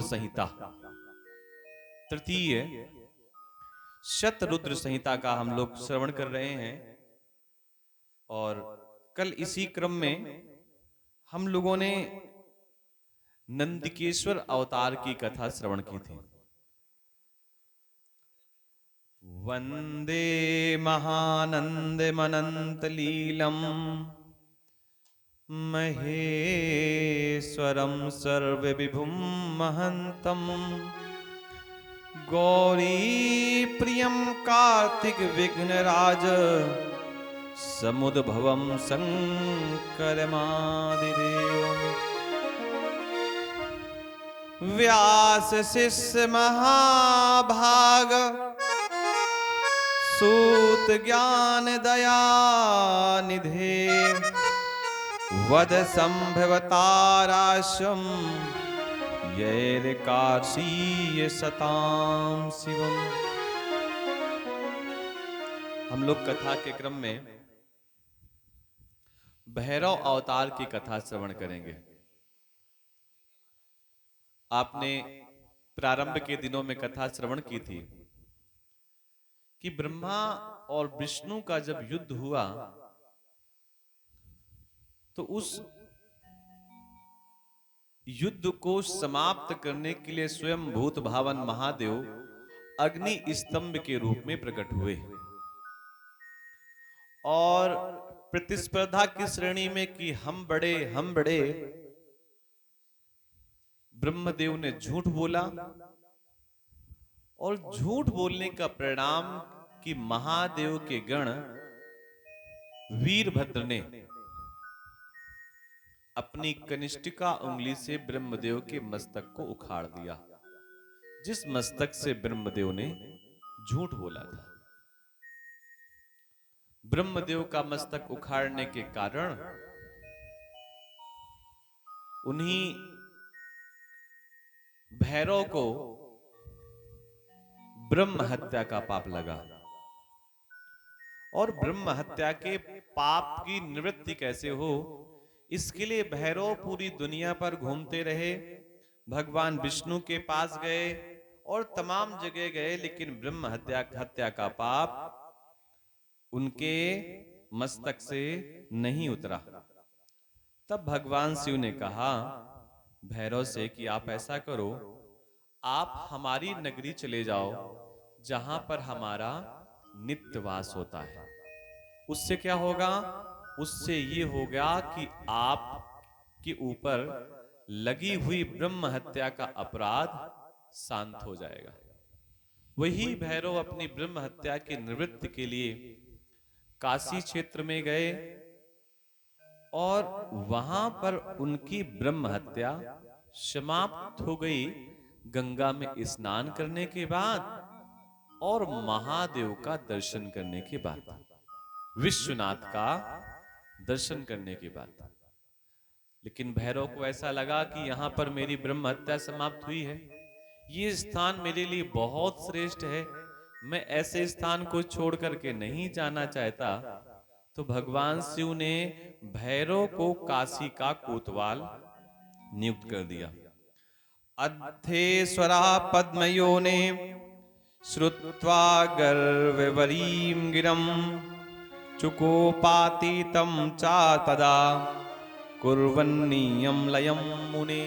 संहिता, तृतीय शतरुद्र संहिता का हम लोग श्रवण कर रहे हैं। और कल इसी क्रम में हम लोगों ने नंदिकेश्वर अवतार की कथा श्रवण की थी। वंदे महानंदमनंत लीलम महेश्वरम सर्वविभुम महंतम गौरी प्रियम कार्तिक विघ्नराज समुद्भवम शंकरमादिदेवम् व्यास शिष्य महाभाग सूत ज्ञान दया निधे वद संभवताराशम यैर्काशीय सताम शिवम। हम लोग कथा के क्रम में भैरव अवतार की कथा श्रवण करेंगे। आपने प्रारंभ के दिनों में कथा श्रवण की थी कि ब्रह्मा और विष्णु का जब युद्ध हुआ तो उस युद्ध को समाप्त करने के लिए स्वयं भूत भावन महादेव अग्नि स्तंभ के रूप में प्रकट हुए और प्रतिस्पर्धा की श्रेणी में कि हम बड़े ब्रह्मदेव ने झूठ बोला और झूठ बोलने का परिणाम कि महादेव के गण वीरभद्र ने अपनी कनिष्ठिका उंगली से ब्रह्मदेव के मस्तक को उखाड़ दिया, जिस मस्तक से ब्रह्मदेव ने झूठ बोला था। ब्रह्मदेव का मस्तक उखाड़ने के कारण उन्हीं भैरव को ब्रह्म हत्या का पाप लगा। और ब्रह्म हत्या के पाप की निवृत्ति कैसे हो, इसके लिए भैरव पूरी दुनिया पर घूमते रहे, भगवान विष्णु के पास गए और तमाम जगह गए, लेकिन ब्रह्म हत्या का पाप उनके मस्तक से नहीं उतरा। तब भगवान शिव ने कहा भैरव से कि आप ऐसा करो, आप हमारी नगरी चले जाओ जहां पर हमारा नित्यवास होता है। उससे क्या होगा? उससे ये होगा कि आप के ऊपर लगी हुई ब्रह्म हत्या का अपराध शांत हो जाएगा। वही भैरव अपनी ब्रह्म हत्या की निवृत्ति के लिए काशी क्षेत्र में गए और वहां पर उनकी ब्रह्म हत्या समाप्त हो गई गंगा में स्नान करने के बाद और महादेव का दर्शन करने के बाद, विश्वनाथ का दर्शन करने के बाद। लेकिन भैरव को ऐसा लगा कि यहां पर मेरी ब्रह्म हत्या समाप्त हुई है, ये स्थान मेरे लिए बहुत श्रेष्ठ है, मैं ऐसे स्थान को छोड़ करके नहीं जाना चाहता। तो भगवान शिव ने भैरव को काशी का कोतवाल नियुक्त कर दिया। अद्धेश्वरा पद्मयोने श्रुत्वा गर्ववरीं गिरं चुकोपातीतं चा तदा कुर्वन्नियं लयं मुने।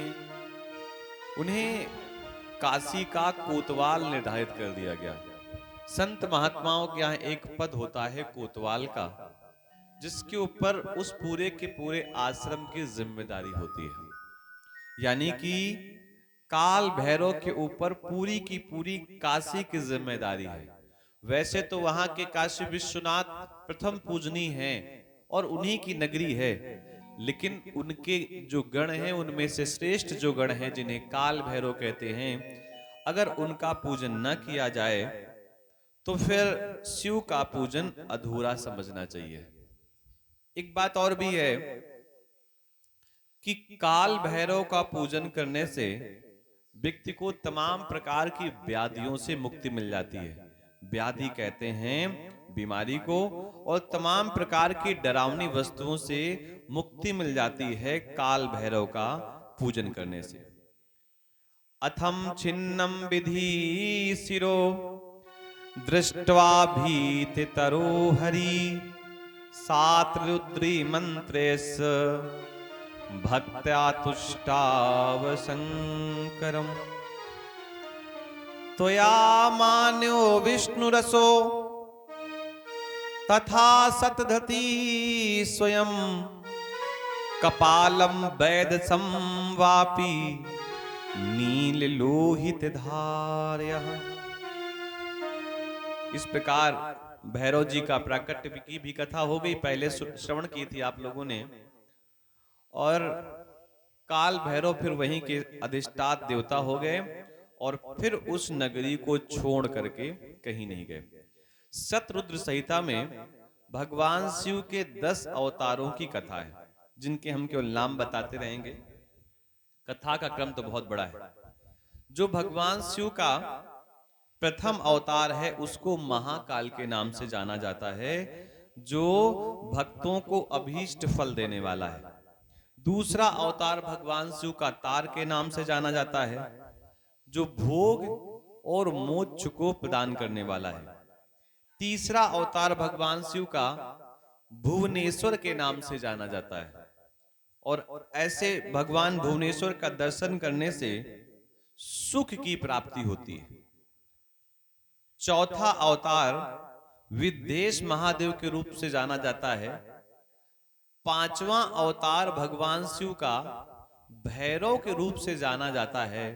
उन्हें काशी का कोतवाल निर्धारित कर दिया गया। संत महात्माओं के यहाँ एक पद होता है कोतवाल का, जिसके ऊपर उस पूरे के पूरे आश्रम की जिम्मेदारी होती है। यानी कि काल भैरव के ऊपर पूरी की पूरी काशी की जिम्मेदारी है। वैसे तो वहां के काशी विश्वनाथ प्रथम पूजनीय हैं और उन्हीं की नगरी है, लेकिन उनके जो गण हैं उनमें से श्रेष्ठ जो गण हैं जिन्हें काल भैरव कहते हैं, अगर उनका पूजन न किया जाए तो फिर शिव का पूजन अधूरा समझना चाहिए। एक बात और भी है कि काल भैरव का पूजन करने से व्यक्ति को तमाम प्रकार की व्याधियों से मुक्ति मिल जाती है। व्याधि कहते हैं बीमारी को, और तमाम प्रकार की डरावनी वस्तुओं से मुक्ति मिल जाती है काल भैरव का पूजन करने से। अथम छिन्नम विधि शिरो दृष्ट्वा भीतितरो हरि सात रुद्री मंत्रेस भक्त्या तुष्टाव शंकरम। त्वया मान्यो विष्णुरसो तथा सतधति स्वयं कपालम वैद संवापी नील लोहित धारयः। इस प्रकार भैरव जी का प्राकट्य की भी कथा हो गई, पहले श्रवण की थी आप लोगों ने। और काल भैरव फिर वहीं के अधिष्ठात देवता हो गए और फिर उस नगरी को छोड़ करके कहीं नहीं गए। शतरुद्र संहिता में भगवान शिव के 10 अवतारों की कथा है, जिनके हम केवल नाम बताते रहेंगे। कथा का क्रम तो बहुत बड़ा है। जो भगवान शिव का प्रथम अवतार है उसको महाकाल के नाम से जाना जाता है, जो भक्तों को अभीष्ट फल देने वाला है। दूसरा अवतार भगवान शिव का तार के नाम से जाना जाता है, जो भोग और मोक्ष को प्रदान करने वाला है। तीसरा अवतार भगवान शिव का भुवनेश्वर के नाम से जाना जाता है, और ऐसे भगवान भुवनेश्वर का दर्शन करने से सुख की प्राप्ति होती है। चौथा अवतार विद्वेष महादेव के रूप से जाना जाता है। पांचवा अवतार भगवान शिव का भैरव के रूप से जाना जाता है,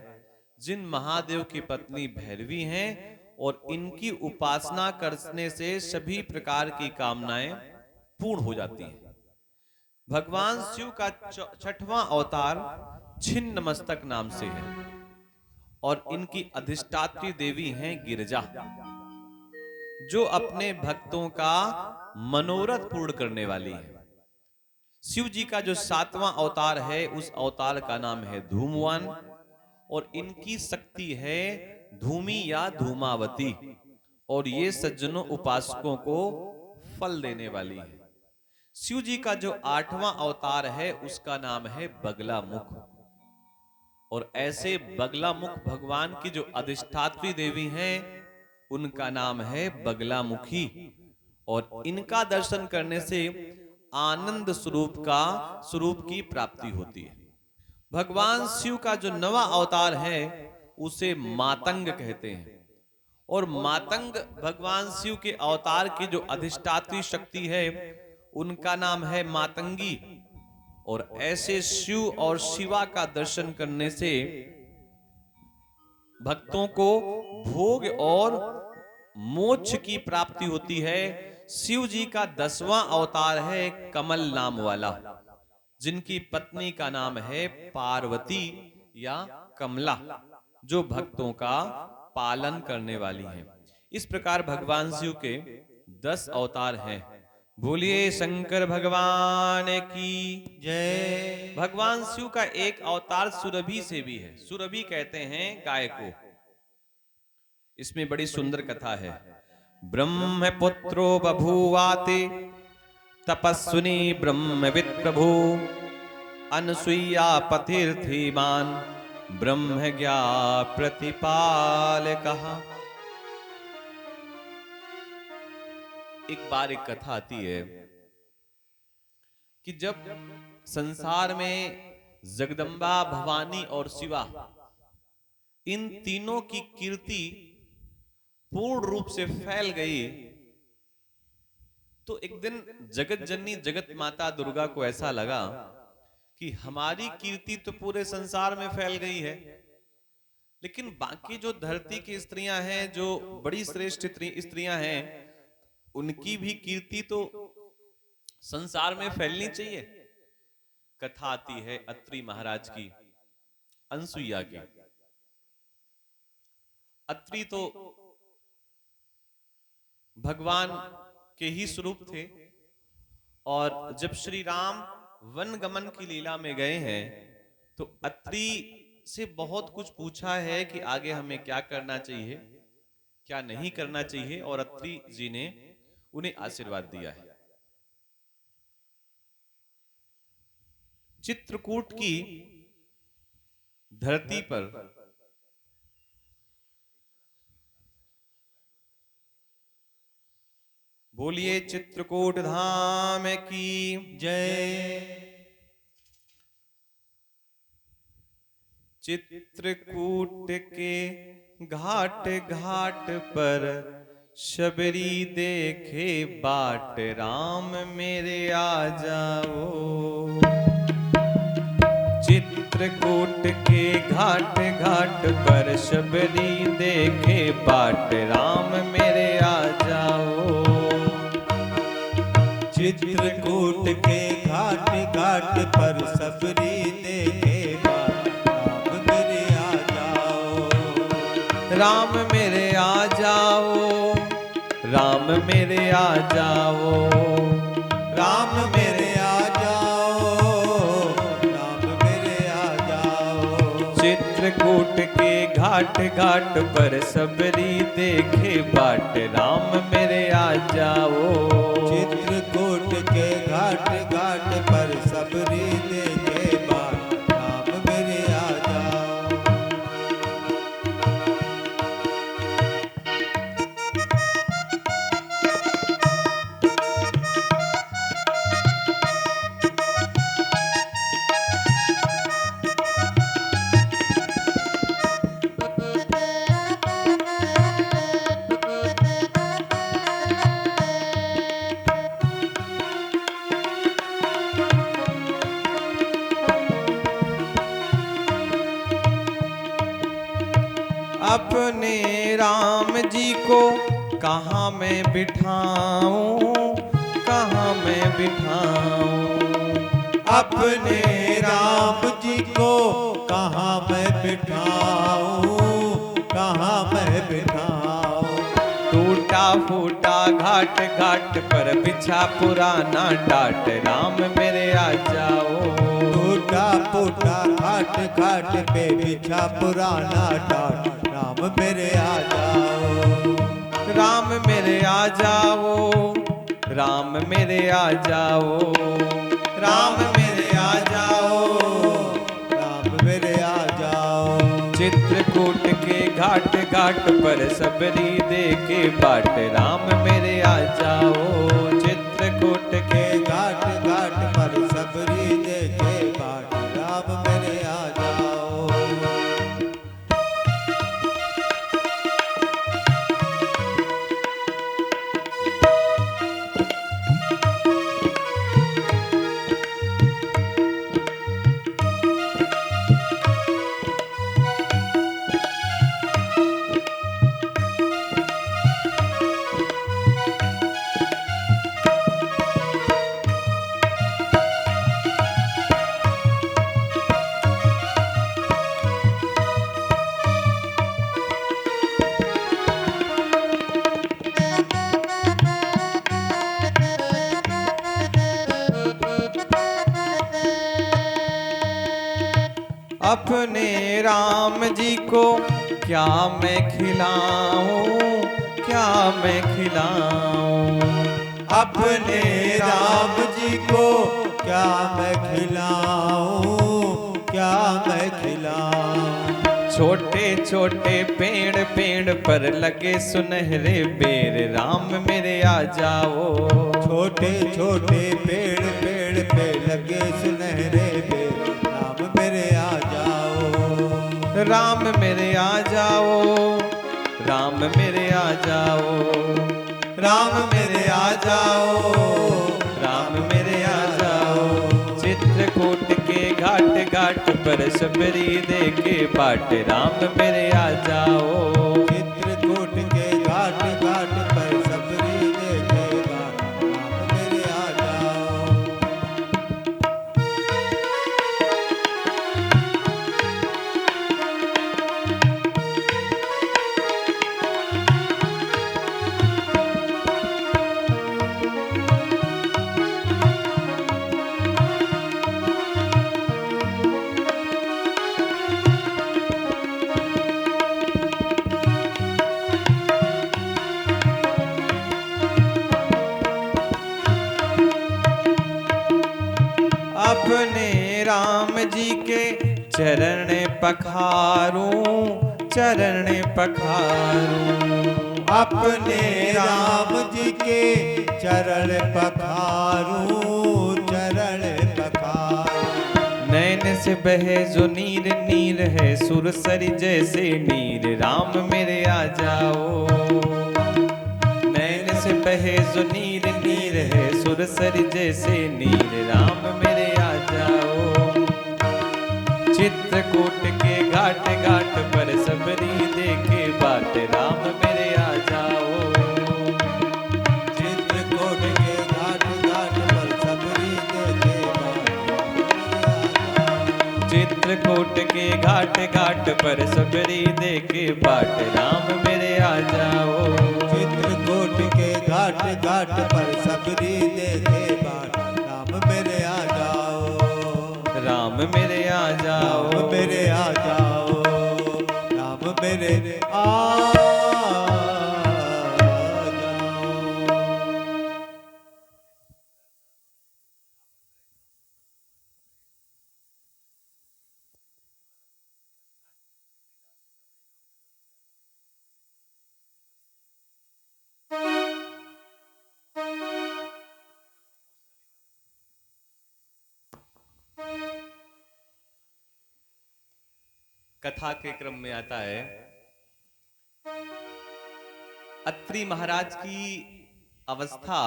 जिन महादेव की पत्नी भैरवी हैं और इनकी उपासना करने से सभी प्रकार की कामनाएं पूर्ण हो जाती हैं। भगवान शिव का छठवां अवतार छिन्न मस्तक नाम से है और इनकी अधिष्ठात्री देवी हैं गिरिजा, जो अपने भक्तों का मनोरथ पूर्ण करने वाली है। शिव जी का जो 7वां अवतार है उस अवतार का नाम है धूमवान और इनकी शक्ति है धूमी या धूमावती, और ये सज्जनों उपासकों को फल देने वाली है। शिव जी का जो 8वां अवतार है उसका नाम है बगला मुख, और ऐसे बगला मुख भगवान की जो अधिष्ठात्री देवी हैं उनका नाम है बगलामुखी, और इनका दर्शन करने से आनंद स्वरूप की प्राप्ति होती है। भगवान शिव का जो 9वां अवतार है उसे मातंग कहते हैं, और मातंग भगवान शिव के अवतार की जो अधिष्ठात्री शक्ति है उनका नाम है मातंगी, और ऐसे शिव और शिवा का दर्शन करने से भक्तों को भोग और मोक्ष की प्राप्ति होती है। शिव जी का 10वां अवतार है कमल नाम वाला, जिनकी पत्नी का नाम है पार्वती या कमला, जो भक्तों का पालन करने वाली है। इस प्रकार भगवान शिव के 10 अवतार हैं। बोलिए शंकर भगवान की जय। भगवान शिव का एक अवतार सुरभि से भी है। सुरभि कहते हैं गाय को। इसमें बड़ी सुंदर कथा है। ब्रह्म पुत्रो बभूवाते तपस्विनी ब्रह्मविद प्रभु अनसुईया पतिर्थीमान ब्रह्म ज्ञा प्रतिपालकः। एक बार एक कथा आती है कि जब संसार में जगदम्बा, भवानी और शिवा, इन तीनों की कीर्ति पूर्ण रूप से फैल गई, तो एक दिन जगत जननी जगत माता दुर्गा को ऐसा लगा कि हमारी कीर्ति तो पूरे संसार में फैल गई है, लेकिन बाकी जो धरती की स्त्रियां हैं, जो बड़ी श्रेष्ठ स्त्रियां हैं, उनकी भी कीर्ति तो संसार में फैलनी चाहिए। कथा आती है अत्रि महाराज की, अनसुईया की। अत्रि तो भगवान के ही स्वरूप थे, और जब श्री राम वन गमन की लीला में गए हैं तो अत्रि से बहुत कुछ पूछा है कि आगे हमें क्या करना चाहिए, क्या नहीं करना चाहिए, और अत्रि जी ने उन्हें आशीर्वाद दिया है। चित्रकूट की धरती पर बोलिए चित्रकूट धाम की जय। चित्रकूट के घाट घाट पर शबरी देखे बाट, राम मेरे आ जाओ। चित्रकूट के घाट घाट पर शबरी देखे बाट, राम मेरे आ जाओ। चित्रकूट के घाट घाट पर सबरी देखे बाट, राम मेरे आ जाओ। राम मेरे आ जाओ, राम मेरे आ जाओ, राम मेरे आ जाओ, राम मेरे आ जाओ। चित्रकूट के घाट घाट पर सबरी देखे बाट, राम मेरे आ जाओ। चित्रकूट के घाट घाट पर सबरी देखे बाट, राम मेरे आ जाओ। अपने राम जी को कहाँ मैं बिठाऊं, कहाँ मैं बिठाऊं। अपने राम जी को कहाँ मैं बिठाऊं, कहाँ मैं बिठाऊं। टूटा फूटा घाट घाट पर बिछा पुराना टाट, राम मेरे आ जाओ। टूटा फूटा घाट घाट पे बिछा पुराना टाट, राम मेरे आ जाओ। राम मेरे आ जाओ, राम मेरे आ जाओ, राम मेरे आ जाओ, राम मेरे आ जाओ। चित्रकूट के घाट घाट पर सबरी देखे बाट, राम मेरे आ जाओ। चित्रकूट के के घाट घाट पर सबरी देखे बाट, राम मेरे आ जाओ। अपने राम जी को क्या मैं खिलाऊं, क्या मैं खिलाऊं। अपने राम जी को क्या मैं खिलाऊं, क्या मैं खिलाऊं। छोटे छोटे पेड़ पेड़ पर लगे सुनहरे बेर, राम मेरे आ जाओ। छोटे छोटे पेड़ पेड़ पे लगे सुनहरे बेर, राम मेरे आ जाओ। राम मेरे आ जाओ, राम मेरे आ जाओ, राम मेरे आ जाओ, राम मेरे आ जाओ। चित्रकूट के घाट घाट पर सबरी देखे बाट, राम मेरे आ जाओ। चित्रकूट के घाट घाट पर सबरी देखे बाट, राम मेरे आ जाओ। अपने राम जी के चरण पखारूं, चरण पखारूं। अपने राम जी के चरण पखारूं, चरण पखारूं। नैन से बहे जो नीर नीर है सुरसरी जैसे नीर, राम मेरे आ जाओ। नैन से बहे जो नीर नीर है सुरसरी जैसे नीर, राम मेरे आ जाओ। चित्रकूट के घाट घाट पर सबरी देखे बाट, राम मेरे आ जाओ। चित्रकूट के घाट घाट पर सबरी देखे बाट। चित्रकूट के घाट घाट पर सबरी देखे बाट, राम मेरे आ जाओ। चित्रकूट के घाट घाट पर सबरी देखे बाट, राम मेरे आ जाओ। राम मेरे आ जाओ। राम मेरे आ जाओ, राम मेरे आ जाओ। कथा के क्रम में आता है, अत्रि महाराज की अवस्था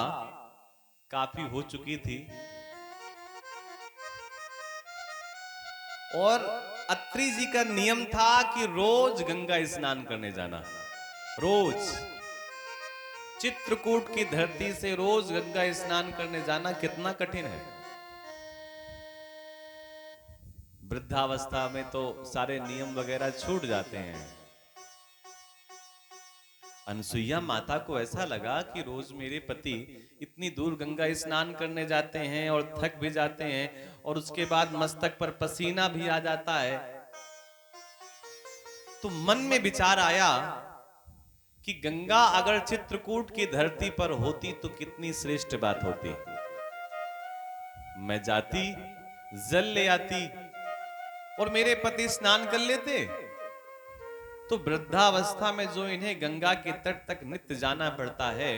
काफी हो चुकी थी और अत्रि जी का नियम था कि रोज गंगा स्नान करने जाना। रोज चित्रकूट की धरती से रोज गंगा स्नान करने जाना कितना कठिन है। वृद्धावस्था में तो सारे नियम वगैरह छूट जाते हैं। अनसुईया माता को ऐसा लगा कि रोज मेरे पति इतनी दूर गंगा स्नान करने जाते हैं और थक भी जाते हैं और उसके बाद मस्तक पर पसीना भी आ जाता है, तो मन में विचार आया कि गंगा अगर चित्रकूट की धरती पर होती तो कितनी श्रेष्ठ बात होती। मैं जाती, जल ले आती और मेरे पति स्नान कर लेते, तो वृद्धावस्था में जो इन्हें गंगा के तट तक नित्य जाना पड़ता है,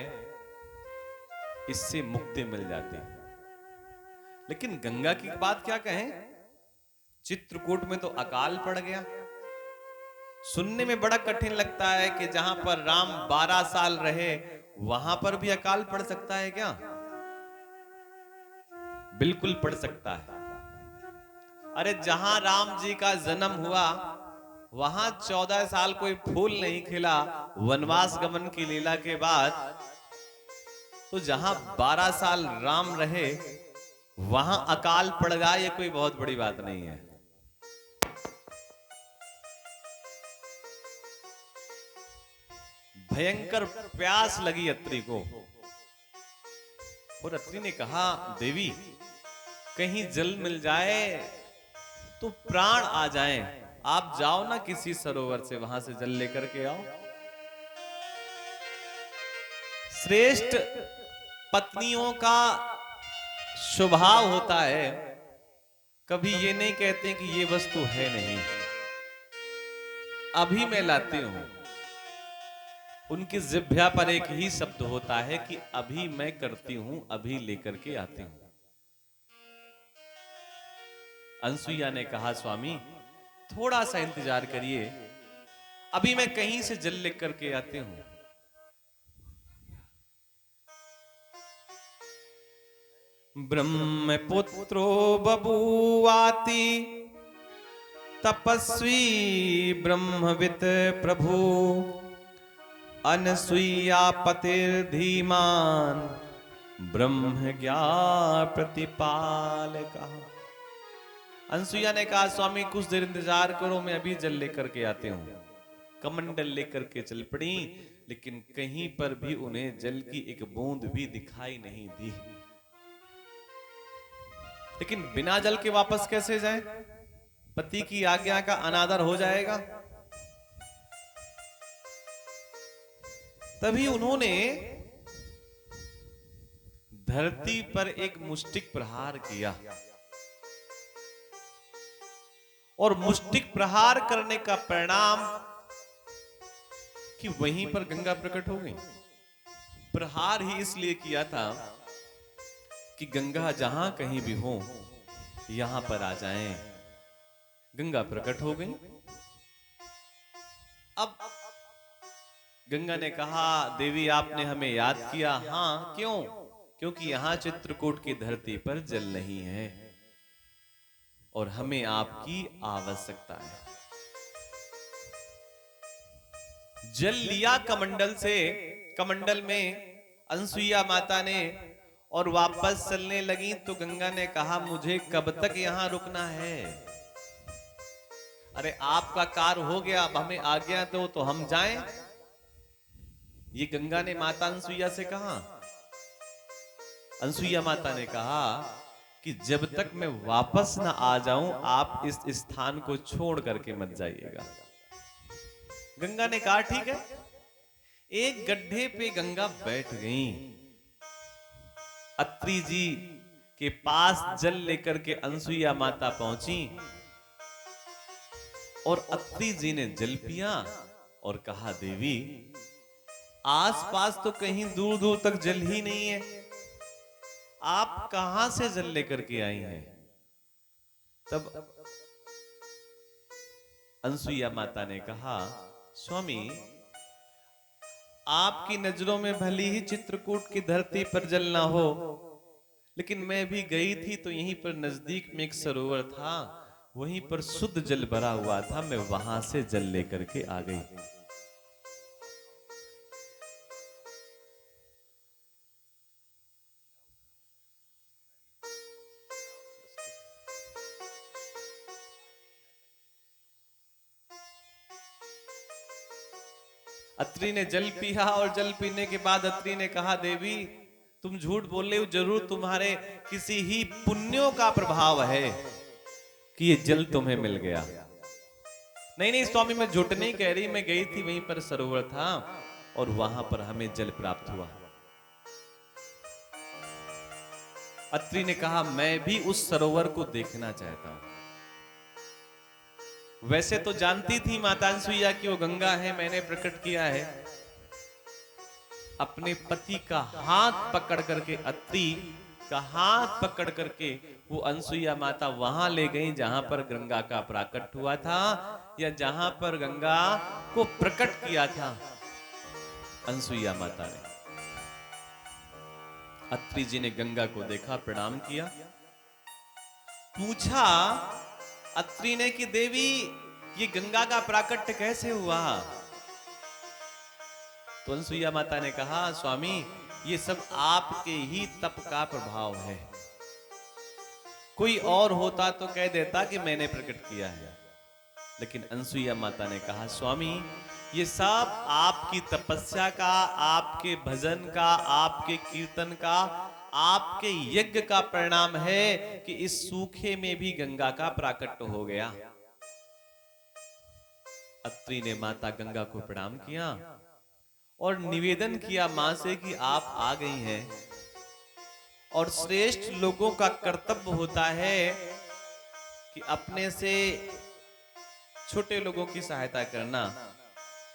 इससे मुक्ति मिल जाती। लेकिन गंगा की बात क्या कहें, चित्रकूट में तो अकाल पड़ गया। सुनने में बड़ा कठिन लगता है कि जहां पर राम 12 साल रहे वहां पर भी अकाल पड़ सकता है क्या? बिल्कुल पड़ सकता है। अरे जहां राम जी का जन्म हुआ वहां 14 साल कोई फूल नहीं खिला वनवास गमन की लीला के बाद, तो जहां 12 साल राम रहे वहां अकाल पड़ गया, ये कोई बहुत बड़ी बात नहीं है। भयंकर प्यास लगी अत्रि को और अत्रि ने कहा, देवी कहीं जल मिल जाए तो प्राण आ जाएं, आप जाओ ना किसी सरोवर से, वहां से जल लेकर के आओ। श्रेष्ठ पत्नियों का स्वभाव होता है, कभी ये नहीं कहते कि ये वस्तु है नहीं, अभी मैं लाती हूं। उनकी जिह्वा पर एक ही शब्द होता है कि अभी मैं करती हूं, अभी लेकर के आती हूं। अनसुईया ने कहा, स्वामी थोड़ा सा इंतजार करिए, अभी मैं कहीं से जल लेकर के आती हूं। ब्रह्मपुत्रो बभूवाति तपस्वी ब्रह्मवित् प्रभु, अनसुईया पतिर्धीमान ब्रह्म ज्ञान प्रतिपालकः। अनसुईया ने कहा, स्वामी कुछ देर इंतजार करो, मैं अभी जल लेकर के आती हूं। कमंडल लेकर के चल पड़ी, लेकिन कहीं पर भी उन्हें जल की एक बूंद भी दिखाई नहीं दी। लेकिन बिना जल के वापस कैसे जाएं? पति की आज्ञा का अनादर हो जाएगा। तभी उन्होंने धरती पर एक मुष्टिक प्रहार किया और मुष्टिक प्रहार करने का परिणाम कि वहीं पर गंगा प्रकट हो गई। प्रहार ही इसलिए किया था कि गंगा जहां कहीं भी हो यहां पर आ जाएं। गंगा प्रकट हो गई। अब गंगा ने कहा, देवी आपने हमें याद किया। हाँ, क्यों? क्योंकि यहां चित्रकूट की धरती पर जल नहीं है और हमें आपकी आवश्यकता है। जल लिया कमंडल से, कमंडल में अनसुईया माता ने, और वापस चलने लगी तो गंगा ने कहा, मुझे कब तक यहां रुकना है? अरे आपका कार्य हो गया, अब हमें आज्ञा दो तो हम जाएं। ये गंगा ने माता अनसुईया से कहा। अनसुईया माता ने कहा कि जब तक मैं वापस ना आ जाऊं आप इस स्थान को छोड़ करके मत जाइएगा। गंगा ने कहा ठीक है। एक गड्ढे पे गंगा बैठ गई। अत्रि जी के पास जल लेकर के अनसुईया माता पहुंची और अत्रि जी ने जल पिया और कहा, देवी आसपास तो कहीं दूर दूर तक जल ही नहीं है, आप कहां से जल लेकर के आई हैं? तब अनसुईया माता ने कहा, स्वामी आपकी नजरों में भली ही चित्रकूट की धरती पर जल ना हो, लेकिन मैं भी गई थी तो यहीं पर नजदीक में एक सरोवर था, वहीं पर शुद्ध जल भरा हुआ था, मैं वहां से जल लेकर के आ गई। अत्रि ने जल पिया और जल पीने के बाद अत्रि ने कहा, देवी तुम झूठ बोल रहे हो, जरूर तुम्हारे किसी ही पुण्यों का प्रभाव है कि ये जल तुम्हें मिल गया। नहीं नहीं स्वामी, मैं झूठ नहीं कह रही, मैं गई थी, वहीं पर सरोवर था और वहां पर हमें जल प्राप्त हुआ। अत्रि ने कहा, मैं भी उस सरोवर को देखना चाहता हूं। वैसे तो जानती थी माता अनसुईया कि वो गंगा है, मैंने प्रकट किया है। अपने पति का हाथ पकड़ करके, अत्रि का हाथ पकड़ करके वो अनसुईया माता वहां ले गई जहां पर गंगा का प्राकट हुआ था, या जहां पर गंगा को प्रकट किया था अनसुईया माता ने। अत्रि जी ने गंगा को देखा, प्रणाम किया, पूछा अत्रि ने कि देवी ये गंगा का प्राकट्य कैसे हुआ? तो अनसुईया माता ने कहा, स्वामी ये सब आपके ही तप का प्रभाव है, कोई और होता तो कह देता कि मैंने प्रकट किया है, लेकिन अनसुईया माता ने कहा, स्वामी ये सब आपकी तपस्या का, आपके भजन का, आपके कीर्तन का, आपके यज्ञ का परिणाम है कि इस सूखे में भी गंगा का प्राकट्य हो गया। अत्रि ने माता गंगा को प्रणाम किया और निवेदन किया मां से कि आप आ गई हैं और श्रेष्ठ लोगों का कर्तव्य होता है कि अपने से छोटे लोगों की सहायता करना,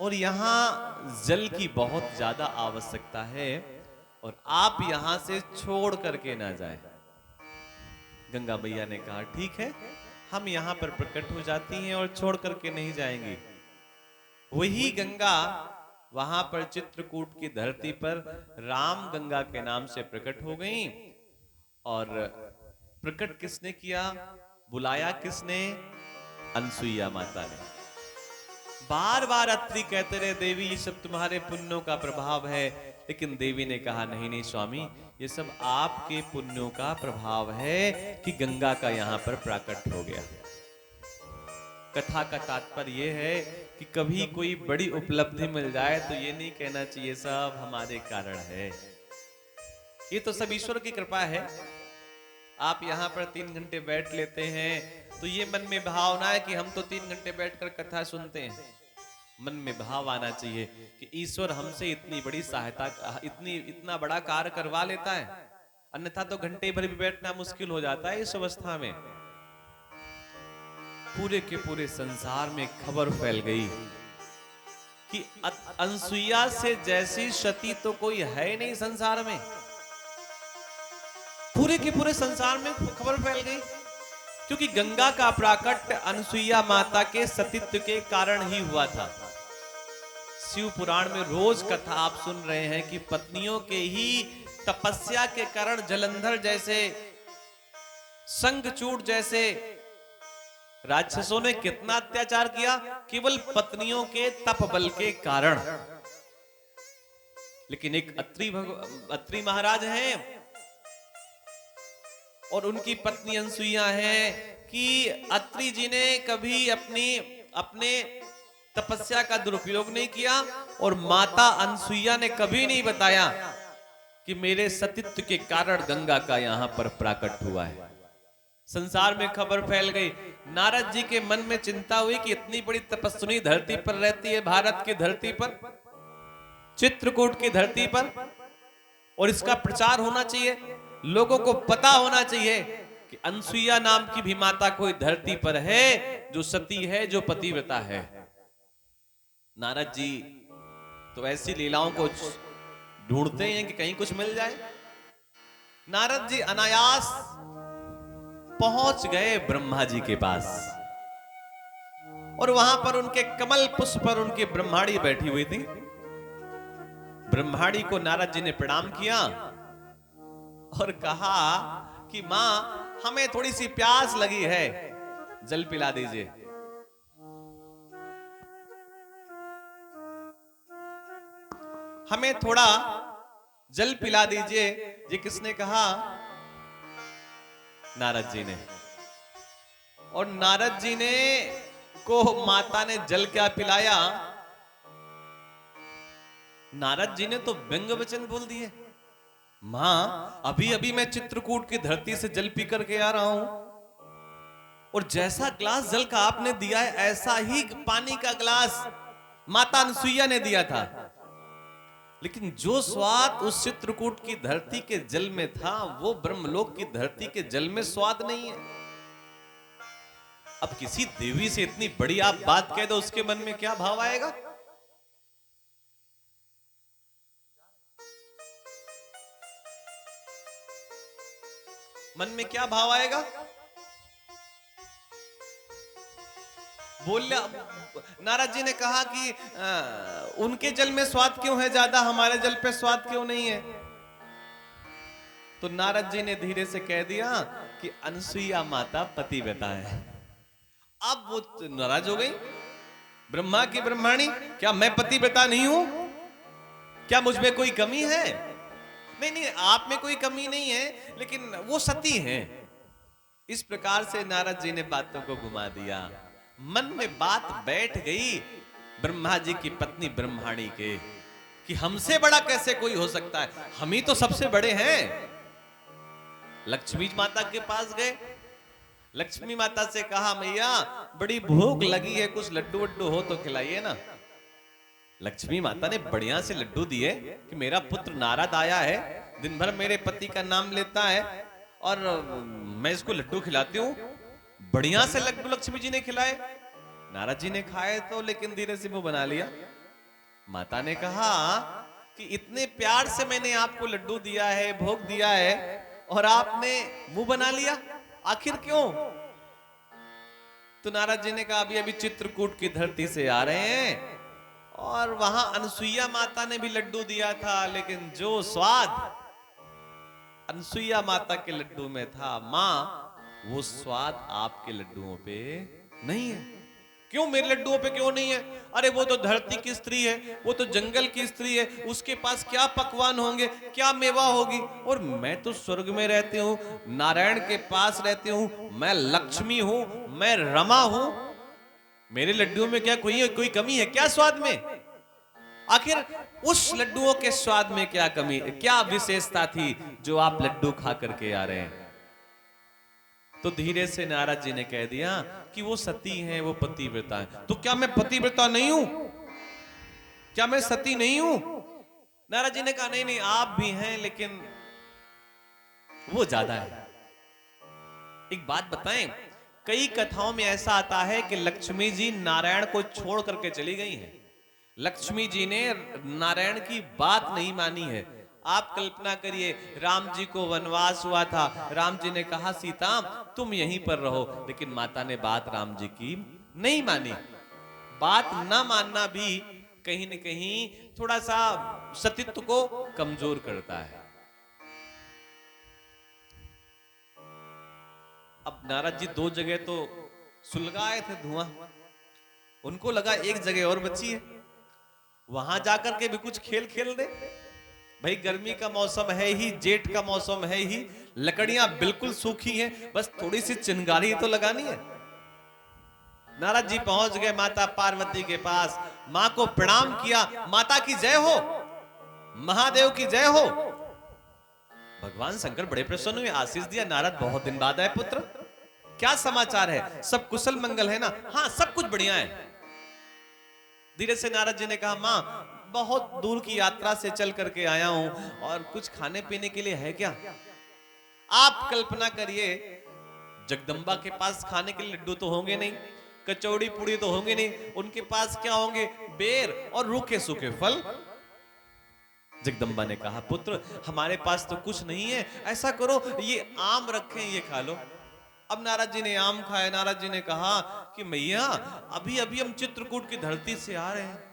और यहां जल की बहुत ज्यादा आवश्यकता है और आप यहां से छोड़ करके ना जाएं। गंगा मैया ने कहा, ठीक है, हम यहां पर प्रकट हो जाती हैं और छोड़ करके नहीं जाएंगी। वही गंगा वहां पर चित्रकूट की धरती पर राम गंगा के नाम से प्रकट हो गई। और प्रकट किसने किया, बुलाया किसने? अनसुईया माता ने। बार बार अत्रि कहते रहे, देवी ये सब तुम्हारे पुण्यों का प्रभाव है, लेकिन देवी ने कहा, नहीं नहीं स्वामी, ये सब आपके पुण्यों का प्रभाव है कि गंगा का यहां पर प्राकट हो गया। कथा का तात्पर्य यह है कि कभी कोई बड़ी उपलब्धि मिल जाए तो ये नहीं कहना चाहिए सब हमारे कारण है, ये तो सब ईश्वर की कृपा है। आप यहाँ पर 3 घंटे बैठ लेते हैं तो ये मन में भाव ना है कि हम तो 3 घंटे बैठकर कथा सुनते हैं। मन में भाव आना चाहिए कि ईश्वर हमसे इतनी बड़ी सहायता, इतना बड़ा कार्य करवा लेता है, अन्यथा तो घंटे भर भी बैठना मुश्किल हो जाता है। इस अवस्था में पूरे के पूरे संसार में खबर फैल गई कि कि अनसुईया से जैसी सती तो कोई है नहीं संसार में। पूरे के पूरे संसार में खबर फैल गई, क्योंकि गंगा का प्राकट्य अनसुईया माता के सतीत्व के कारण ही हुआ था। शिव पुराण में रोज कथा आप सुन रहे हैं कि पत्नियों के ही तपस्या के कारण जलंधर जैसे, शंखचूड़ जैसे राक्षसों ने कितना अत्याचार किया, केवल पत्नियों के तप बल के कारण। लेकिन एक अत्रि महाराज हैं और उनकी पत्नी अनसुईया है कि अत्रि जी ने कभी अपने तपस्या का दुरुपयोग नहीं किया और माता अनसुईया ने कभी नहीं बताया कि मेरे सतीत्व के कारण गंगा का यहां पर प्राकट हुआ है। संसार में खबर फैल गई। नारद जी के मन में चिंता हुई कि इतनी बड़ी तपस्विनी धरती पर रहती है, भारत की धरती पर, चित्रकूट की धरती पर, और इसका प्रचार होना चाहिए, लोगों को पता होना चाहिए कि अनसुईया नाम की भी माता कोई धरती पर है जो सती है, जो पतिव्रता है। नारद जी तो ऐसी लीलाओं को ढूंढते हैं कि कहीं कुछ मिल जाए। नारद जी अनायास पहुंच गए ब्रह्मा जी के पास और वहां पर उनके कमल पुष्प पर उनकी ब्रह्माणी बैठी हुई थी। ब्रह्माणी को नारद जी ने प्रणाम किया और कहा कि मां, हमें थोड़ी सी प्यास लगी है, जल पिला दीजिए। हमें थोड़ा जल पिला दीजिए। ये किसने कहा? नारद जी ने। और नारद जी ने को माता ने जल क्या पिलाया? नारद जी ने तो व्यंग वचन बोल दिए। मां, अभी अभी मैं चित्रकूट की धरती से जल पी करके आ रहा हूं और जैसा ग्लास जल का आपने दिया है ऐसा ही पानी का ग्लास माता अनसुईया ने दिया था, लेकिन जो स्वाद उस चित्रकूट की धरती के जल में था वो ब्रह्मलोक की धरती के जल में स्वाद नहीं है। अब किसी देवी से इतनी बड़ी आप बात कह दो, उसके मन में क्या भाव आएगा? मन में क्या भाव आएगा? बोलिया नारद जी ने कहा कि उनके जल में स्वाद क्यों है ज्यादा, हमारे जल पे स्वाद क्यों नहीं है? तो नारद जी ने धीरे से कह दिया कि अनसुईया माता पतिव्रता है। अब वो नाराज हो गई। ब्रह्मा की ब्रह्माणी, क्या मैं पतिव्रता नहीं हूं? क्या मुझ में कोई कमी है? नहीं नहीं, आप में कोई कमी नहीं है, लेकिन वो सती हैं। इस प्रकार से नारद जी ने बातों को घुमा दिया। मन में बात बैठ गई ब्रह्मा जी की पत्नी ब्रह्माणी के कि हमसे बड़ा कैसे कोई हो सकता है, हम ही तो सबसे बड़े हैं। लक्ष्मी माता के पास गए। लक्ष्मी माता से कहा, मैया बड़ी भूख लगी है, कुछ लड्डू वड्डू हो तो खिलाइए ना। लक्ष्मी माता ने बढ़िया से लड्डू दिए कि मेरा पुत्र नारद आया है, दिन भर मेरे पति का नाम लेता है और मैं इसको लड्डू खिलाती हूँ। बढ़िया से लड्डू लक्ष्मी जी ने खिलाए। नारद जी ने खाए तो, लेकिन धीरे से मुंह बना लिया। माता ने कहा कि इतने प्यार से मैंने आपको लड्डू दिया है, भोग दिया है, और आपने मुंह बना लिया, आखिर क्यों? तो नारद जी ने कहा, अभी अभी चित्रकूट की धरती से आ रहे हैं और वहां अनसुईया माता ने भी लड्डू दिया था, लेकिन जो स्वाद अनसुईया माता के लड्डू में था, मां, वो स्वाद आपके लड्डुओं पे नहीं है। क्यों मेरे लड्डुओं पे क्यों नहीं है? अरे वो तो धरती की स्त्री है, वो तो जंगल की स्त्री है, उसके पास क्या पकवान होंगे, क्या मेवा होगी, और मैं तो स्वर्ग में रहती हूँ, नारायण के पास रहती हूँ, मैं लक्ष्मी हूँ, मैं रमा हूँ, मेरे लड्डुओं में क्या कोई कमी है क्या स्वाद में? आखिर उस लड्डुओं के स्वाद में क्या कमी, क्या विशेषता थी जो आप लड्डू खा करके आ रहे हैं? तो धीरे से नारद जी ने कह दिया कि वो सती हैं, वो पतिव्रता हैं। तो क्या मैं पतिव्रता नहीं हूं? क्या मैं सती नहीं हूं? नारद जी ने कहा, नहीं नहीं, आप भी हैं, लेकिन वो ज्यादा है। एक बात बताएं, कई कथाओं में ऐसा आता है कि लक्ष्मी जी नारायण को छोड़ करके चली गई हैं, लक्ष्मी जी ने नारायण की बात नहीं मानी है। आप कल्पना करिए, राम जी को वनवास हुआ था, राम जी ने कहा सीता तुम यहीं पर रहो, लेकिन माता ने बात राम जी की नहीं मानी। बात ना मानना भी कहीं न कहीं थोड़ा सा सतीत्व को कमजोर करता है। अब नारद जी दो जगह तो सुलगाए थे धुआं, उनको लगा एक जगह और बची है, वहां जाकर के भी कुछ खेल खेल दे। भाई गर्मी का मौसम है ही, जेठ का मौसम है ही, लकड़ियां बिल्कुल सूखी हैं, बस थोड़ी सी चिंगारी तो लगानी है। नारद जी पहुंच गए माता पार्वती के पास, मां को प्रणाम किया, माता की जय हो, महादेव की जय हो। भगवान शंकर बड़े प्रसन्न हुए, आशीष दिया, नारद बहुत दिन बाद आए पुत्र, क्या समाचार है, सब कुशल मंगल है ना? हाँ सब कुछ बढ़िया है। धीरे से नारद जी ने कहा मां बहुत दूर की यात्रा से चल करके आया हूं, और कुछ खाने पीने के लिए है क्या? आप कल्पना करिए, जगदम्बा के पास खाने के लिए लड्डू तो होंगे नहीं, कचौड़ी पूड़ी तो होंगे नहीं, उनके पास क्या होंगे? बेर और रूखे सूखे फल। जगदम्बा ने कहा पुत्र हमारे पास तो कुछ नहीं है, ऐसा करो ये आम रखें, ये खा लो। अब नारद जी ने आम खाए। नारद जी ने कहा कि मैया अभी अभी हम चित्रकूट की धरती से आ रहे हैं।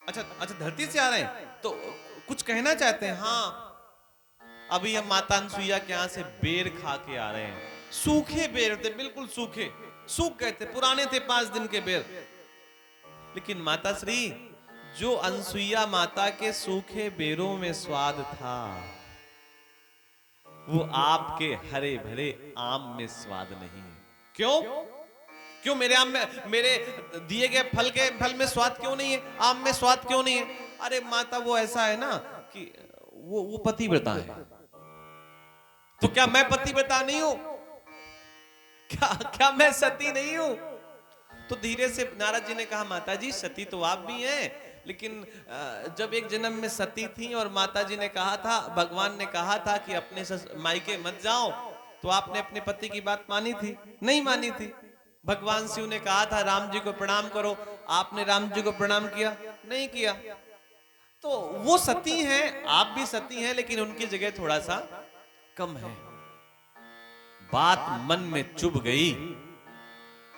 अच्छा अच्छा, धरती से आ रहे हैं तो कुछ कहना चाहते हैं? हाँ, अभी हम माता अनसुईया के यहाँ से बेर खा के आ रहे हैं। सूखे बेर थे, बिल्कुल सूखे, सूख गए थे, पुराने थे 5 दिन के बेर। लेकिन माता श्री, जो अनसुईया माता के सूखे बेरों में स्वाद था, वो आपके हरे भरे आम में स्वाद नहीं है। क्यों? क्यों मेरे आम में, मेरे दिए गए फल में स्वाद क्यों नहीं है, आम में स्वाद क्यों नहीं है? अरे माता वो ऐसा है ना कि वो पतिव्रता है। तो क्या मैं पतिव्रता नहीं हूं? क्या मैं सती नहीं हूं? तो धीरे से नारद जी ने कहा माता जी सती तो आप भी हैं, लेकिन जब एक जन्म में सती थी और माता जी ने कहा था, भगवान ने कहा था कि अपने मायके मत जाओ, तो आपने अपने पति की बात मानी थी? नहीं मानी थी। भगवान शिव ने कहा था राम जी को प्रणाम करो, आपने राम जी को प्रणाम किया? नहीं किया। तो वो सती हैं, आप भी सती हैं, लेकिन उनकी जगह थोड़ा सा कम है। बात मन में चुभ गई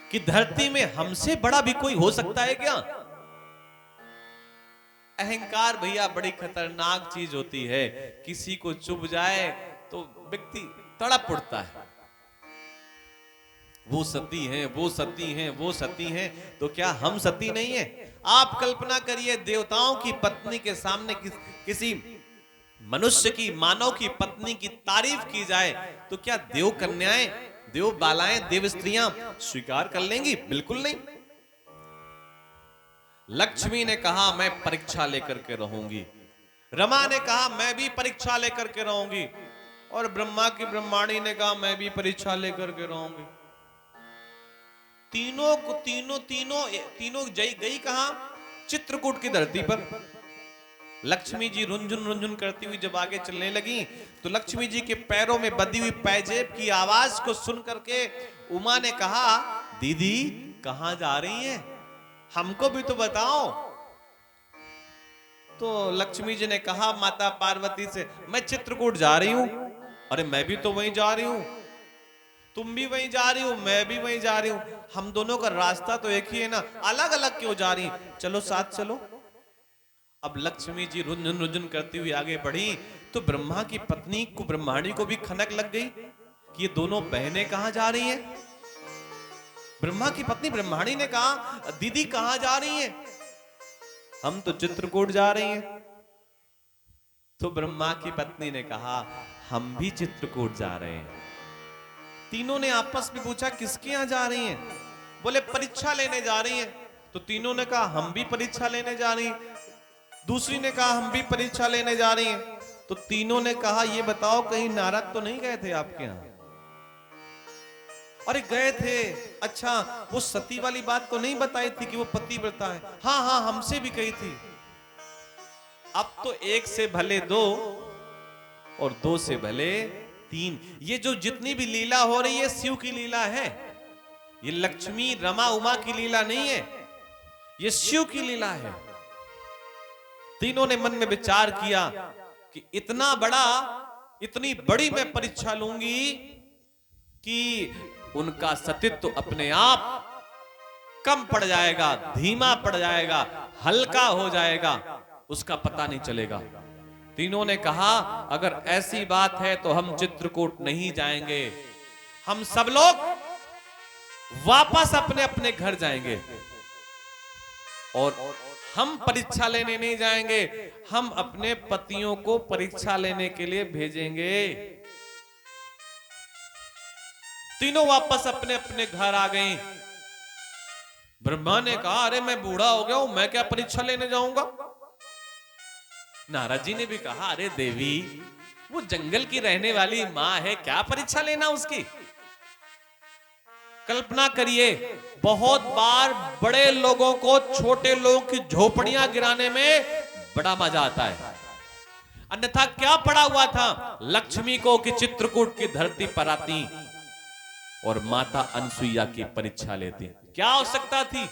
कि धरती में हमसे बड़ा भी कोई हो सकता है क्या? अहंकार भैया बड़ी खतरनाक चीज होती है, किसी को चुभ जाए तो व्यक्ति तड़प उठता है। वो सती हैं, वो सती हैं, वो सती हैं, तो क्या हम सती नहीं है? आप कल्पना करिए, देवताओं की पत्नी के सामने किसी मनुष्य की, मानव की पत्नी की तारीफ की जाए, तो क्या देव कन्याएं, देव बालाएं, देव स्त्रियां स्वीकार कर लेंगी? बिल्कुल नहीं। लक्ष्मी ने कहा मैं परीक्षा लेकर के रहूंगी, रमा ने कहा मैं भी परीक्षा लेकर के रहूंगी, और ब्रह्मा की ब्रह्माणी ने कहा मैं भी परीक्षा लेकर के रहूंगी। तीनों गई कहां? चित्रकूट की धरती पर। लक्ष्मी जी रुंझुन रुंझुन करती हुई जब आगे चलने लगी, तो लक्ष्मी जी के पैरों में बंधी हुई पैजेब की आवाज को सुन करके उमा ने कहा दीदी कहां जा रही हैं, हमको भी तो बताओ। तो लक्ष्मी जी ने कहा माता पार्वती से, मैं चित्रकूट जा रही हूं। अरे मैं भी तो वहीं जा रही हूं, तुम भी वहीं जा रही हो, मैं भी वहीं जा रही हूं, हम दोनों का रास्ता तो एक ही है ना, अलग अलग क्यों जा रही? चलो साथ चलो। अब लक्ष्मी जी रुंझुन रुंझुन करती हुई आगे बढ़ी, तो ब्रह्मा की पत्नी को, ब्रह्माणी को भी खनक लग गई कि ये दोनों बहनें कहां जा रही हैं। ब्रह्मा की पत्नी ब्रह्माणी ने कहा दीदी कहां जा रही हैं? हम तो चित्रकूट जा रही हैं। तो ब्रह्मा की पत्नी ने कहा हम भी चित्रकूट जा रहे हैं। तीनों ने आपस में पूछा किसके यहां जा रही हैं? बोले परीक्षा लेने जा रही हैं। तो तीनों ने कहा हम भी परीक्षा लेने जा रही हैं। दूसरी ने कहा हम भी परीक्षा लेने जा रही हैं। तो तीनों ने कहा ये बताओ कहीं नारद तो नहीं गए थे आपके यहां? अरे गए थे। अच्छा वो सती वाली बात तो नहीं बताई थी कि वो पतिव्रता है? हाँ हाँ हमसे भी कही थी। अब तो एक से भले दो और दो से भले तीन। ये जो जितनी भी लीला हो रही है शिव की लीला है, ये लक्ष्मी रमा उमा की लीला नहीं है, ये शिव की लीला है। तीनों ने मन में विचार किया कि इतनी बड़ी मैं परीक्षा लूंगी कि उनका सतीत्व अपने आप कम पड़ जाएगा, धीमा पड़ जाएगा, हल्का हो जाएगा, उसका पता नहीं चलेगा। तीनों ने कहा अगर ऐसी बात है तो हम चित्रकूट नहीं जाएंगे, हम सब लोग वापस अपने अपने घर जाएंगे और हम परीक्षा लेने नहीं जाएंगे, हम अपने पतियों को परीक्षा लेने के लिए भेजेंगे। तीनों वापस अपने अपने घर आ गए। ब्रह्मा ने कहा अरे मैं बूढ़ा हो गया हूं, मैं क्या परीक्षा लेने जाऊंगा। नारद जी ने भी कहा अरे देवी, वो जंगल की रहने वाली मां है, क्या परीक्षा लेना उसकी। कल्पना करिए, बहुत बार बड़े लोगों को छोटे लोगों की झोपड़ियां गिराने में बड़ा मजा आता है। अन्यथा क्या पड़ा हुआ था लक्ष्मी को कि चित्रकूट की धरती पर आती और माता अनसुईया की परीक्षा लेती। क्या आवश्यकता थी?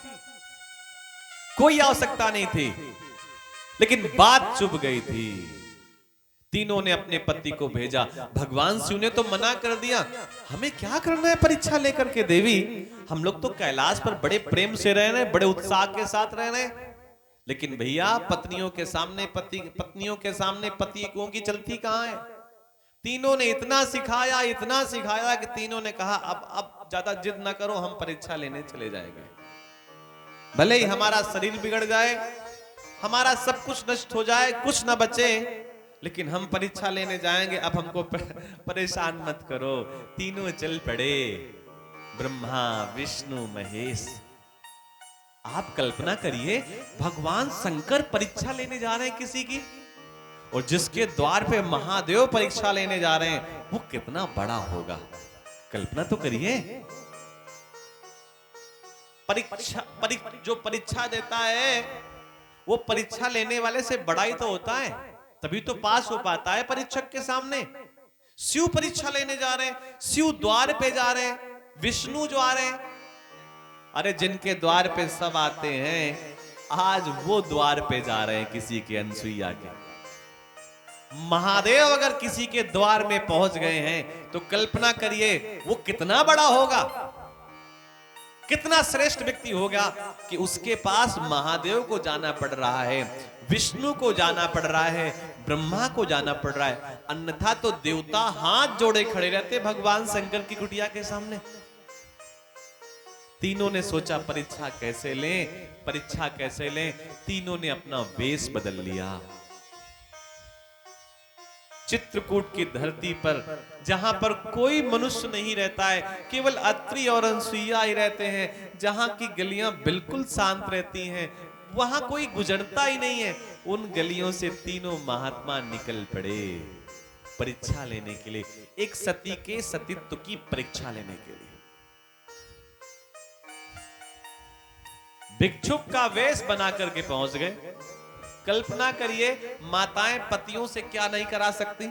कोई आवश्यकता नहीं थी, लेकिन बात चुभ गई थी। तीनों ने अपने पति को भेजा। भगवान शिव ने तो मना कर दिया, हमें क्या करना है परीक्षा लेकर के देवी, हम लोग तो कैलाश पर बड़े प्रेम से रह रहे हैं, बड़े उत्साह के साथ रह रहे हैं। लेकिन भैया पत्नियों के सामने पतियों की चलती कहां है। तीनों ने इतना सिखाया कि तीनों ने कहा अब ज्यादा जिद ना करो, हम परीक्षा लेने चले जाएंगे। भले ही हमारा शरीर बिगड़ जाए, हमारा सब कुछ नष्ट हो जाए, कुछ ना बचे, लेकिन हम परीक्षा लेने जाएंगे, अब हमको परेशान मत करो। तीनों चल पड़े, ब्रह्मा विष्णु महेश। आप कल्पना करिए, भगवान शंकर परीक्षा लेने जा रहे हैं किसी की, और जिसके द्वार पे महादेव परीक्षा लेने जा रहे हैं, वो कितना बड़ा होगा। कल्पना तो करिए। जो परीक्षा देता है वो परीक्षा लेने वाले से बड़ा ही तो होता है, तभी तो पास हो पाता है परीक्षक के सामने। शिव परीक्षा लेने जा रहे हैं, शिव द्वार पे जा रहे हैं, विष्णु जो आ रहे हैं। अरे जिनके द्वार पे सब आते हैं, आज वो द्वार पे जा रहे हैं किसी के अनसुईया के। महादेव अगर किसी के द्वार में पहुंच गए हैं तो कल्पना करिए वो कितना बड़ा होगा, कितना श्रेष्ठ व्यक्ति होगा कि उसके पास महादेव को जाना पड़ रहा है, विष्णु को जाना पड़ रहा है, ब्रह्मा को जाना पड़ रहा है। अन्यथा तो देवता हाथ जोड़े खड़े रहते भगवान शंकर की कुटिया के सामने। तीनों ने सोचा परीक्षा कैसे लें। तीनों ने अपना वेश बदल लिया। चित्रकूट की धरती पर, जहां पर कोई मनुष्य नहीं रहता है, केवल अत्रि और अनसुईया ही रहते हैं, जहां की गलियां बिल्कुल शांत रहती हैं, वहां कोई गुजरता ही नहीं है, उन गलियों से तीनों महात्मा निकल पड़े परीक्षा लेने के लिए, एक सती के सतीत्व की परीक्षा लेने के लिए। भिक्षुक का वेश बना करके पहुंच गए। कल्पना करिए, माताएं पतियों से क्या नहीं करा सकती।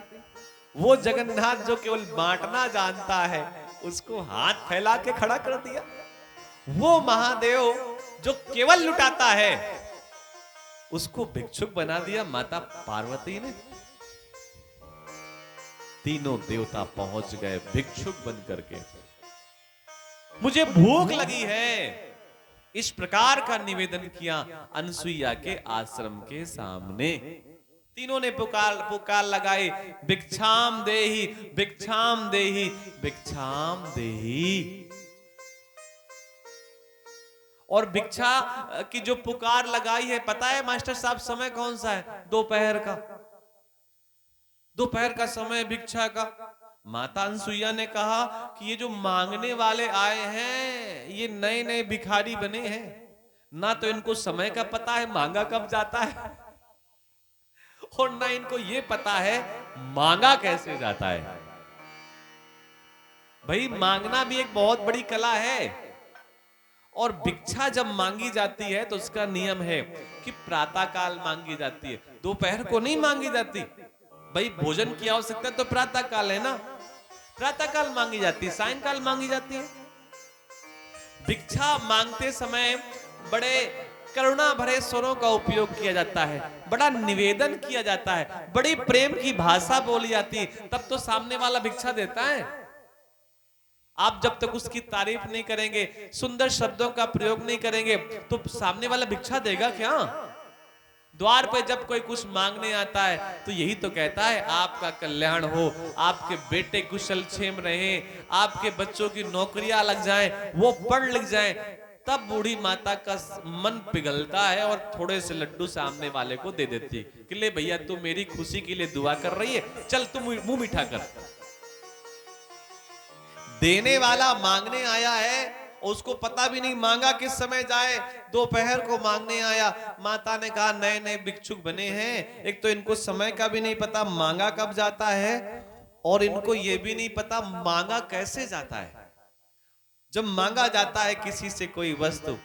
वो जगन्नाथ जो केवल बांटना जानता है, उसको हाथ फैला के खड़ा कर दिया। वो महादेव जो केवल लुटाता है, उसको भिक्षुक बना दिया माता पार्वती ने। तीनों देवता पहुंच गए भिक्षुक बन करके। मुझे भूख लगी है, इस प्रकार का निवेदन किया अनसुईया के आश्रम के सामने। तीनों ने पुकार लगाई, भिक्षाम देहि भिक्षाम देहि भिक्षाम देहि। और भिक्षा की जो पुकार लगाई है, पता है मास्टर साहब समय कौन सा है? दोपहर का समय भिक्षा का। माता अनसुईया ने कहा कि ये जो मांगने वाले आए हैं, ये नए नए भिखारी बने हैं, ना तो इनको समय का पता है मांगा कब जाता है, और ना इनको ये पता है मांगा कैसे जाता है। भाई मांगना भी एक बहुत बड़ी कला है, और भिक्षा जब मांगी जाती है तो उसका नियम है कि प्रातः काल मांगी जाती है, दोपहर को नहीं मांगी जाती। भाई भोजन की आवश्यकता तो प्रातः काल है ना, प्रातः काल मांगी जाती है, सायंकाल मांगी जाती है। भिक्षा मांगते समय बड़े करुणा भरे स्वरों का उपयोग किया जाता है। बड़ा निवेदन किया जाता है, बड़ी प्रेम की भाषा बोली जाती है, तब तो सामने वाला भिक्षा देता है। आप जब तक उसकी तारीफ नहीं करेंगे, सुंदर शब्दों का प्रयोग नहीं करेंगे, तो सामने वाला भिक्षा देगा क्या? द्वार पे जब कोई कुछ मांगने आता है तो यही तो कहता है आपका कल्याण हो, आपके बेटे कुशल क्षेम रहे, आपके बच्चों की नौकरियां लग जाएं, वो पढ़ लिख जाएं। तब बूढ़ी माता का मन पिघलता है और थोड़े से लड्डू सामने वाले को दे देती है कि ले भैया तू मेरी खुशी के लिए दुआ कर रही है, चल तू मुंह मीठा कर। देने वाला मांगने आया है, उसको पता भी नहीं मांगा किस समय जाए। दोपहर को मांगने आया, माता ने कहा नए नए भिक्षुक बने हैं, एक तो इनको समय का भी नहीं पता मांगा कब जाता है, और इनको ये भी नहीं पता मांगा कैसे जाता है। जब मांगा जाता है किसी से कोई वस्तु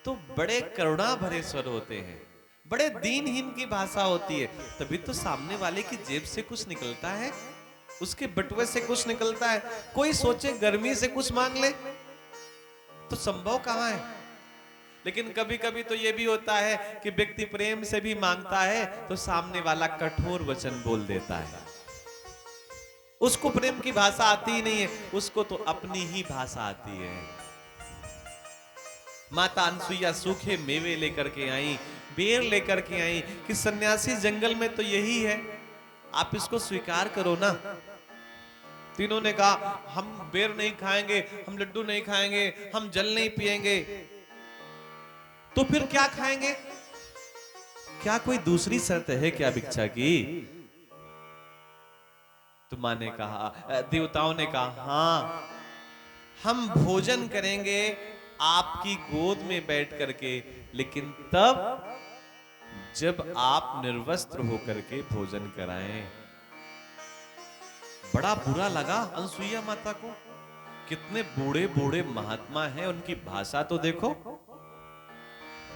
तो बड़े करुणा भरे स्वर होते हैं, बड़े दीनहीन की भाषा होती है, तभी तो सामने वाले की जेब से कुछ निकलता है, उसके बटुए से कुछ निकलता है। कोई सोचे गर्मी से कुछ मांग ले तो संभव कहां है। लेकिन कभी कभी तो यह भी होता है कि व्यक्ति प्रेम से भी मांगता है तो सामने वाला कठोर वचन बोल देता है। उसको प्रेम की भाषा आती ही नहीं है, उसको तो अपनी ही भाषा आती है। माता अनसुईया सूखे मेवे लेकर के आई, बेर लेकर के आई कि सन्यासी जंगल में तो यही है, आप इसको स्वीकार करो ना। तीनों ने कहा हम बेर नहीं खाएंगे, हम लड्डू नहीं खाएंगे, हम जल नहीं पिएंगे, तो फिर क्या खाएंगे? क्या कोई दूसरी शर्त है क्या भिक्षा की? तो मां ने कहा, देवताओं ने कहा हाँ, हम भोजन करेंगे आपकी गोद में बैठ करके, लेकिन तब जब आप निर्वस्त्र होकर के भोजन कराएं। बड़ा बुरा लगा अनसुईया माता को, कितने बूढ़े बूढ़े महात्मा हैं, उनकी भाषा तो देखो।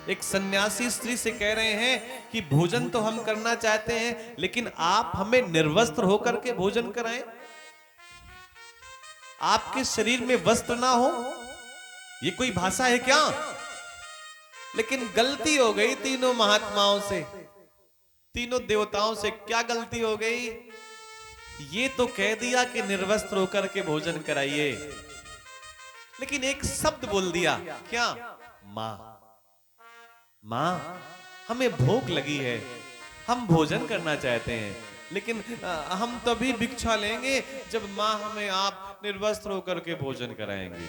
एक सन्यासी स्त्री से कह रहे हैं कि भोजन तो हम करना चाहते हैं, लेकिन आप हमें निर्वस्त्र होकर के भोजन कराएं, आपके शरीर में वस्त्र ना हो, ये कोई भाषा है क्या? लेकिन गलती हो गई तीनों महात्माओं से, तीनों देवताओं से। क्या गलती हो गई? ये तो कह दिया कि निर्वस्त्र होकर के भोजन कराइए, लेकिन एक शब्द बोल दिया, क्या? मां। मां, हमें भूख लगी है, हम भोजन करना चाहते हैं, लेकिन हम तभी भिक्षा लेंगे जब मां हमें आप निर्वस्त्र होकर के भोजन कराएंगे।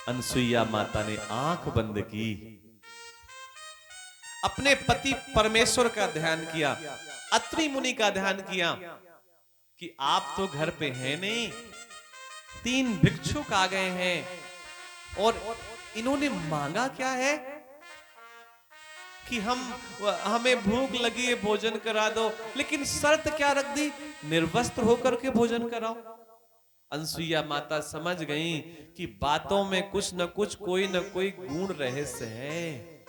अनसुईया माता ने आंख बंद की, अपने पति परमेश्वर का ध्यान किया, अत्रि मुनि का ध्यान किया कि आप तो घर पे हैं नहीं, 3 भिक्षुक आ गए हैं और इन्होंने मांगा क्या है कि हमें भूख लगी है भोजन करा दो, लेकिन शर्त क्या रख दी? निर्वस्त्र होकर के भोजन कराओ। अनसुईया माता समझ गई कि बातों में कुछ न कुछ कोई न कोई गूढ़ रहस्य है,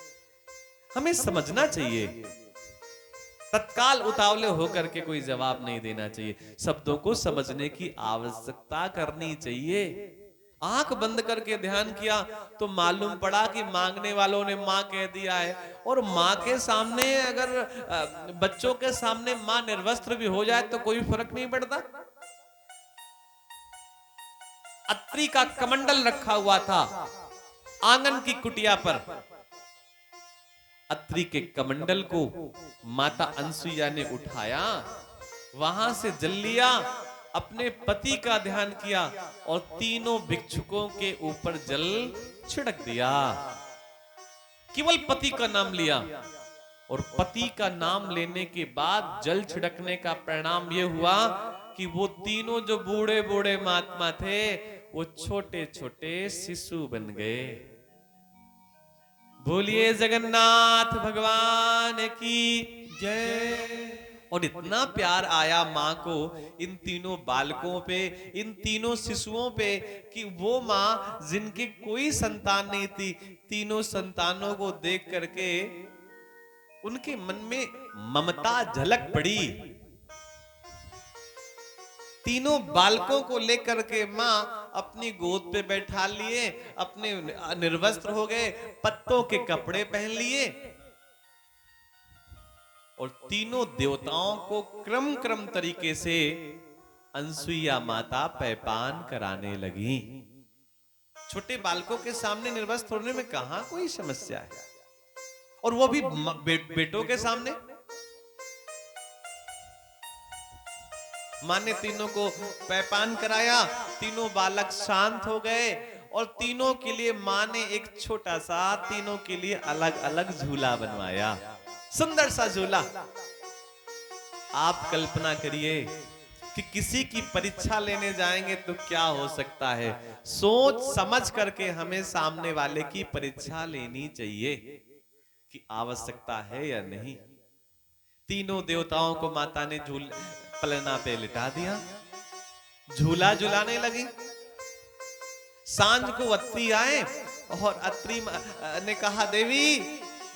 हमें समझना चाहिए। तत्काल उतावले होकर के कोई जवाब नहीं देना चाहिए, शब्दों को समझने की आवश्यकता करनी चाहिए। आंख बंद करके ध्यान किया तो मालूम पड़ा कि मांगने वालों ने मां कह दिया है, और मां के सामने अगर बच्चों के सामने मां निर्वस्त्र भी हो जाए तो कोई फर्क नहीं पड़ता। अत्रि का कमंडल रखा हुआ था आंगन की कुटिया पर, अत्रि के कमंडल को माता अनसुईया ने उठाया, वहां से जल लिया, अपने पति का ध्यान किया और तीनों भिक्षुकों के ऊपर जल छिड़क दिया। केवल पति का नाम लिया, और पति का नाम लेने के बाद जल छिड़कने का परिणाम यह हुआ कि वो तीनों जो बूढ़े बूढ़े महात्मा थे वो छोटे छोटे शिशु बन गए। बोलिए जगन्नाथ भगवान की जय। और इतना प्यार आया मां को इन तीनों बालकों पे, इन तीनों शिशुओं पे, कि वो मां जिनकी कोई संतान नहीं थी, तीनों संतानों को देख करके उनके मन में ममता झलक पड़ी। तीनों बालकों को लेकर के मां अपनी गोद पे बैठा लिए, अपने निर्वस्त्र हो गए, पत्तों के कपड़े पहन लिए और तीनों देवताओं को क्रम क्रम तरीके से अनसुईया माता पैपान कराने लगी। छोटे बालकों के सामने निर्वस्त्र होने में कहां कोई समस्या है, और वो भी बेटों के सामने। मां ने तीनों को पैपान कराया, तीनों बालक शांत हो गए, और तीनों के लिए मां ने एक छोटा सा, तीनों के लिए अलग अलग झूला बनवाया, सुंदर सा झूला। आप कल्पना करिए कि किसी की परीक्षा लेने जाएंगे तो क्या हो सकता है। सोच समझ करके हमें सामने वाले की परीक्षा लेनी चाहिए कि आवश्यकता है या नहीं। तीनों देवताओं को माता ने पलना पे लिटा दिया, झूला झुलाने लगी। सांझ को अत्रि आए और अत्रि ने कहा, देवी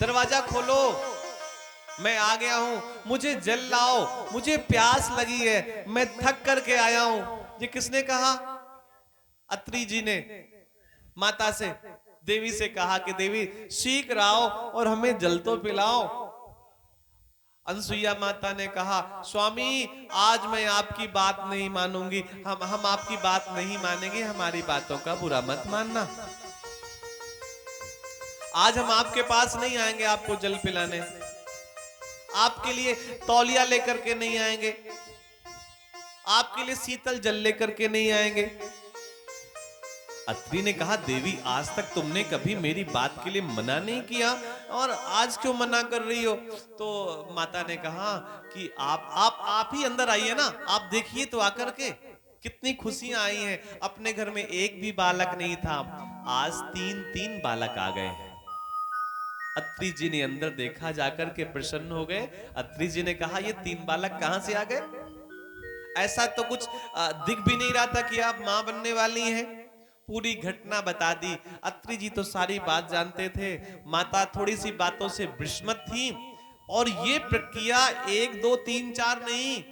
दरवाजा खोलो, मैं आ गया हूं, मुझे जल लाओ, मुझे प्यास लगी है, मैं थक करके आया हूं। ये किसने कहा? अत्रि जी ने माता से, देवी से कहा कि देवी शीघ्र आओ और हमें जल तो पिलाओ। अनसुईया माता ने कहा, स्वामी आज मैं आपकी बात नहीं मानूंगी, हम आपकी बात नहीं मानेंगे, हमारी बातों का बुरा मत मानना। आज हम आपके पास नहीं आएंगे आपको जल पिलाने, आपके लिए तौलिया लेकर के नहीं आएंगे, आपके लिए शीतल जल लेकर के नहीं आएंगे। अत्रि ने कहा, देवी आज तक तुमने कभी मेरी बात के लिए मना नहीं किया, और आज क्यों मना कर रही हो? तो माता ने कहा कि आप ही अंदर आइए ना, आप देखिए तो आकर के कितनी खुशियां आई हैं। अपने घर में एक भी बालक नहीं था, आज 3 बालक आ गए हैं। अत्रि जी ने अंदर देखा, जाकर के प्रसन्न हो गए। अत्रि जी ने कहा, ये 3 बालक कहां से आ गए? ऐसा तो कुछ दिख भी नहीं रहा था कि आप मां बनने वाली हैं। पूरी घटना बता दी। अत्रि जी तो सारी बात जानते थे, माता थोड़ी सी बातों से विस्मत थी, और ये प्रक्रिया 1 2 3 4 नहीं,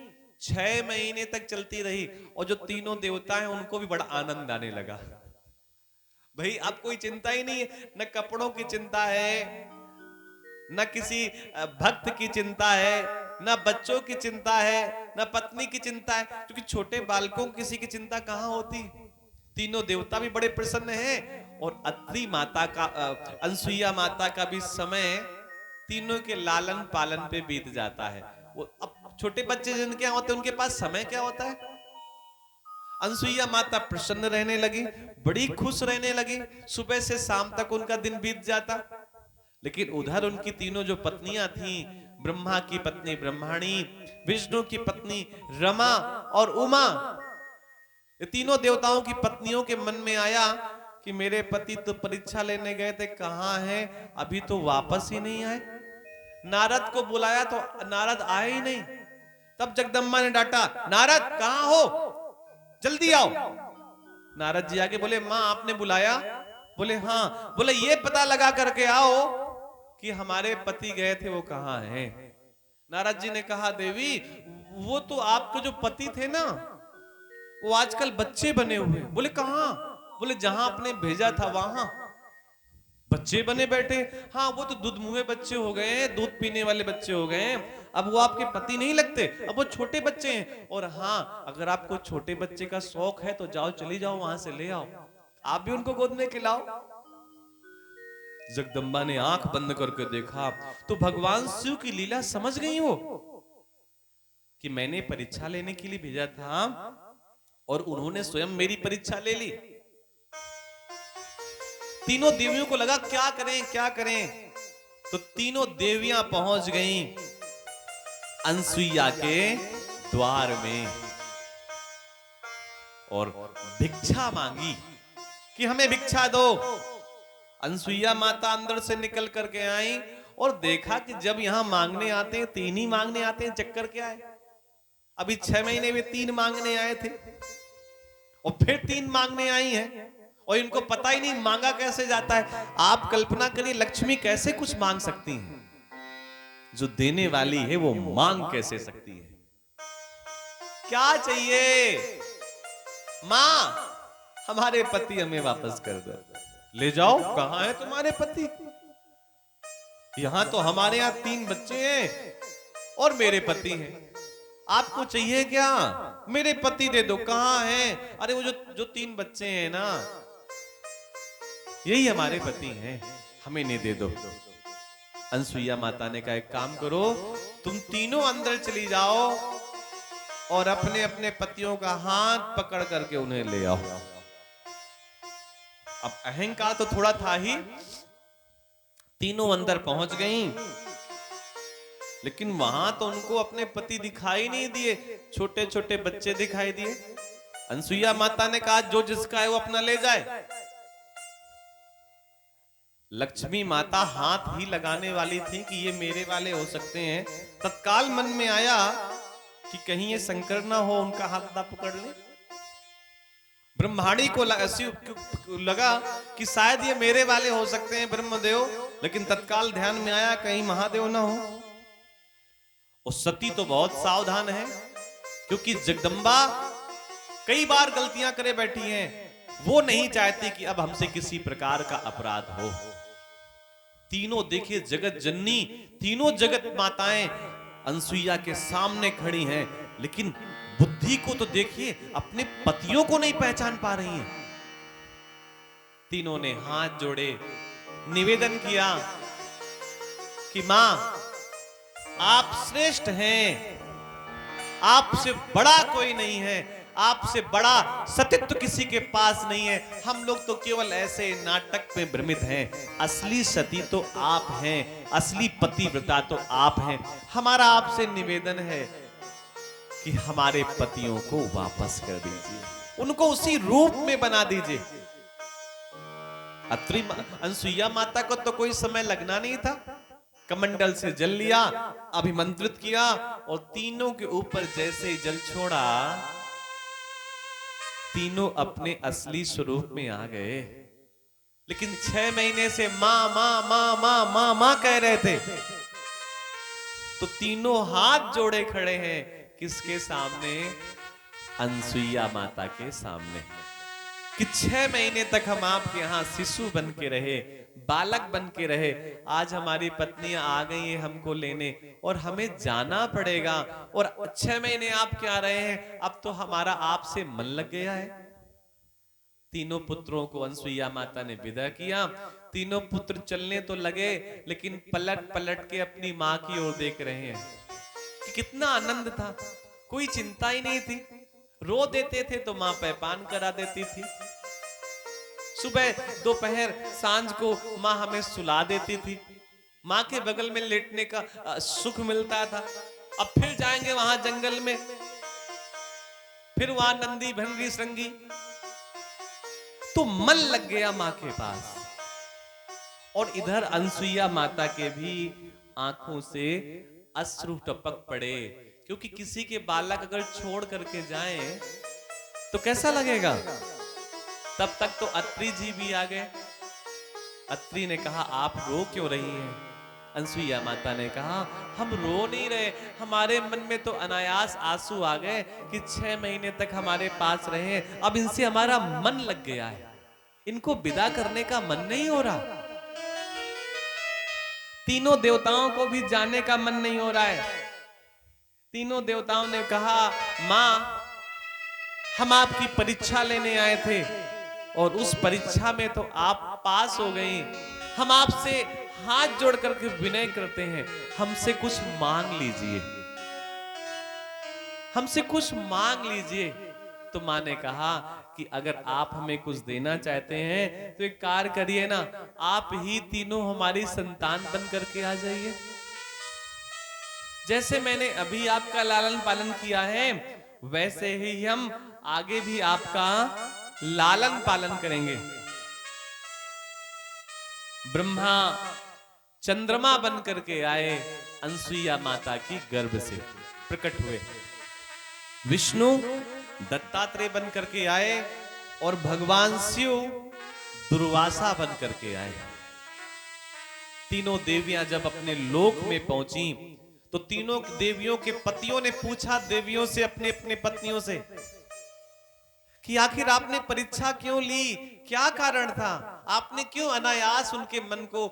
6 महीने तक चलती रही। और जो तीनों देवता हैं उनको भी बड़ा आनंद आने लगा। भाई अब कोई चिंता ही नहीं है, न कपड़ों की चिंता है, न किसी भक्त की चिंता है, न बच्चों की चिंता है, न पत्नी की चिंता है, क्योंकि छोटे बालकों को किसी की चिंता कहां होती। तीनों देवता भी बड़े प्रसन्न हैं, और अत्रि माता का, अनसुईया माता का भी समय तीनों के लालन पालन पे बीत जाता है। वो अब छोटे बच्चे जिनके यहाँ होते हैं उनके पास समय क्या होता है। अनसुईया माता प्रसन्न रहने लगी, बड़ी खुश रहने लगी, सुबह से शाम तक उनका दिन बीत जाता। लेकिन उधर उनकी तीनों जो पत्नियां थीं, ब्रह्मा की पत्नी ब्रह्माणी, विष्णु की पत्नी रमा और उमा, ये तीनों देवताओं की पत्नियों के मन में आया कि मेरे पति तो परीक्षा लेने गए थे, कहां हैं, अभी तो वापस ही नहीं आए। नारद को बुलाया तो नारद आए ही नहीं। तब जगदम्बा ने डांटा, नारद कहां हो, जल्दी आओ। नारद जी आके बोले, मां आपने बुलाया? बोले हाँ। बोले ये पता लगा करके आओ कि हमारे पति गए थे वो कहां हैं। नारद जी ने कहा, देवी वो तो आपके जो पति थे ना, वो आजकल बच्चे बने हुए। बोले कहां? बोले जहां आपने भेजा था वहां बच्चे बने बैठे। हाँ वो तो दूध मुंहे बच्चे हो गए हैं, दूध पीने वाले बच्चे हो गए हैं, अब वो आपके पति नहीं लगते, अब वो छोटे बच्चे हैं। और हाँ अगर आपको छोटे बच्चे का शौक है तो जाओ, चली जाओ वहां से ले आओ, आप भी उनको गोद में खिलाओ। जगदम्बा ने आंख बंद करके देखा तो भगवान शिव की लीला समझ गई वो कि मैंने परीक्षा लेने के लिए भेजा था और उन्होंने स्वयं मेरी परीक्षा ले ली। तीनों देवियों को लगा क्या करें क्या करें, तो तीनों देवियां पहुंच गईं अनसुईया के द्वार में और भिक्षा मांगी कि हमें भिक्षा दो। अनसुईया माता अंदर से निकल करके आई और देखा कि जब यहां मांगने आते हैं 3 ही मांगने आते हैं, चक्कर क्या है। अभी 6 महीने में 3 मांगने आए थे और फिर 3 मांगने आई हैं और इनको पता ही नहीं मांगा कैसे जाता है। आप कल्पना करिए लक्ष्मी कैसे कुछ मांग सकती हैं, जो देने वाली है वो मांग कैसे सकती है। क्या चाहिए? मां हमारे पति हमें वापस कर दो, ले जाओ। कहां है तुम्हारे पति? यहां तो हमारे यहां 3 बच्चे हैं और मेरे पति हैं, आपको चाहिए क्या? मेरे पति दे दो। कहां हैं? अरे वो जो जो 3 बच्चे हैं ना, यही हमारे पति हैं, हमें नहीं दे दो। अनसुईया माता ने कहा एक काम करो, तुम तीनों अंदर चली जाओ और अपने अपने पतियों का हाथ पकड़ करके उन्हें ले आओ। अब अहंकार तो थोड़ा था ही, तीनों अंदर पहुंच गईं, लेकिन वहां तो उनको अपने पति दिखाई नहीं दिए, छोटे छोटे बच्चे दिखाई दिए। अनसुईया माता ने कहा जो जिसका है वो अपना ले जाए। लक्ष्मी माता हाथ ही लगाने वाली थी कि ये मेरे वाले हो सकते हैं। तत्काल मन में आया कि कहीं ये शंकर ना हो, उनका हाथ ना पकड़ ले। ब्रह्माणी को लगा कि शायद ये मेरे वाले हो सकते हैं ब्रह्मदेव, लेकिन तत्काल ध्यान में आया कहीं महादेव ना हो। और सती तो बहुत सावधान है, क्योंकि जगदम्बा कई बार गलतियां करे बैठी हैं, वो नहीं चाहती कि अब हमसे किसी प्रकार का अपराध हो। तीनों देखिए जगत जननी, तीनों जगत माताएं अनसुईया के सामने खड़ी हैं, लेकिन बुद्धि को तो देखिए, अपने पतियों को नहीं पहचान पा रही हैं। तीनों ने हाथ जोड़े, निवेदन किया कि मां आप श्रेष्ठ हैं, आपसे बड़ा कोई नहीं है, आपसे बड़ा सतीत्व किसी के पास नहीं है। हम लोग तो केवल ऐसे नाटक में भ्रमित हैं, असली सती तो आप हैं, असली पतिव्रता तो आप हैं। हमारा आपसे निवेदन है कि हमारे पतियों को वापस कर दीजिए, उनको उसी रूप में बना दीजिए। अत्रि अनसुईया माता को तो कोई समय लगना नहीं था, कमंडल से जल लिया, अभिमंत्रित किया और तीनों के ऊपर जैसे ही जल छोड़ा, तीनों अपने असली स्वरूप में आ गए। लेकिन 6 महीने से मां मां मां मां मां मां कह रहे थे, तो तीनों हाथ जोड़े खड़े हैं, किसके सामने? अनसुईया माता के सामने, कि 6 महीने तक हम आपके यहां शिशु बन के रहे, बालक बन के रहे, आज हमारी पत्नियां आ गई हैं हमको लेने और हमें जाना पड़ेगा, और 6 महीने आप क्या रहे हैं, अब तो हमारा आपसे मन लग गया है। तीनों पुत्रों को अनसुईया माता ने विदा किया। तीनों पुत्र चलने तो लगे, लेकिन पलट पलट के अपनी मां की ओर देख रहे हैं कि कितना आनंद था, कोई चिंता ही नहीं थी। रो देते थे तो मां पैपान करा देती थी, सुबह दोपहर सांझ को मां हमें सुला देती थी, मां के बगल में लेटने का सुख मिलता था। अब फिर जाएंगे वहां जंगल में, फिर वहां नंदी भंगी श्रृंगी, तो मन लग गया मां के पास। और इधर अनसुईया माता के भी आंखों से अश्रु टपक पड़े, क्योंकि किसी के बालक अगर छोड़ करके जाएं तो कैसा लगेगा। तब तक तो अत्रि जी भी आ गए। अत्रि ने कहा आप रो क्यों रही हैं? अनसुईया माता ने कहा हम रो नहीं रहे, हमारे मन में तो अनायास आंसू आ गए कि 6 महीने तक हमारे पास रहे, अब इनसे हमारा मन लग गया है, इनको विदा करने का मन नहीं हो रहा। तीनों देवताओं को भी जाने का मन नहीं हो रहा है। तीनों देवताओं ने कहा मां हम आपकी परीक्षा लेने आए थे और उस परीक्षा में तो आप पास हो गई, हम आपसे हाथ जोड़ करके विनय करते हैं, हमसे कुछ मांग लीजिए, हमसे कुछ मांग लीजिए। तो मां ने कहा कि अगर आप हमें कुछ देना चाहते हैं तो एक कार्य करिए ना, आप ही तीनों हमारी संतान बन करके आ जाइए। जैसे मैंने अभी आपका लालन पालन किया है, वैसे ही हम आगे भी आपका लालन पालन करेंगे। ब्रह्मा चंद्रमा बन करके आए, अनसुईया माता की गर्भ से प्रकट हुए। विष्णु दत्तात्रेय बन करके आए और भगवान शिव दुर्वासा बन करके आए। तीनों देवियां जब अपने लोक में पहुंची तो तीनों देवियों के पतियों ने पूछा देवियों से, अपने अपने पत्नियों से, कि आखिर आपने परीक्षा क्यों ली, क्या कारण था, आपने क्यों अनायास उनके मन को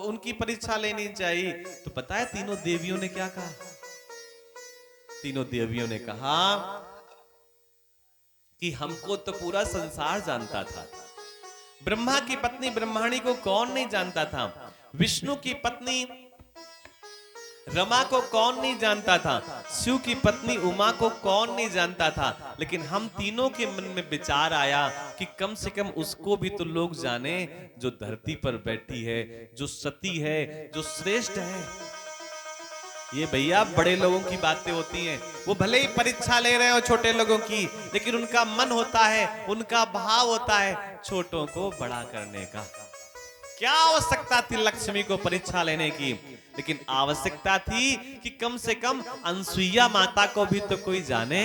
उनकी परीक्षा लेनी चाहिए। तो पता है तीनों देवियों ने क्या कहा? तीनों देवियों ने कहा कि हमको तो पूरा संसार जानता था, ब्रह्मा की पत्नी ब्रह्माणी को कौन नहीं जानता था, विष्णु की पत्नी रमा को कौन नहीं जानता था, शिव की पत्नी उमा को कौन नहीं जानता था, लेकिन हम तीनों के मन में विचार आया कि कम से कम उसको भी तो लोग जाने जो धरती पर बैठी है, जो सती है, जो श्रेष्ठ है। ये भैया बड़े लोगों की बातें होती हैं, वो भले ही परीक्षा ले रहे हो छोटे लोगों की, लेकिन उनका मन होता है, उनका भाव होता है छोटों को बड़ा करने का। क्या आवश्यकता थी लक्ष्मी को परीक्षा लेने की, लेकिन आवश्यकता थी कि कम से कम अनसुईया माता को भी तो कोई जाने।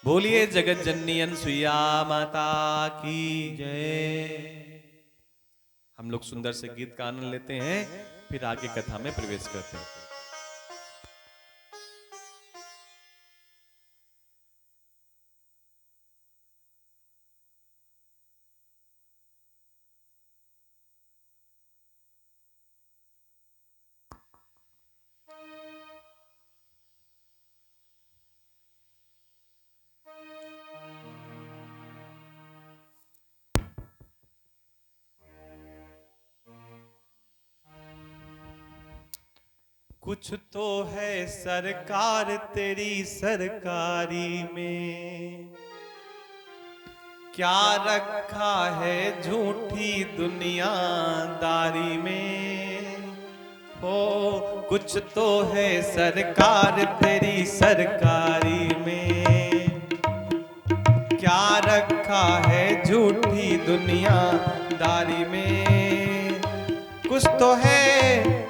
बोलिए जगत जननी अनसुईया माता की जय। हम लोग सुंदर से गीत का आनंद लेते हैं, फिर आगे कथा में प्रवेश करते हैं। कुछ तो है सरकार तेरी सरकारी में, क्या रखा है झूठी दुनियादारी में। हो कुछ तो है सरकार तेरी सरकारी में, क्या रखा है झूठी दुनियादारी में। कुछ तो है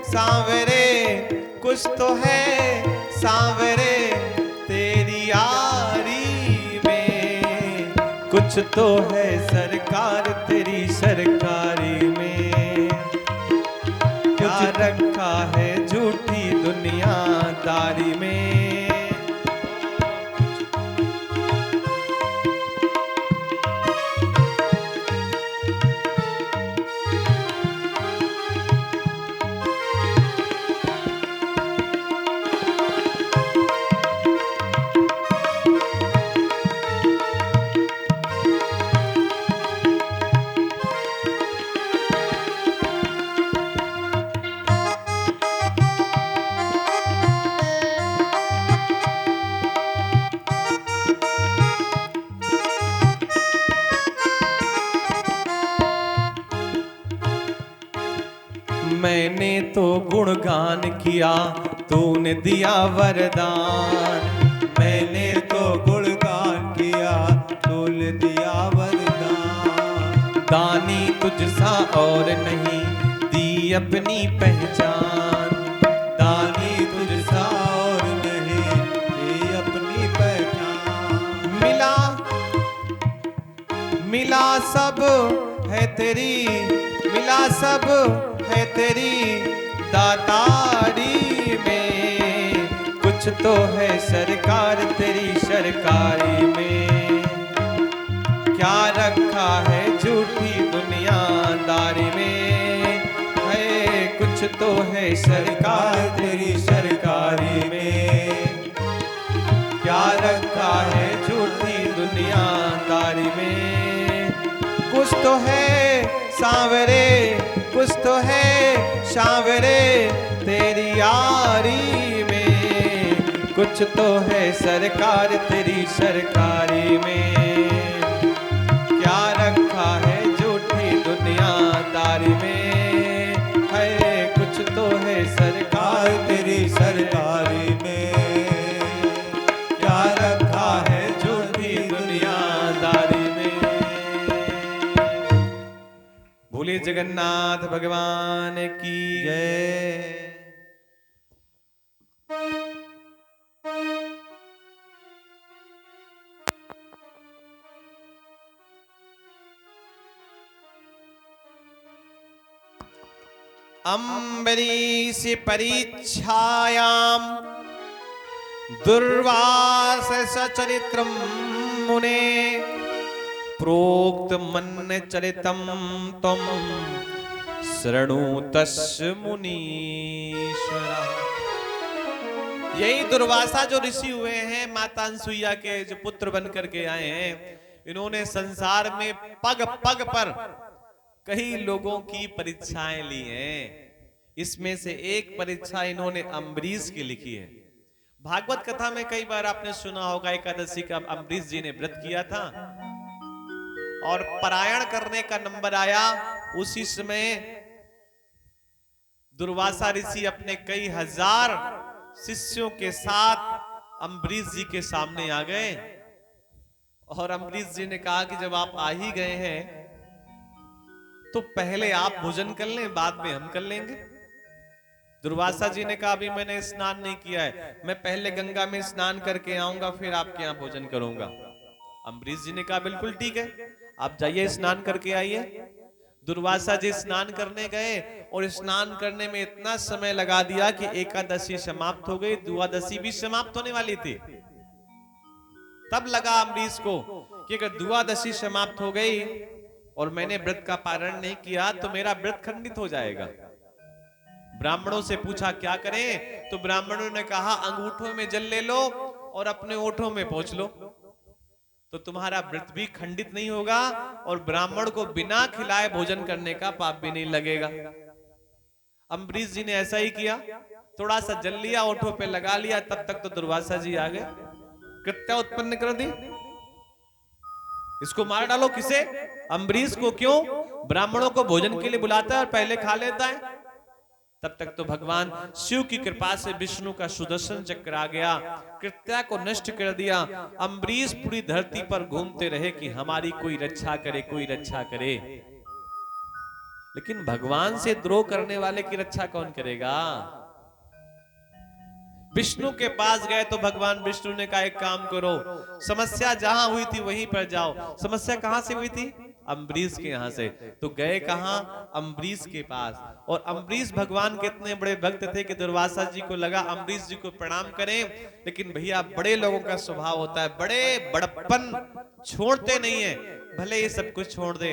सांवरे, कुछ तो है सांवरे तेरी यारी में, कुछ तो है सरकार तेरी सरकारी में, क्या रखा है झूठी दुनियादारी में। मैंने तो गुणगान किया तूने दिया वरदान, मैंने तो गुणगान किया तूने दिया वरदान। दानी तुझसा और नहीं दी अपनी पहचान, दानी तुझसा और नहीं दी अपनी पहचान। मिला मिला सब है तेरी, मिला सब है तेरी दातारी में, कुछ तो है सरकार तेरी सरकारी में, क्या रखा है झूठी दुनियादारी में। है कुछ तो है सरकार तेरी सरकारी में, क्या रखा है झूठी दुनियादारी में। कुछ तो है सांवरे, कुछ तो है सांवरे तेरी यारी में, कुछ तो है सरकार तेरी सरकारी में, क्या रखा है झूठी दुनियादारी में। है कुछ तो है सरकार तेरी सरकारी में, क्या रखा है झूठी दुनियादारी में। बोले जगन्नाथ भगवान की जय। अम्बरीष परीक्षायां दुर्वास सचरित्रं मुने, प्रोक्त मन चरितम तम शृणु तस्य मुनीश्वरा। यही दुर्वासा जो ऋषि हुए हैं माता अनसुईया के जो पुत्र बन करके आए हैं, इन्होंने संसार में पग पग पर कई लोगों की परीक्षाएं ली हैं। इसमें से एक परीक्षा इन्होंने अम्बरीश की लिखी है। भागवत कथा में कई बार आपने सुना होगा, एकादशी का अम्बरीश जी ने व्रत किया था और पारायण करने का नंबर आया। उसी समय दुर्वासा ऋषि अपने कई हजार शिष्यों के साथ अम्बरीश जी के सामने आ गए और अम्बरीश जी ने कहा कि जब आप आ ही गए हैं तो पहले आप भोजन कर लें, बाद में हम कर लेंगे। दुर्वासा जी ने कहा अभी मैंने स्नान नहीं किया है, मैं पहले गंगा में स्नान करके आऊंगा फिर आपके यहाँ भोजन करूंगा। अम्बरीश जी ने कहा बिल्कुल ठीक है, आप जाइए स्नान करके आइए। दुर्वासा जी स्नान करने गए और स्नान करने में इतना समय लगा दिया कि एकादशी समाप्त हो गई, द्वादशी भी समाप्त होने वाली थी। तब लगा अम्बरीश को कि अगर द्वादशी समाप्त हो गई और मैंने व्रत का पारण नहीं किया तो मेरा व्रत खंडित हो जाएगा। ब्राह्मणों से पूछा क्या करें, तो ब्राह्मणों ने कहा अंगूठों में जल ले लो और अपने ओठों में पोंछ लो, तो तुम्हारा व्रत भी खंडित नहीं होगा और ब्राह्मण को बिना खिलाए भोजन करने का पाप भी नहीं लगेगा। अम्बरीश जी ने ऐसा ही किया, थोड़ा सा जल लिया, ओठों पे लगा लिया। तब तक तो दुर्वासा जी आ गए, कृत्या उत्पन्न कर दी, इसको मार डालो। किसे? अम्बरीश को। क्यों? ब्राह्मणों को भोजन के लिए बुलाता है और पहले खा लेता है। तब तक तो भगवान शिव की कृपा से विष्णु का सुदर्शन चक्र आ गया, कृत्या को नष्ट कर दिया। अम्बरीश पूरी धरती पर घूमते रहे कि हमारी कोई रक्षा करे, कोई रक्षा करे। लेकिन भगवान से द्रोह करने वाले की रक्षा कौन करेगा? विष्णु के पास गए तो भगवान विष्णु ने कहा एक काम करो, समस्या जहां हुई थी वहीं पर जाओ। समस्या कहां से हुई थी? अम्बरीश के यहां से। तो गए कहां? अम्बरीश के पास। और अम्बरीश भगवान के इतने बड़े भक्त थे कि दुर्वासा जी को लगा अम्बरीश जी को प्रणाम करें, लेकिन भैया बड़े लोगों का स्वभाव होता है, बड़े बड़प्पन छोड़ते नहीं है, भले ये सब कुछ छोड़ दे।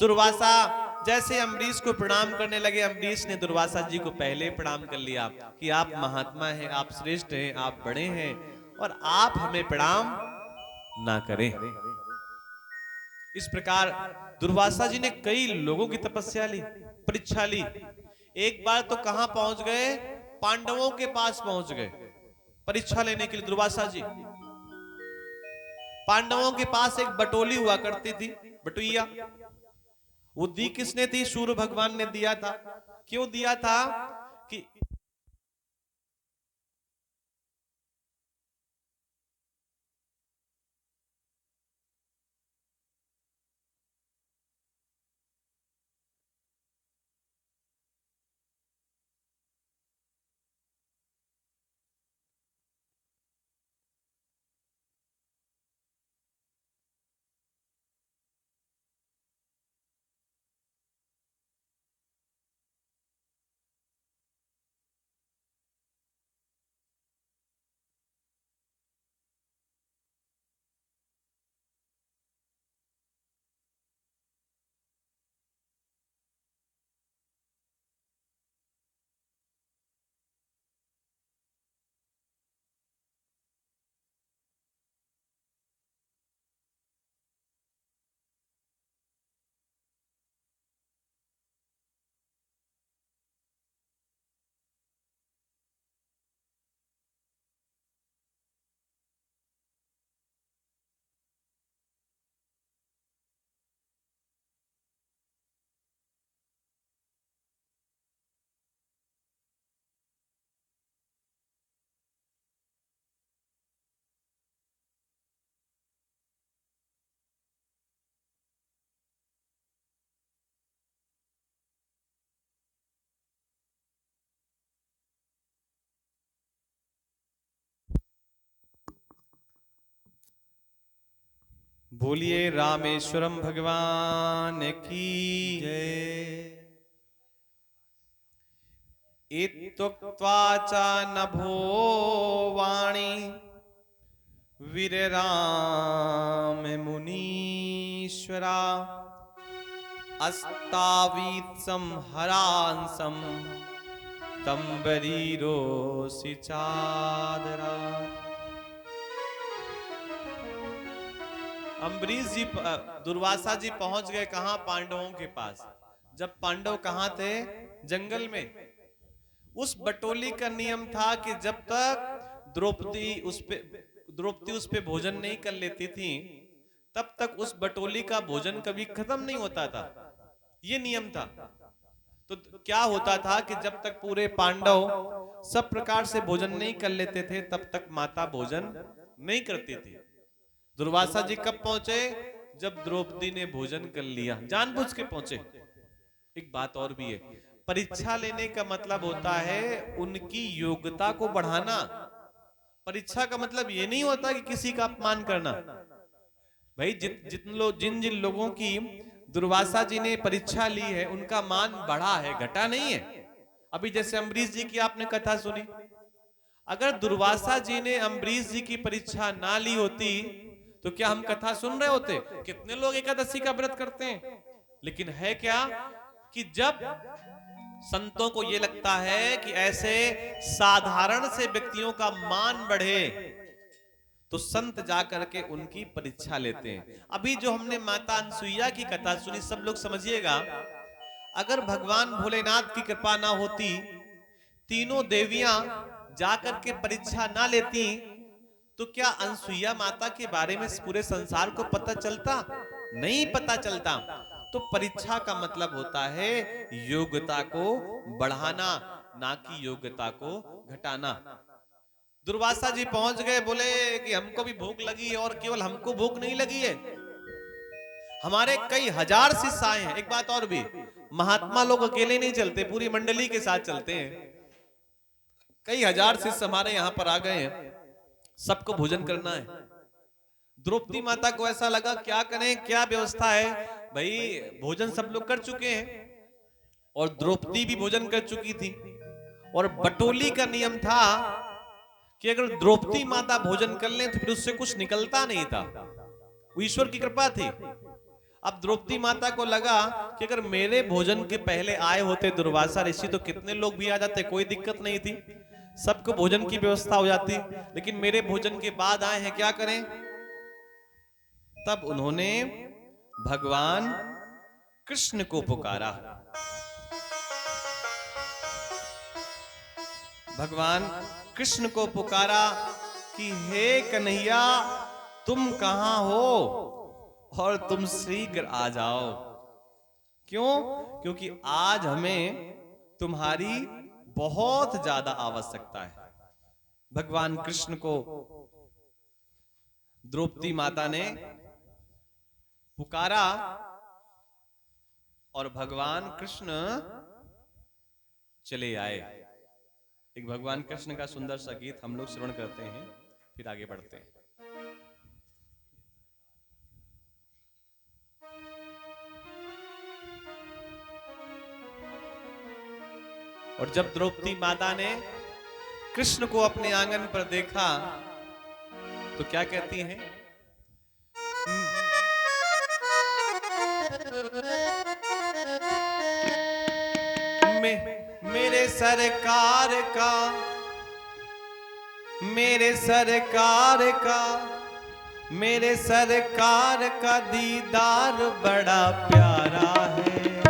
दुर्वासा जैसे अम्बरीश को प्रणाम करने लगे, अम्बरीश ने दुर्वासा जी को पहले प्रणाम कर लिया कि आप महात्मा हैं, आप श्रेष्ठ हैं, आप बड़े हैं और आप हमें प्रणाम ना करें। इस प्रकार दुर्वासा जी ने कई लोगों की तपस्या ली, परीक्षा ली। एक बार तो कहां पहुंच गए? पांडवों के पास पहुंच गए परीक्षा लेने के लिए दुर्वासा जी। पांडवों के पास एक बटोली हुआ करती थी, बटुइया। वो दी किसने थी? सूर्य भगवान ने दिया था। क्यों दिया था? कि बोलिए रामेश्वरम भगवान की जय। इत्युक्त्वा च नभो वाणी वीरराम मुनीश्वरा अस्तावीत्सं हरांसं तंबरीरो सिचादरा। अम्बरीश जी दुर्वासा जी पहुंच गए कहां? पांडवों के पास। जब पांडव कहां थे? जंगल में। उस बटोली का नियम था कि जब तक द्रौपदी उस पे भोजन नहीं कर लेती थी, तब तक उस बटोली का भोजन कभी खत्म नहीं होता था। ये नियम था। तो क्या होता था कि जब तक पूरे पांडव सब प्रकार से भोजन नहीं कर लेते थे, तब तक माता भोजन नहीं करती थी। दुर्वासा जी कब पहुंचे? जब द्रौपदी ने भोजन कर लिया। जानबूझ के पहुंचे। एक बात और भी है, परीक्षा लेने का मतलब होता है उनकी योग्यता को बढ़ाना। परीक्षा का मतलब ये नहीं होता कि किसी का अपमान करना। भाई जिन जिन लोगों की दुर्वासा जी ने परीक्षा ली है, उनका मान बढ़ा है, घटा नहीं है। अभी जैसे अम्बरीश जी की आपने कथा सुनी, अगर दुर्वासा जी ने अम्बरीश जी की परीक्षा ना ली होती तो क्या हम कथा सुन रहे होते? कितने लोग एकादशी का व्रत करते हैं, लेकिन है क्या कि जब संतों को यह लगता है कि ऐसे साधारण से व्यक्तियों का मान बढ़े, तो संत जाकर के उनकी परीक्षा लेते हैं। अभी जो हमने माता अनसुईया की कथा सुनी, सब लोग समझिएगा, अगर भगवान भोलेनाथ की कृपा ना होती, तीनों देवियां जाकर के परीक्षा ना लेती, तो क्या अनसुईया माता के बारे में पूरे संसार को पता चलता? नहीं पता चलता। तो परीक्षा का मतलब होता है योग्यता को बढ़ाना, ना कि योग्यता को घटाना। दुर्वासा जी पहुंच गए, बोले कि हमको भी भूख लगी है, और केवल हमको भूख नहीं लगी है, हमारे कई हजार शिष्य आए हैं। एक बात और भी, महात्मा लोग अकेले नहीं चलते, पूरी मंडली के साथ चलते हैं। कई हजार शिष्य हमारे यहां पर आ गए हैं, सबको भोजन करना है। द्रौपदी माता को ऐसा लगा क्या करें, क्या व्यवस्था है। भाई भोजन सब लोग कर चुके हैं, और द्रौपदी भी भोजन कर चुकी थी, और बटोली का नियम था कि अगर द्रौपदी माता भोजन कर लें तो फिर उससे कुछ निकलता नहीं था। वो ईश्वर की कृपा थी। अब द्रौपदी माता को लगा कि अगर मेरे भोजन के पहले आए होते दुर्वासा ऋषि तो कितने लोग भी आ जाते, कोई दिक्कत नहीं थी, सबको भोजन की व्यवस्था हो जाती। लेकिन मेरे भोजन के बाद आए हैं, क्या करें? तब उन्होंने भगवान कृष्ण को पुकारा। भगवान कृष्ण को पुकारा कि हे कन्हैया, तुम कहां हो और तुम शीघ्र आ जाओ। क्यों? क्योंकि आज हमें तुम्हारी बहुत ज्यादा आवश्यकता है। भगवान कृष्ण को द्रौपदी माता ने पुकारा, और भगवान कृष्ण चले आए। एक भगवान कृष्ण का सुंदर सा गीत हम लोग श्रवण करते हैं, फिर आगे बढ़ते हैं। और जब द्रौपदी माता ने कृष्ण को अपने आंगन पर देखा तो क्या कहती हैं? मेरे सरकार का, मेरे सरकार का, मेरे सरकार का दीदार बड़ा प्यारा है।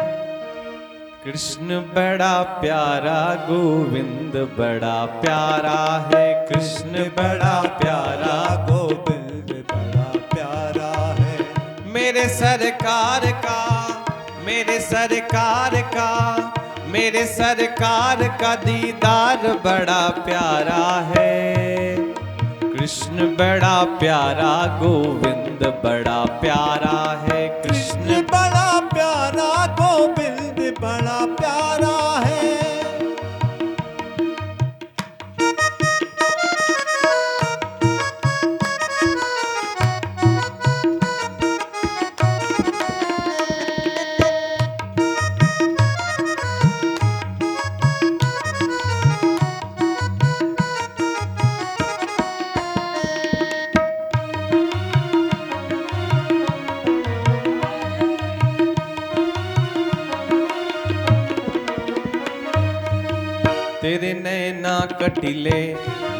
कृष्ण बड़ा प्यारा, गोविंद बड़ा प्यारा है। कृष्ण बड़ा प्यारा, गोविंद बड़ा प्यारा है। मेरे सरकार का, मेरे सरकार का, मेरे सरकार का दीदार बड़ा प्यारा है। कृष्ण बड़ा प्यारा, गोविंद बड़ा प्यारा है। कृष्ण बड़ा प्यारा, गोविंद बड़ा प्यारा है। नैना कटिले